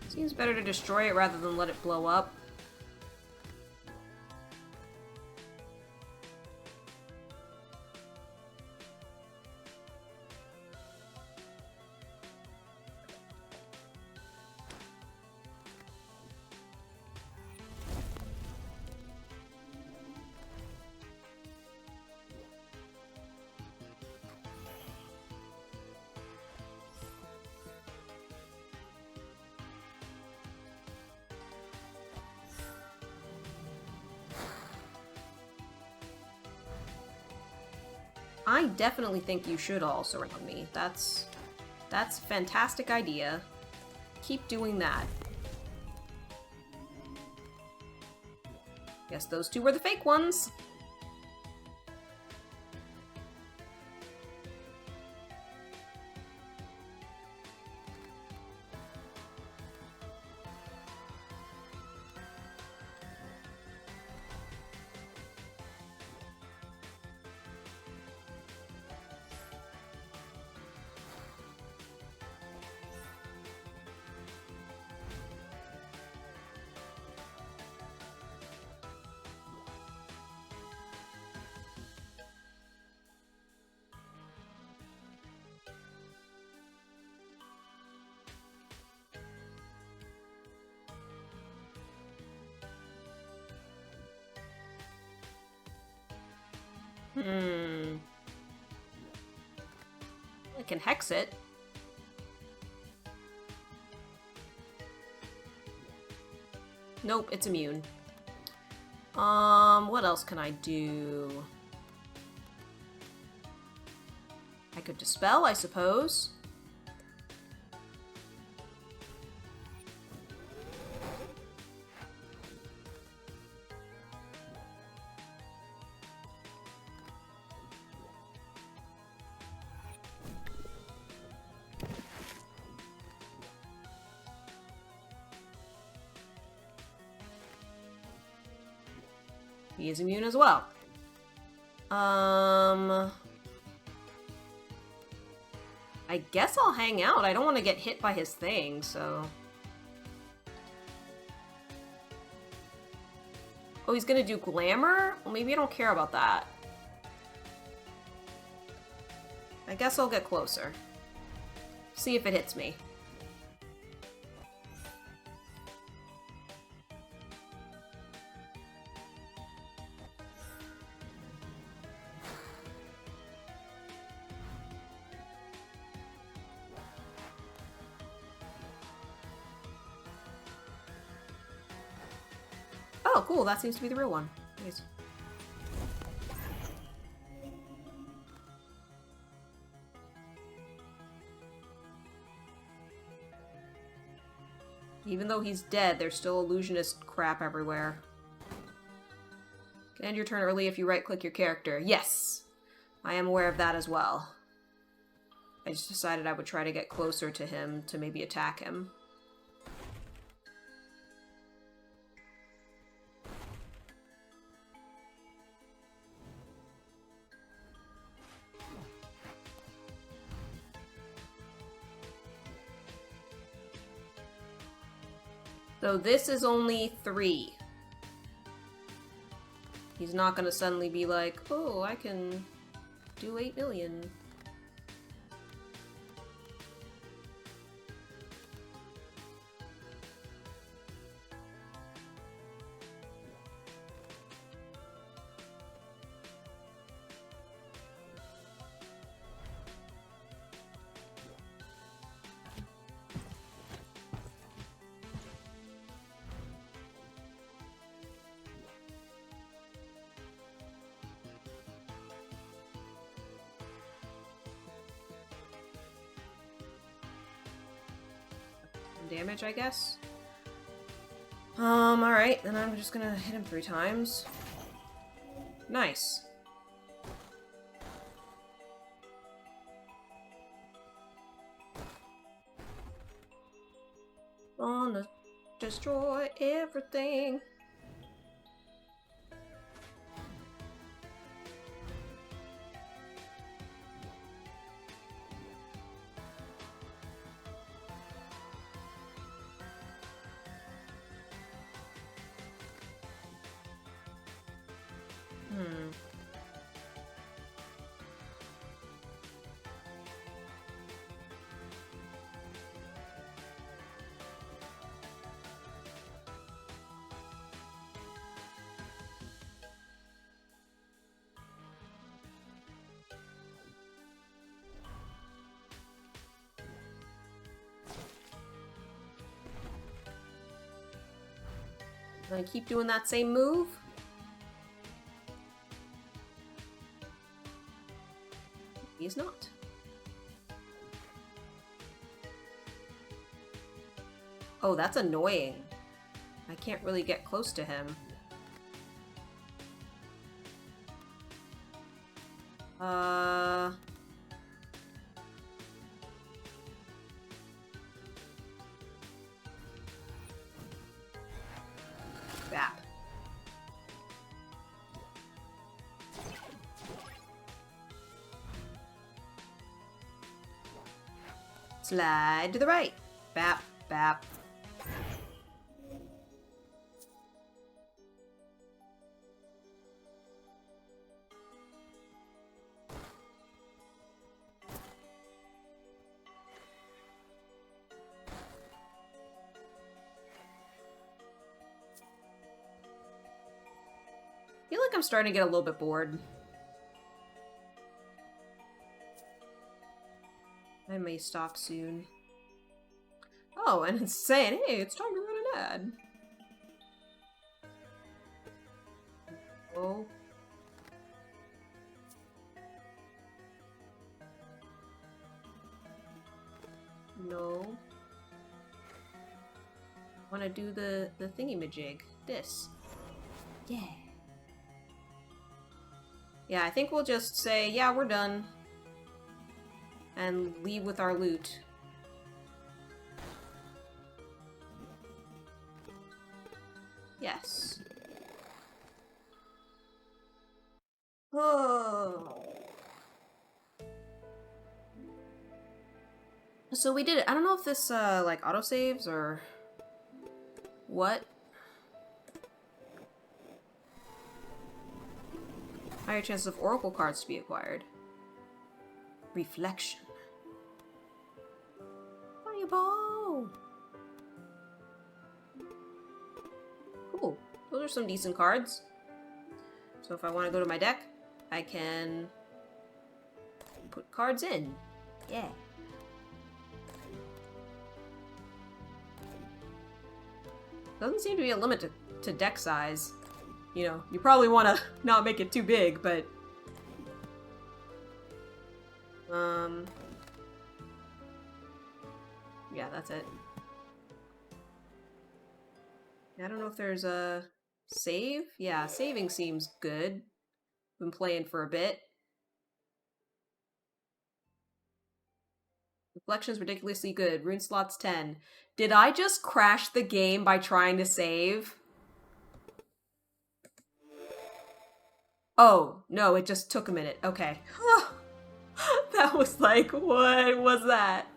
Seems better to destroy it rather than let it blow up. I definitely think you should all surround me. That's a fantastic idea. Keep doing that. Guess those two were the fake ones. I can hex it. Nope, it's immune. What else can I do? I could dispel, I suppose. He is immune as well. I guess I'll hang out. I don't want to get hit by his thing, so... Oh, he's gonna do glamour? Well, maybe I don't care about that. I guess I'll get closer. See if it hits me. Oh, cool. That seems to be the real one. Nice. Even though he's dead, there's still illusionist crap everywhere. Can end your turn early if you right-click your character. Yes! I am aware of that as well. I just decided I would try to get closer to him to maybe attack him. So this is only 3. He's not gonna suddenly be like, oh, I can do 8 million. Damage, I guess. Alright, then I'm just gonna hit him 3 times. Nice. Gonna destroy everything. Gonna keep doing that same move. He's not. Oh, that's annoying. I can't really get close to him. Bap. Slide to the right. Bap, bap. I feel like I'm starting to get a little bit bored. I may stop soon. Oh, and it's saying, hey, it's time to run an ad. Oh. No. Want to do the thingy-majig. This. Yeah. Yeah, I think we'll just say, yeah, we're done. And leave with our loot. Yes. Oh. So we did it. I don't know if this, like, autosaves or what. Higher chances of oracle cards to be acquired. Reflection. Fireball! Cool. Those are some decent cards. So if I want to go to my deck, I can put cards in. Yeah. Doesn't seem to be a limit to deck size. You know, you probably want to not make it too big, but... Yeah, that's it. I don't know if there's a save? Yeah, saving seems good. Been playing for a bit. Reflection's ridiculously good. Rune slots 10. Did I just crash the game by trying to save? Oh, no, it just took a minute. Okay. That was like, what was that?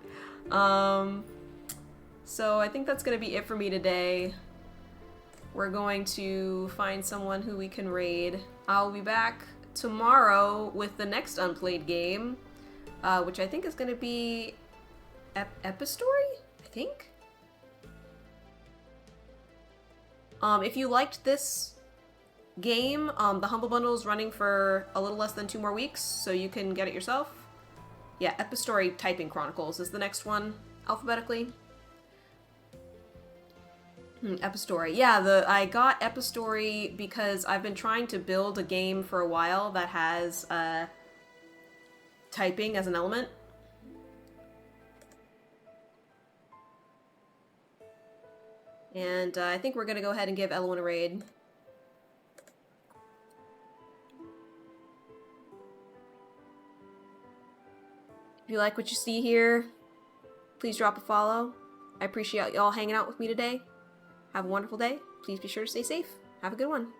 So I think that's gonna be it for me today. We're going to find someone who we can raid. I'll be back tomorrow with the next Unplayed game, which I think is gonna be Epistory, I think? If you liked this game, the Humble Bundle is running for a little less than 2 more weeks, so you can get it yourself. Yeah, Epistory Typing Chronicles is the next one, alphabetically. Epistory. Yeah, I got Epistory because I've been trying to build a game for a while that has typing as an element. And I think we're gonna go ahead and give Elwyn a raid. If you like what you see here, please drop a follow. I appreciate y'all hanging out with me today. Have a wonderful day. Please be sure to stay safe. Have a good one.